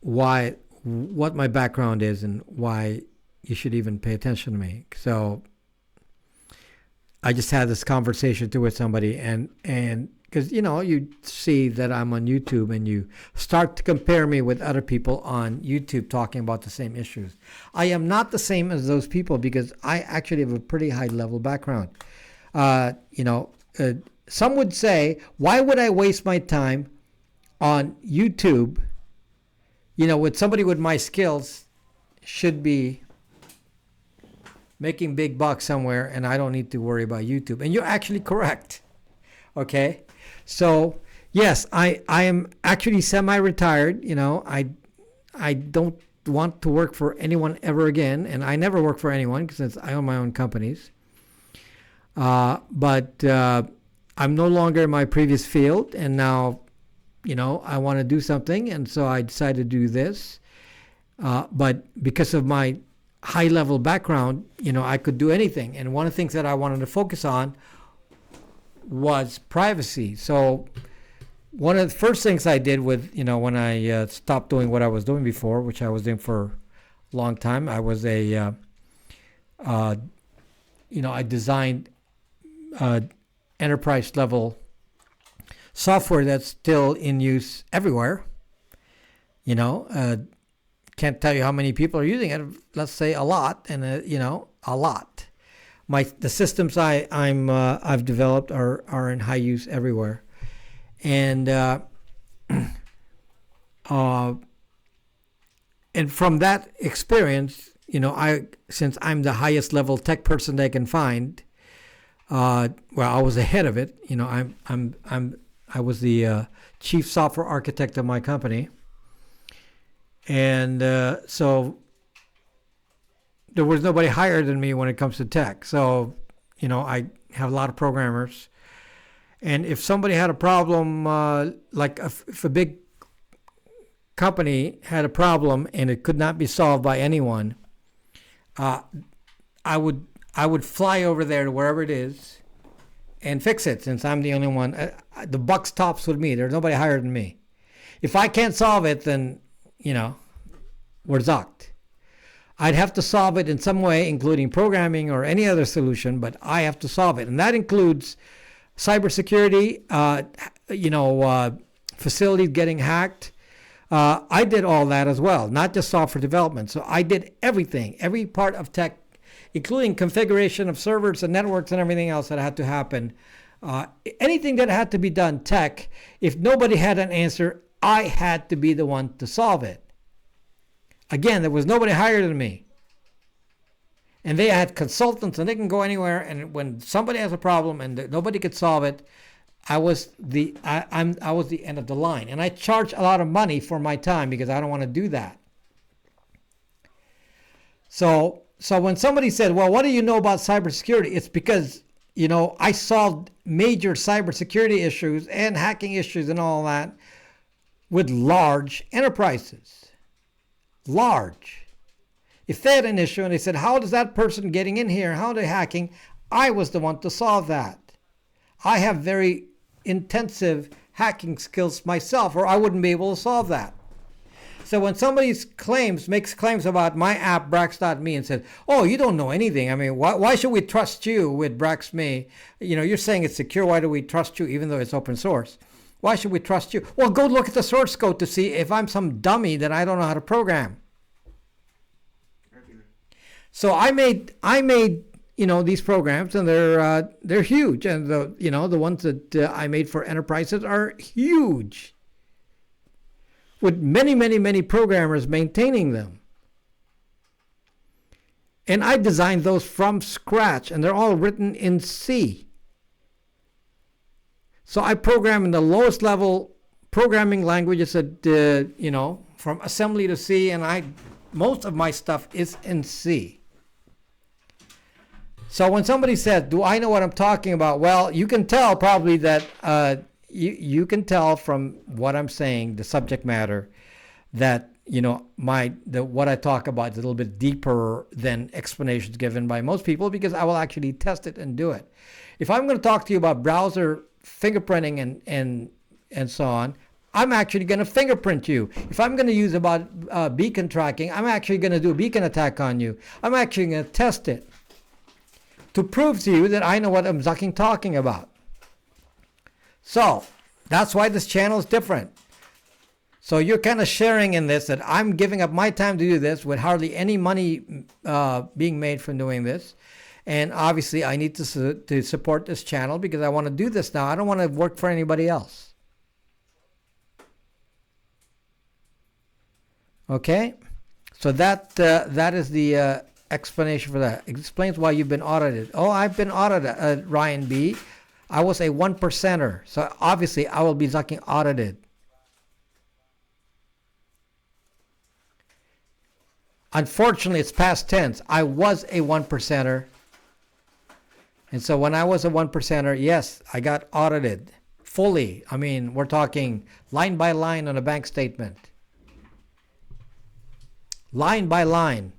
what my background is and why you should even pay attention to me. So I just had this conversation too with somebody and because, you see that I'm on YouTube and you start to compare me with other people on YouTube talking about the same issues. I am not the same as those people because I actually have a pretty high level background. Some would say, why would I waste my time on YouTube? With somebody with my skills should be making big bucks somewhere, and I don't need to worry about YouTube. And you're actually correct. Okay, so yes, I am actually semi-retired. I don't want to work for anyone ever again, and I never work for anyone because I own my own companies. But I'm no longer in my previous field, and now, I want to do something, and so I decided to do this. But because of my high-level background, I could do anything. And one of the things that I wanted to focus on was privacy. So one of the first things I did with, when I stopped doing what I was doing before, which I was doing for a long time, I was I designed enterprise level software that's still in use everywhere. Can't tell you how many people are using it. Let's say a lot, and a lot. The systems I've developed are in high use everywhere, and and from that experience, since I'm the highest level tech person they can find, I was ahead of it. I was the chief software architect of my company. And so there was nobody higher than me when it comes to tech. So, I have a lot of programmers. And if somebody had a problem, like if a big company had a problem and it could not be solved by anyone, I would fly over there to wherever it is and fix it, since I'm the only one. The buck stops with me. There's nobody higher than me. If I can't solve it, then we're zocked. I'd have to solve it in some way, including programming or any other solution, but I have to solve it. And that includes cybersecurity, facilities getting hacked. I did all that as well, not just software development. So I did everything, every part of tech, including configuration of servers and networks and everything else that had to happen. Anything that had to be done tech, if nobody had an answer, I had to be the one to solve it. Again, there was nobody higher than me. And they had consultants, and they can go anywhere. And when somebody has a problem and nobody could solve it, I was the end of the line. And I charge a lot of money for my time because I don't want to do that. So when somebody said, "Well, what do you know about cybersecurity?" It's because I solved major cybersecurity issues and hacking issues and all that with large enterprises. Large. If they had an issue and they said, "How is that person getting in here? How are they hacking?" I was the one to solve that. I have very intensive hacking skills myself, or I wouldn't be able to solve that. So when somebody makes claims about my app, Brax.me, and says, "Oh, you don't know anything. I mean, why should we trust you with Brax.me? You're saying it's secure. Why do we trust you even though it's open source? Why should we trust you?" Well, go look at the source code to see if I'm some dummy that I don't know how to program. So I made these programs, and they're huge, and the ones that I made for enterprises are huge, with many programmers maintaining them. And I designed those from scratch, and they're all written in C. So I program in the lowest level programming languages that, from assembly to C, and most of my stuff is in C. So when somebody says, "Do I know what I'm talking about?" Well, you can tell probably that you can tell from what I'm saying, the subject matter, that what I talk about is a little bit deeper than explanations given by most people, because I will actually test it and do it. If I'm going to talk to you about browser fingerprinting and so on, I'm actually going to fingerprint you. If I'm going to use about beacon tracking, I'm actually going to do a beacon attack on you. I'm actually going to test it to prove to you that I know what I'm talking about. So that's why this channel is different. So you're kind of sharing in this, that I'm giving up my time to do this with hardly any money being made from doing this. And obviously I need to support this channel because I want to do this now. I don't want to work for anybody else. Okay? So that is the explanation for that? Explains why you've been audited. Oh, I've been audited, Ryan B. I was a 1%er, so obviously I will be fucking audited. Unfortunately, it's past tense. I was a 1%er. And so when I was a 1%er, yes, I got audited fully. I mean, we're talking line by line on a bank statement. Line by line.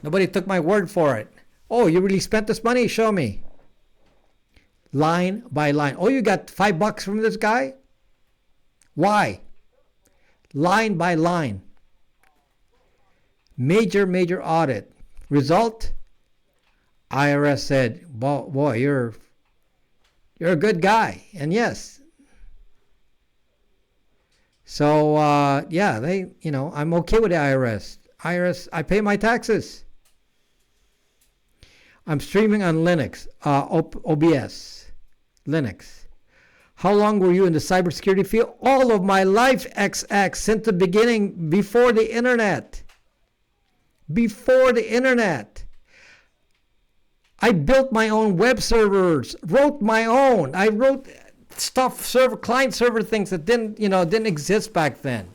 Nobody took my word for it. Oh, you really spent this money? Show me. Line by line. Oh, you got $5 from this guy? Why? Line by line. Major audit. Result? IRS said, boy, you're a good guy. And yes. So, yeah, I'm okay with the IRS. IRS, I pay my taxes. I'm streaming on Linux, OBS, Linux. How long were you in the cybersecurity field? All of my life, XX, since the beginning, before the internet. Before the internet. I built my own web servers, wrote my own. I wrote client server things that didn't exist back then.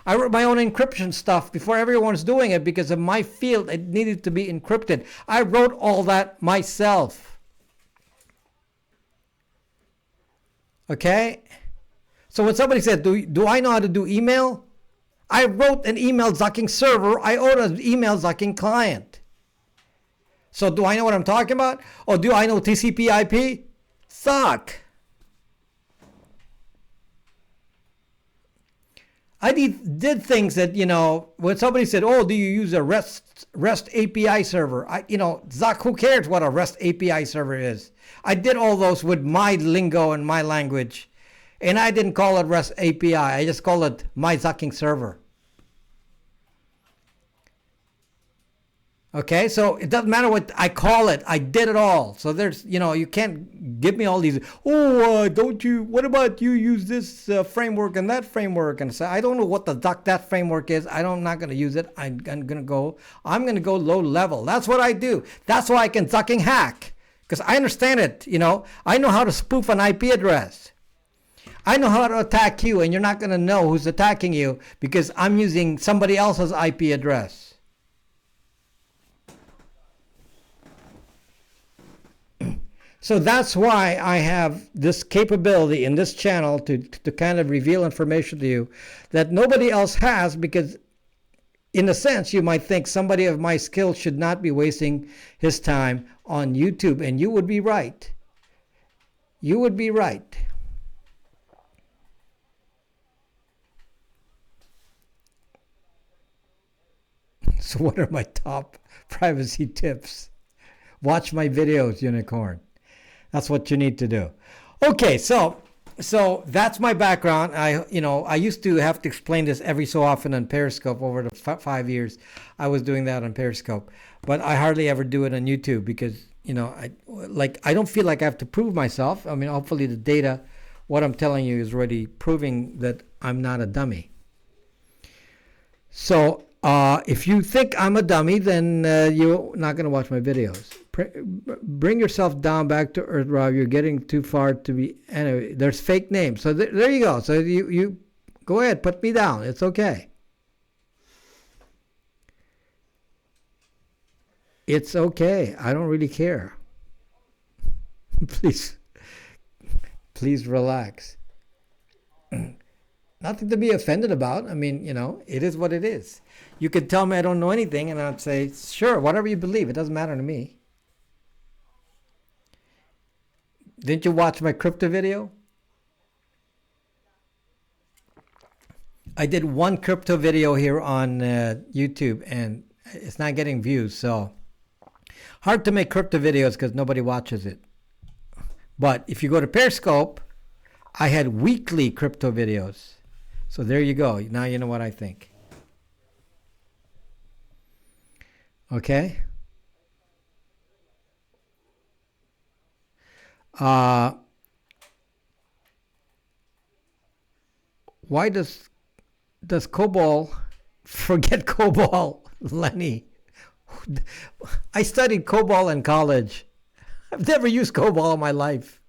I wrote my own encryption stuff before everyone was doing it because of my field. It needed to be encrypted. I wrote all that myself. Okay? So when somebody said, do I know how to do email? I wrote an email zucking server. I wrote an email zucking client. So do I know what I'm talking about? Or do I know TCP IP? Suck. I did things that, when somebody said, oh, do you use a REST API server? Zuck, who cares what a REST API server is? I did all those with my lingo and my language. And I didn't call it REST API. I just called it my zucking server. Okay, so it doesn't matter what I call it. I did it all. So there's, you can't give me all these, what about you use this framework and that framework? And so I don't know what the duck that framework is. I'm not going to use it. I'm going to go low level. That's what I do. That's why I can zucking hack. Because I understand it, I know how to spoof an IP address. I know how to attack you, and you're not going to know who's attacking you because I'm using somebody else's IP address. So that's why I have this capability in this channel to kind of reveal information to you that nobody else has, because in a sense you might think somebody of my skill should not be wasting his time on YouTube, and you would be right. You would be right. So what are my top privacy tips? Watch my videos, Unicorn. That's what you need to do. Okay, so that's my background. I used to have to explain this every so often on Periscope over the 5 years I was doing that on Periscope, but I hardly ever do it on YouTube because I don't feel like I have to prove myself. I mean, hopefully the data, what I'm telling you, is already proving that I'm not a dummy. So if you think I'm a dummy, then you're not going to watch my videos. Bring yourself down back to earth, Rob. You're getting too far to be. Anyway, there's fake names. So there you go. So you go ahead, put me down. It's okay. It's okay. I don't really care. Please relax. Nothing to be offended about. I mean, it is what it is. You could tell me I don't know anything, and I'd say, sure, whatever you believe. It doesn't matter to me. Didn't you watch my crypto video? I did one crypto video here on YouTube, and it's not getting views, so hard to make crypto videos because nobody watches it. But if you go to Periscope, I had weekly crypto videos. So there you go. Now you know what I think. Okay? Why does COBOL Forget COBOL, Lenny. I studied COBOL in college. I've never used COBOL in my life.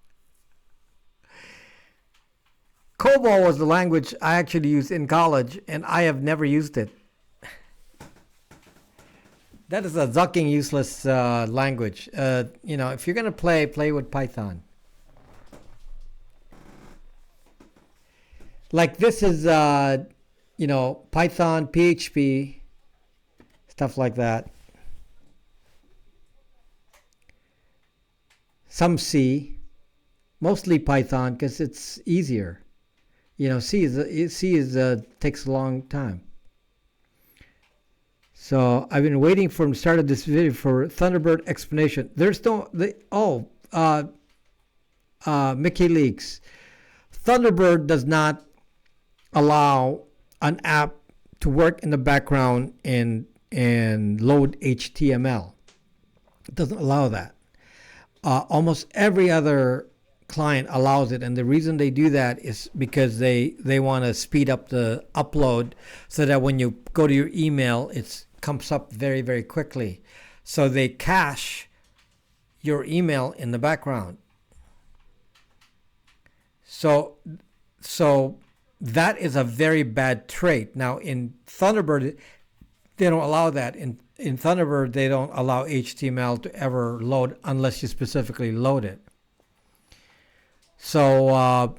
COBOL was the language I actually used in college, and I have never used it. That is a zucking useless language. If you're going to play with Python. Like this is, Python, PHP, stuff like that. Some C, mostly Python because it's easier. C takes a long time. So I've been waiting for him to start this video for Thunderbird explanation. There's no Mickey Leaks. Thunderbird does not allow an app to work in the background and load HTML. It doesn't allow that. Almost every other client allows it, and the reason they do that is because they want to speed up the upload so that when you go to your email, it comes up very, very quickly. So they cache your email in the background. So that is a very bad trait. Now in Thunderbird, they don't allow that. In Thunderbird, they don't allow HTML to ever load unless you specifically load it. So,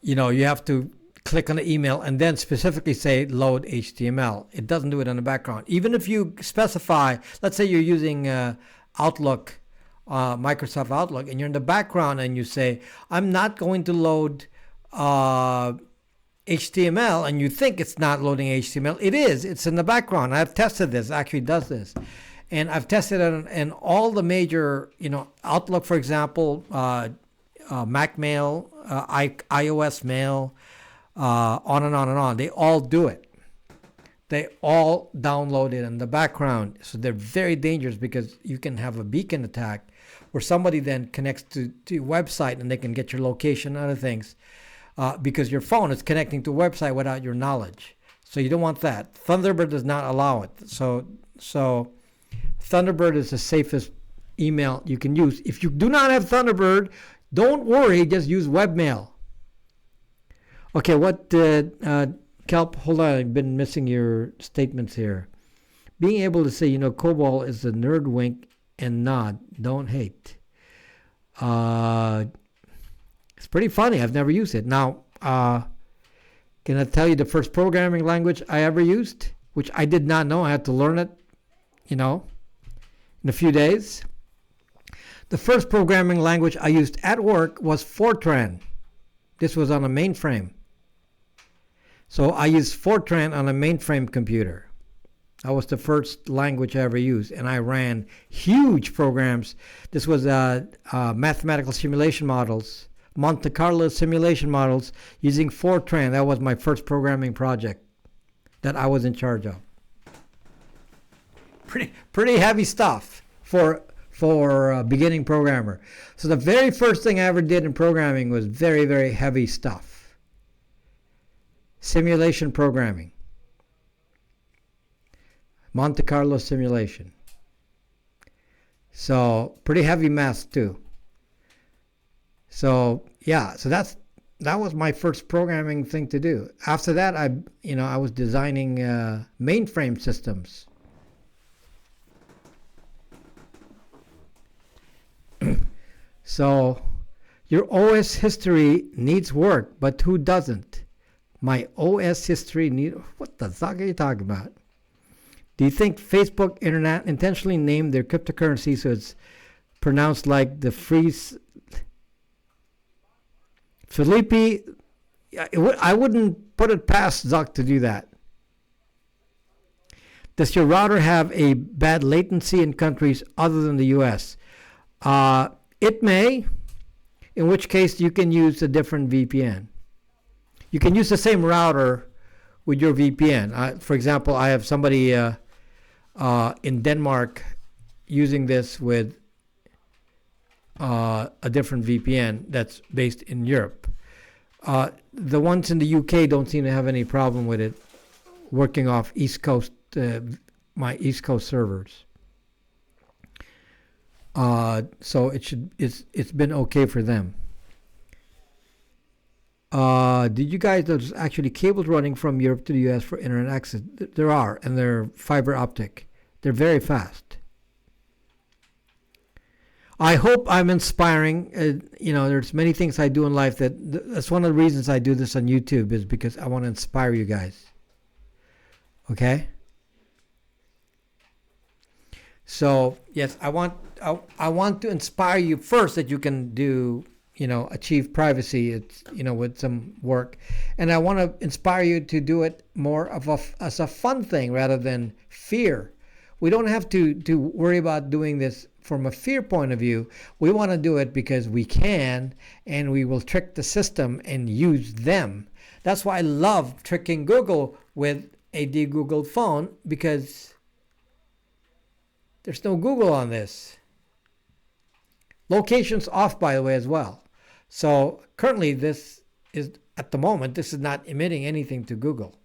you have to click on the email and then specifically say load HTML. It doesn't do it in the background. Even if you specify, let's say you're using Outlook, Microsoft Outlook, and you're in the background and you say, I'm not going to load HTML, and you think it's not loading HTML. It is. It's in the background. I've tested this. It actually does this. And I've tested it in all the major, Outlook, for example, Mac Mail, iOS Mail, on and on and on. They all do it. They all download it in the background. So they're very dangerous because you can have a beacon attack where somebody then connects to your website and they can get your location and other things because your phone is connecting to a website without your knowledge. So you don't want that. Thunderbird does not allow it. So Thunderbird is the safest email you can use. If you do not have Thunderbird, don't worry, just use webmail. Okay, what Kelp, hold on, I've been missing your statements here. Being able to say, COBOL is a nerd wink and nod, don't hate. It's pretty funny, I've never used it. Now, can I tell you the first programming language I ever used? Which I did not know, I had to learn it, in a few days. The first programming language I used at work was Fortran. This was on a mainframe. So I used Fortran on a mainframe computer. That was the first language I ever used. And I ran huge programs. This was mathematical simulation models, Monte Carlo simulation models using Fortran. That was my first programming project that I was in charge of. Pretty heavy stuff for a beginning programmer. So the very first thing I ever did in programming was very, very heavy stuff. Simulation programming. Monte Carlo simulation. So pretty heavy math too. So yeah, so that was my first programming thing to do. After that, I was designing mainframe systems. So your OS history needs work, but who doesn't? My OS history what the fuck are you talking about? Do you think Facebook Internet intentionally named their cryptocurrency so it's pronounced like the freeze? Felipe, I wouldn't put it past Zuck to do that. Does your router have a bad latency in countries other than the US? It may, in which case you can use a different VPN. You can use the same router with your VPN. For example, I have somebody in Denmark using this with a different VPN that's based in Europe. The ones in the UK don't seem to have any problem with it working off East Coast, my East Coast servers. So it's been okay for them. Did you guys? There's actually cables running from Europe to the U.S. for internet access. There are, and they're fiber optic. They're very fast. I hope I'm inspiring. There's many things I do in life that's one of the reasons I do this on YouTube, is because I want to inspire you guys. Okay. So yes, I want to inspire you first, that you can do, achieve privacy. It's, with some work, and I want to inspire you to do it more as a fun thing rather than fear. We don't have to worry about doing this from a fear point of view. We want to do it because we can, and we will trick the system and use them. That's why I love tricking Google with a de-Googled phone, because there's no Google on this. Location's off, by the way, as well. So currently this is not emitting anything to Google.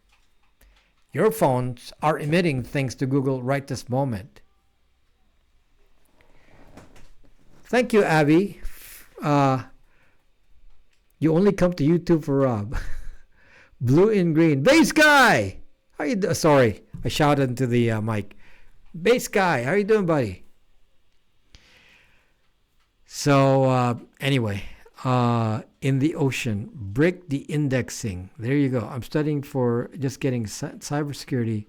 Your phones are emitting things to Google right this moment. Thank you, Abby. You only come to YouTube for Rob. Blue and green. Bass guy! How you doing? Sorry, I shouted into the mic. Bass guy, how you doing, buddy? So anyway, in the ocean, break the indexing. There you go. I'm studying for just getting cybersecurity.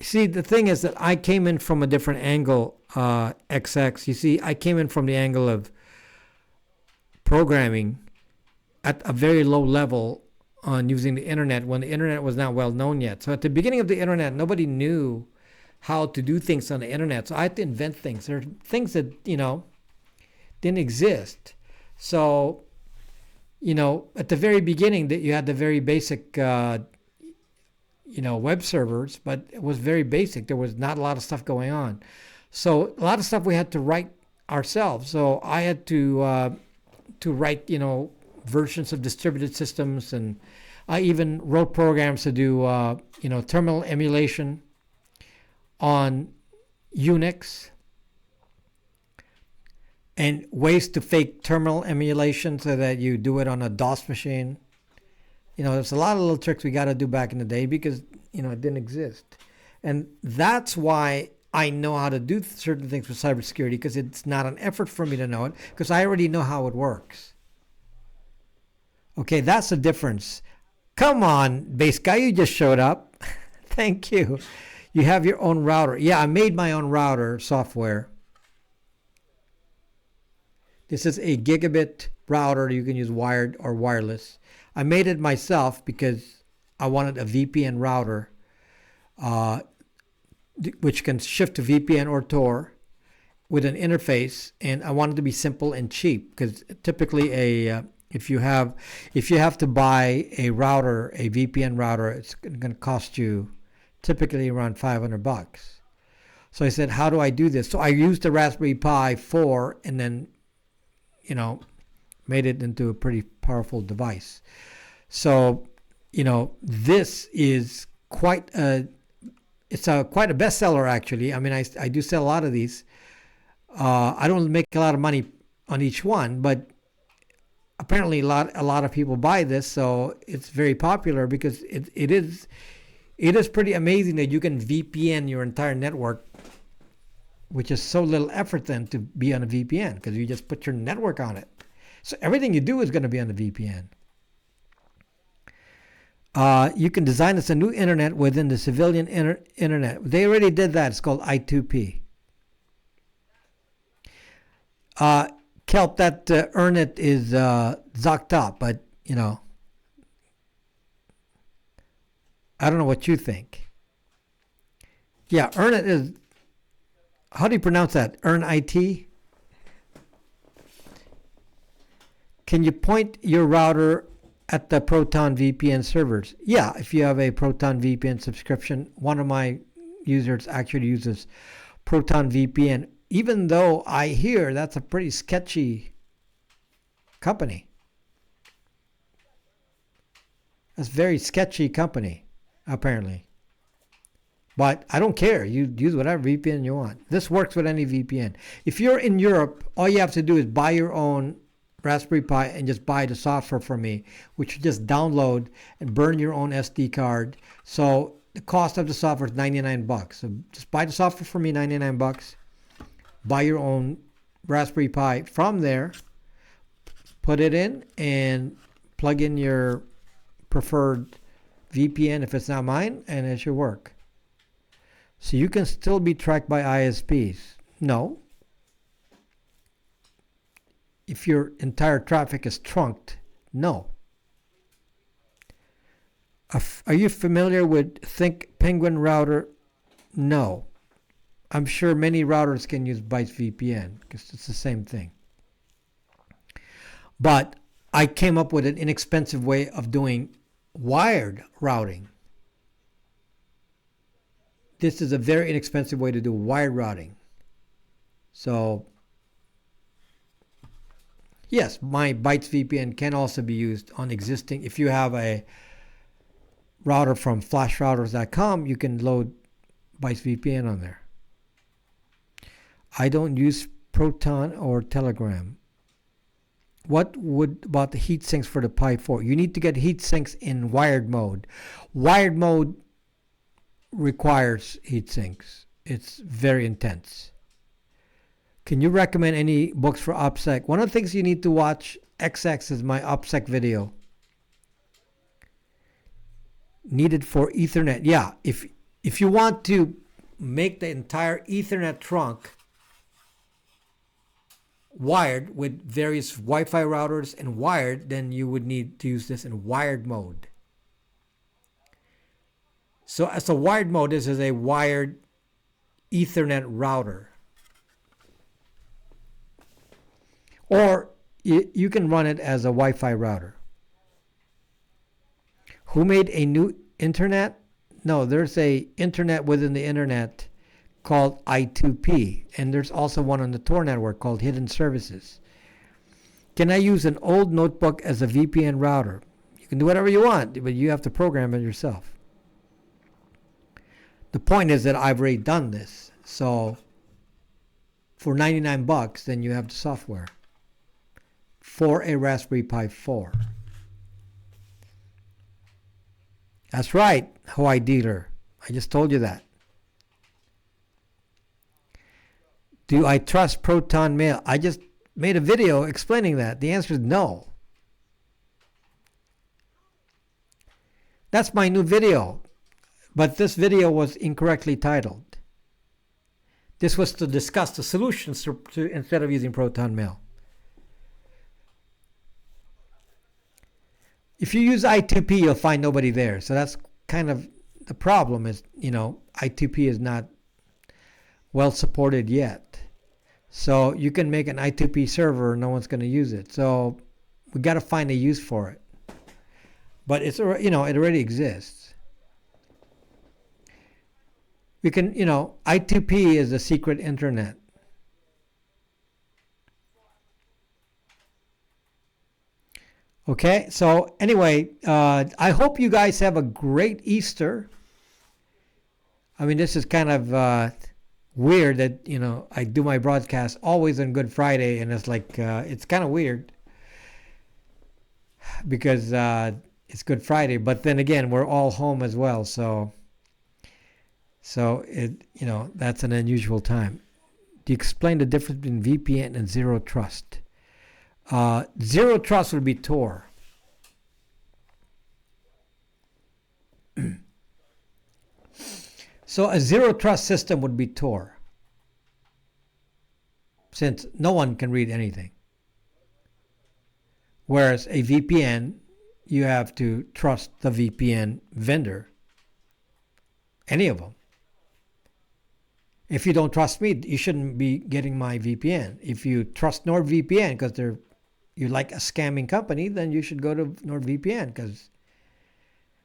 See, the thing is that I came in from a different angle, XX. You see, I came in from the angle of programming at a very low level on using the internet, when the internet was not well known yet. So at the beginning of the internet, nobody knew how to do things on the internet. So I had to invent things. There are things that, didn't exist. So, at the very beginning, that you had the very basic, web servers, but it was very basic. There was not a lot of stuff going on. So a lot of stuff we had to write ourselves. So I had to write, versions of distributed systems, and I even wrote programs to do, terminal emulation on Unix, and ways to fake terminal emulation so that you do it on a DOS machine. There's a lot of little tricks we got to do back in the day, because, it didn't exist. And that's why I know how to do certain things with cybersecurity, because it's not an effort for me to know it, because I already know how it works. Okay, that's the difference. Come on, base guy, you just showed up. Thank you. You have your own router. Yeah, I made my own router software. This is a gigabit router. You can use wired or wireless. I made it myself because I wanted a VPN router, which can shift to VPN or Tor with an interface, and I wanted to be simple and cheap, because typically if you have to buy a router, a VPN router, it's going to cost you typically around $500. So I said, how do I do this? So I used the Raspberry Pi 4, and then made it into a pretty powerful device. So, this is quite a bestseller, actually. I mean, I do sell a lot of these. I don't make a lot of money on each one, but apparently a lot of people buy this, so it's very popular, because it is pretty amazing that you can VPN your entire network, which is so little effort then to be on a VPN, because you just put your network on it. So everything you do is going to be on the VPN. You can design as a new internet within the civilian internet. They already did that. It's called I2P. Kelp, that earn it is zocked up, but I don't know what you think. Yeah, earn it is. How do you pronounce that? Earn IT? Can you point your router at the Proton VPN servers? Yeah, if you have a Proton VPN subscription. One of my users actually uses Proton VPN, even though I hear that's a pretty sketchy company. That's a very sketchy company, apparently. But I don't care. You use whatever VPN you want. This works with any VPN. If you're in Europe, all you have to do is buy your own Raspberry Pi and just buy the software from me, which you just download and burn your own SD card. So the cost of the software is $99. So just buy the software from me, $99. Buy your own Raspberry Pi from there, put it in, and plug in your preferred VPN if it's not mine, and it should work. So you can still be tracked by ISPs. No. If your entire traffic is trunked, no. Are you familiar with Think Penguin router? No. I'm sure many routers can use Bytes VPN because it's the same thing. But I came up with an inexpensive way of doing wired routing. This is a very inexpensive way to do wired routing. So, yes, my Bytes VPN can also be used on existing. If you have a router from flashrouters.com, you can load Bytes VPN on there. I don't use Proton or Telegram. What about the heat sinks for the Pi 4? You need to get heat sinks in wired mode. Wired mode requires heat sinks. It's very intense. Can you recommend any books for OPSEC? One of the things you need to watch, XX is my OPSEC video. Needed for Ethernet. Yeah, if you want to make the entire Ethernet trunk wired with various Wi-Fi routers and wired, then you would need to use this in wired mode. So as a wired mode, this is a wired Ethernet router. Or you can run it as a Wi-Fi router. Who made a new internet? No, there's a internet within the internet called I2P, and there's also one on the Tor network called Hidden Services. Can I use an old notebook as a VPN router? You can do whatever you want, but you have to program it yourself. The point is that I've already done this. So for $99, then you have the software for a Raspberry Pi 4. That's right, Hawaii dealer. I just told you that. Do I trust Proton Mail? I just made a video explaining that. The answer is no. That's my new video. But this video was incorrectly titled. This was to discuss the solutions to instead of using Proton Mail. If you use I2P, you'll find nobody there. So that's kind of the problem is, I2P is not well supported yet. So you can make an I2P server, no one's going to use it. So we got to find a use for it. But it's, it already exists. We can, I2P is a secret internet. Okay, so anyway, I hope you guys have a great Easter. I mean, this is kind of weird that, I do my broadcast always on Good Friday, and it's like, it's kind of weird because it's Good Friday, but then again, we're all home as well, so it, that's an unusual time. Do you explain the difference between VPN and zero trust? Zero trust would be Tor. So a zero trust system would be Tor, since no one can read anything. Whereas a VPN, you have to trust the VPN vendor, any of them. If you don't trust me, you shouldn't be getting my VPN. If you trust NordVPN because you like a scamming company, then you should go to NordVPN because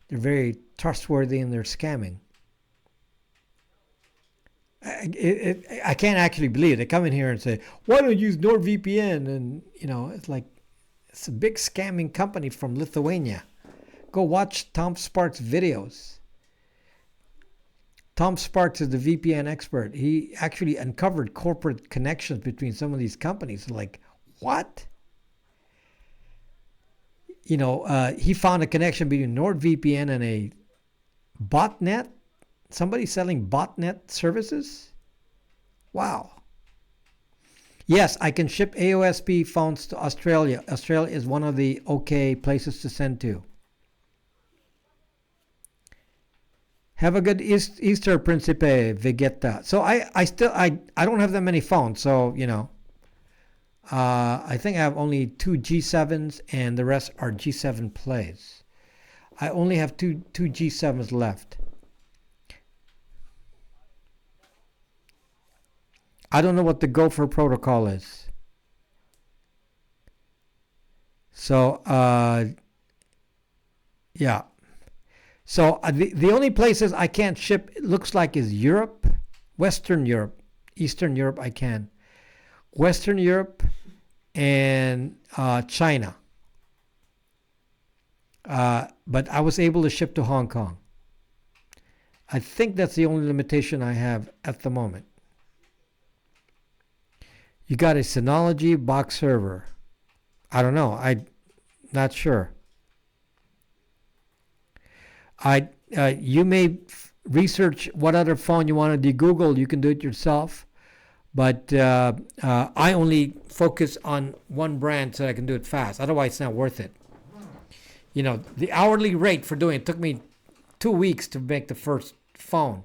they're very trustworthy and they're scamming. I can't actually believe it. They come in here and say, why don't you use NordVPN? And, it's like, it's a big scamming company from Lithuania Go watch Tom Sparks' videos. Tom Sparks is the VPN expert. He actually uncovered corporate connections between some of these companies. Like, what? He found a connection between NordVPN and a botnet. Somebody selling botnet services? Wow. Yes, I can ship AOSP phones to Australia. Australia is one of the okay places to send to. Have a good Easter, Principe Vegeta. So I don't have that many phones. So, I think I have only 2 G7s and the rest are G7 plays. I only have two G7s left. I don't know what the Gopher protocol is. So, yeah. So the only places I can't ship, it looks like, is Europe, Western Europe, Eastern Europe I can. Western Europe and China. But I was able to ship to Hong Kong. I think that's the only limitation I have at the moment. You got a Synology box server. I don't know. I'm not sure. You may research what other phone you want to Google. You can do it yourself. But I only focus on one brand so I can do it fast. Otherwise, it's not worth it. The hourly rate for doing it took me 2 weeks to make the first phone.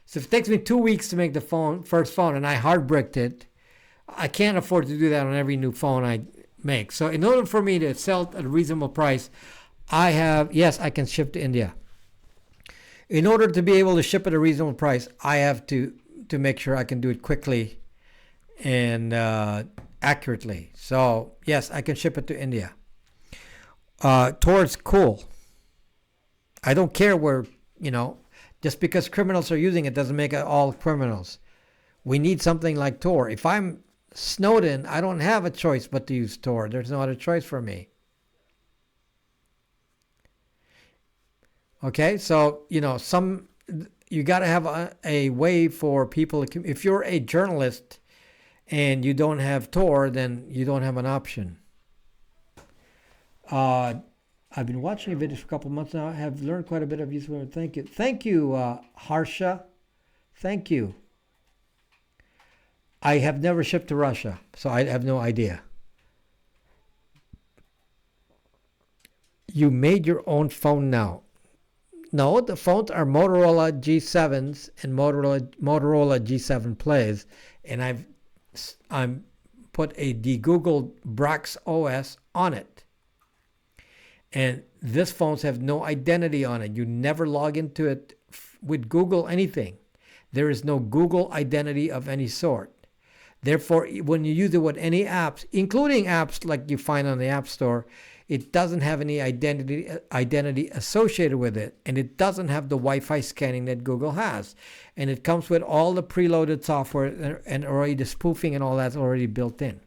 So if it takes me 2 weeks to make the first phone, and I hard bricked it, I can't afford to do that on every new phone I make. So in order for me to sell at a reasonable price, I can ship to India. In order to be able to ship at a reasonable price, I have to make sure I can do it quickly and accurately. So yes, I can ship it to India. Tor's cool. I don't care where, just because criminals are using it doesn't make it all criminals. We need something like Tor. If I'm Snowden, I don't have a choice but to use Tor. There's no other choice for me. Okay, so, you got to have a way for people to, if you're a journalist and you don't have Tor, then you don't have an option. I've been watching videos for a couple of months now. I have learned quite a bit of useful. Thank you. Thank you, Harsha. Thank you. I have never shipped to Russia, so I have no idea. You made your own phone now. No, the phones are Motorola G7s and Motorola G7 Plays, and I'm put a de-Googled Brax OS on it. And these phones have no identity on it. You never log into it with Google anything. There is no Google identity of any sort. Therefore, when you use it with any apps, including apps like you find on the App Store, it doesn't have any identity associated with it, and it doesn't have the Wi-Fi scanning that Google has. And it comes with all the preloaded software and already the spoofing and all that's already built in.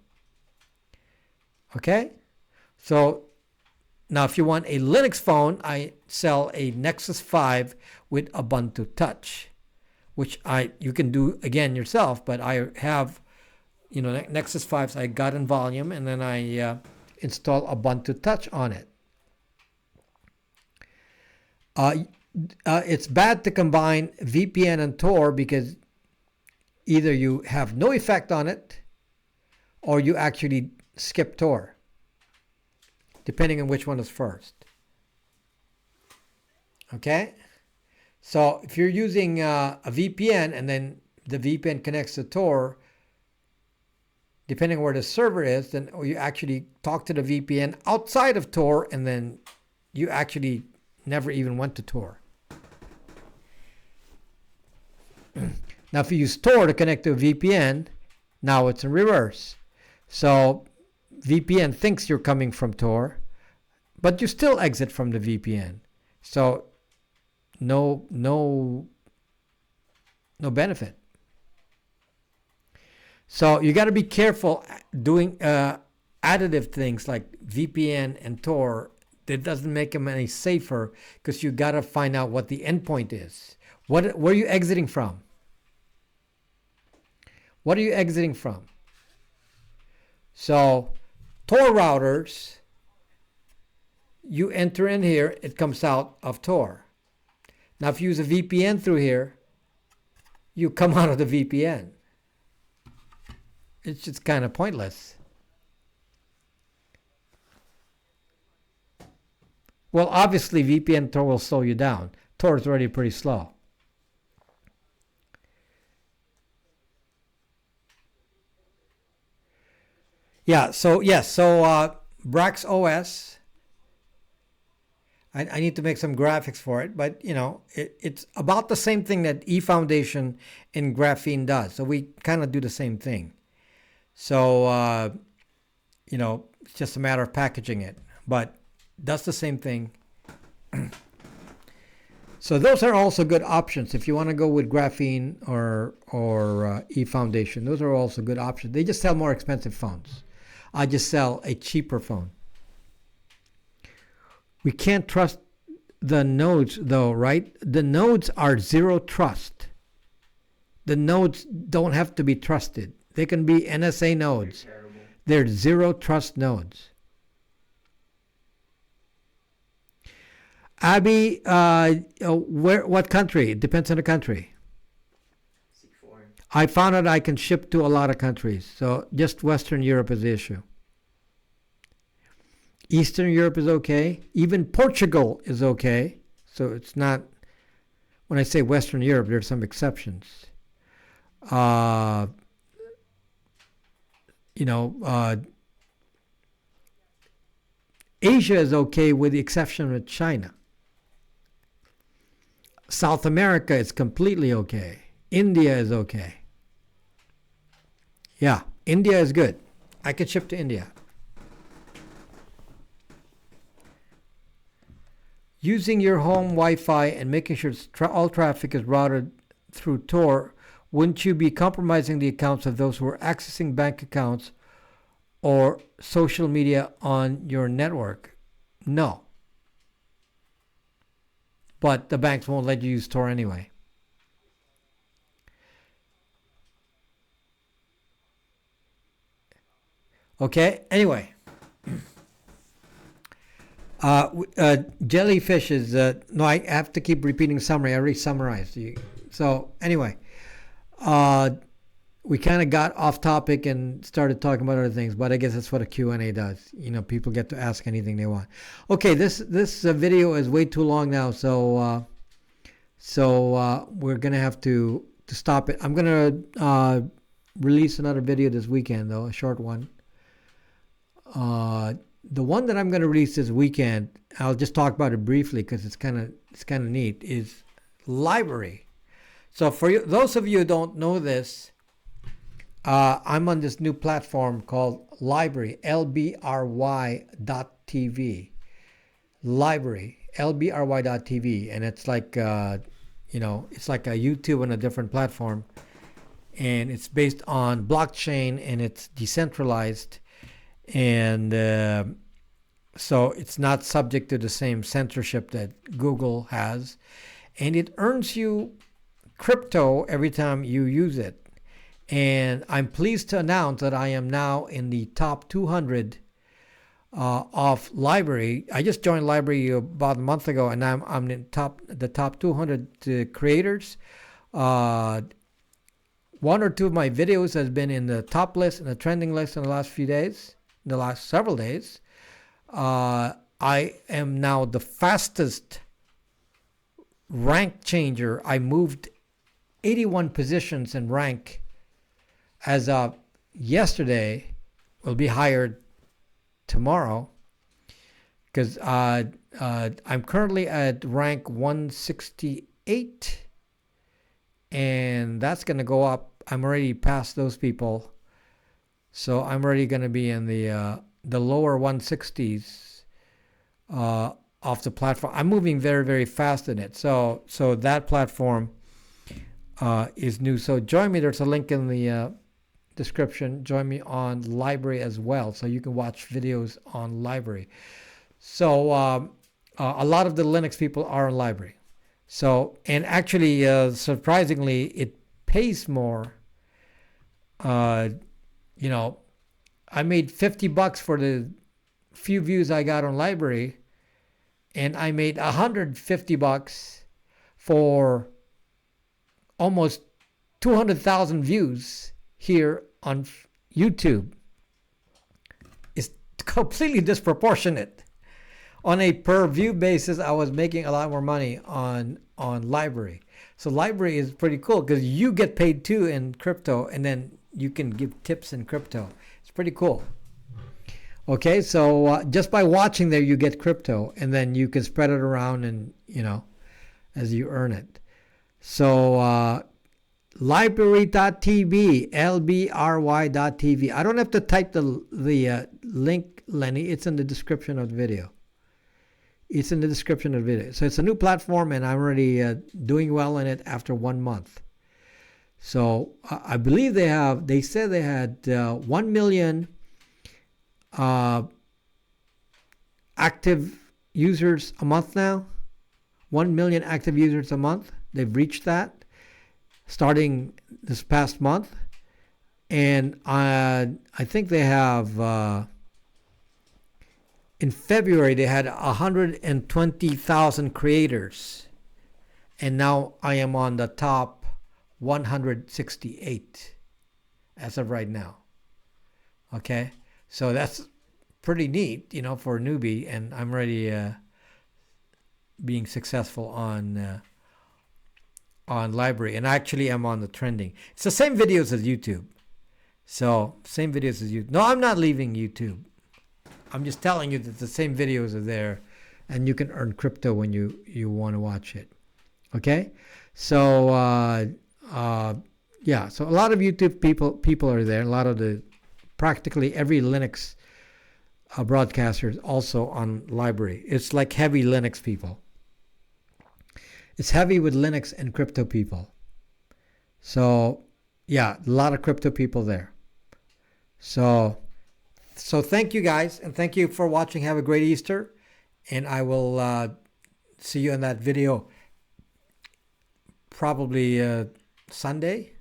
Okay? So now if you want a Linux phone, I sell a Nexus 5 with Ubuntu Touch, which you can do again yourself, but I have Nexus 5s I got in volume, and then I install Ubuntu Touch on it. It's bad to combine VPN and Tor because either you have no effect on it or you actually skip Tor, depending on which one is first. Okay? So if you're using a VPN and then the VPN connects to Tor, depending on where the server is, then you actually talk to the VPN outside of Tor, and then you actually never even went to Tor. Now, if you use Tor to connect to a VPN, now it's in reverse. So VPN thinks you're coming from Tor, but you still exit from the VPN. So no benefit. So you got to be careful doing additive things like VPN and Tor That doesn't make them any safer because you got to find out what the endpoint is. Where are you exiting from? What are you exiting from? So, Tor routers, you enter in here, it comes out of Tor. Now, if you use a VPN through here, you come out of the VPN. It's just kind of pointless. Well, obviously, VPN Tor will slow you down. Tor is already pretty slow. Yeah, so yes, so Brax OS. I need to make some graphics for it, but it's about the same thing that eFoundation and Graphene does. So we kind of do the same thing. So it's just a matter of packaging it, but does the same thing. So those are also good options if you want to go with Graphene or eFoundation. Those are also good options. They just sell more expensive phones. I just sell a cheaper phone. We can't trust the nodes though, right? The nodes are zero trust. The nodes don't have to be trusted. They can be NSA nodes. They're zero trust nodes. Abby, what country? It depends on the country. I found out I can ship to a lot of countries. So just Western Europe is the issue. Eastern Europe is okay. Even Portugal is okay. So it's not, when I say Western Europe, there are some exceptions. Asia is okay with the exception of China. South America is completely okay. India is okay. Yeah, India is good. I can ship to India. Using your home Wi-Fi and making sure all traffic is routed through Tor, wouldn't you be compromising the accounts of those who are accessing bank accounts or social media on your network? No. But the banks won't let you use Tor anyway. Okay, anyway. Jellyfish is, no, I have to keep repeating summary. I already summarized. So anyway, we kind of got off topic and started talking about other things, but I guess that's what a Q&A does. People get to ask anything they want. Okay, this video is way too long now, so we're gonna have to stop it. I'm gonna release another video this weekend, though, a short one. The one that I'm going to release this weekend, I'll just talk about it briefly because it's kind of neat, is library. So for those of you who don't know this, I'm on this new platform called Library, LBRY.TV. Library, LBRY.TV, and it's like it's like a YouTube on a different platform, and it's based on blockchain and it's decentralized. And so it's not subject to the same censorship that Google has. And it earns you crypto every time you use it. And I'm pleased to announce that I am now in the top 200 of Library. I just joined Library about a month ago, and I'm in the top 200 creators. One or two of my videos has been in the top list and the trending list in the last few days. In the last several days. I am now the fastest rank changer. I moved 81 positions in rank as of yesterday. Will be hired tomorrow because I'm currently at rank 168, and that's going to go up. I'm already past those people. So I'm already going to be in the lower 160s off the platform. I'm moving very, very fast in it. So that platform is new. So join me. There's a link in the description. Join me on Library as well, so you can watch videos on Library. So a lot of the Linux people are on library. So, and actually, surprisingly, it pays more. Uh, you know, I made $50 for the few views I got on library, and I made $150 for almost 200,000 views here on YouTube. It's completely disproportionate. On a per view basis, I was making a lot more money on library. So library is pretty cool because you get paid too in crypto, and then you can give tips in crypto. It's pretty cool. Okay, so just by watching there, you get crypto, and then you can spread it around, and as you earn it. So library.tv, lbry.tv. I don't have to type the link, Lenny. It's in the description of the video. It's in the description of the video. So it's a new platform, and I'm already doing well in it after 1 month. So I believe they said they had 1 million active users a month now. 1 million active users a month. They've reached that starting this past month. And I think they have... in February, they had 120,000 creators. And now I am on the top 168 as of right now. Okay? So that's pretty neat, for a newbie. And I'm already being successful on library. And actually, I'm on the trending. It's the same videos as YouTube. So, same videos as YouTube. No, I'm not leaving YouTube. I'm just telling you that the same videos are there, and you can earn crypto when you want to watch it. Okay, so yeah, so a lot of YouTube people are there. A lot of practically every Linux broadcaster is also on library. It's like heavy Linux people. It's heavy with Linux and crypto people. So yeah, a lot of crypto people there. So thank you guys, and thank you for watching. Have a great Easter, and I will see you in that video probably Sunday.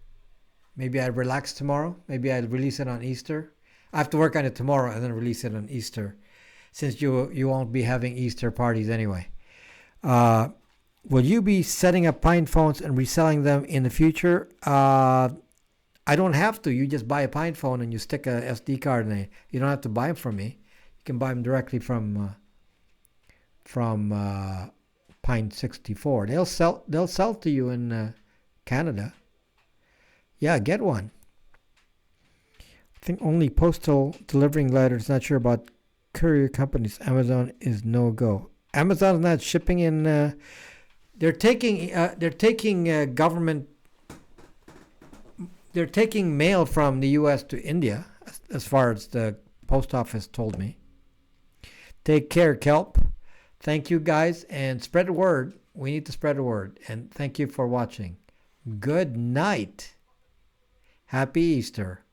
Maybe I relax tomorrow. Maybe I release it on Easter. I have to work on it tomorrow and then release it on Easter, since you won't be having Easter parties anyway. Will you be setting up Pine phones and reselling them in the future? I don't have to. You just buy a Pine phone and you stick a SD card in it. You don't have to buy them from me. You can buy them directly from Pine 64. They'll sell to you in Canada. Yeah, get one. I think only postal delivering letters. Not sure about courier companies. Amazon is no go. Amazon's not shipping in. They're taking government. They're taking mail from the U.S. to India, as far as the post office told me. Take care, Kelp. Thank you, guys, and spread the word. We need to spread the word. And thank you for watching. Good night. Happy Easter.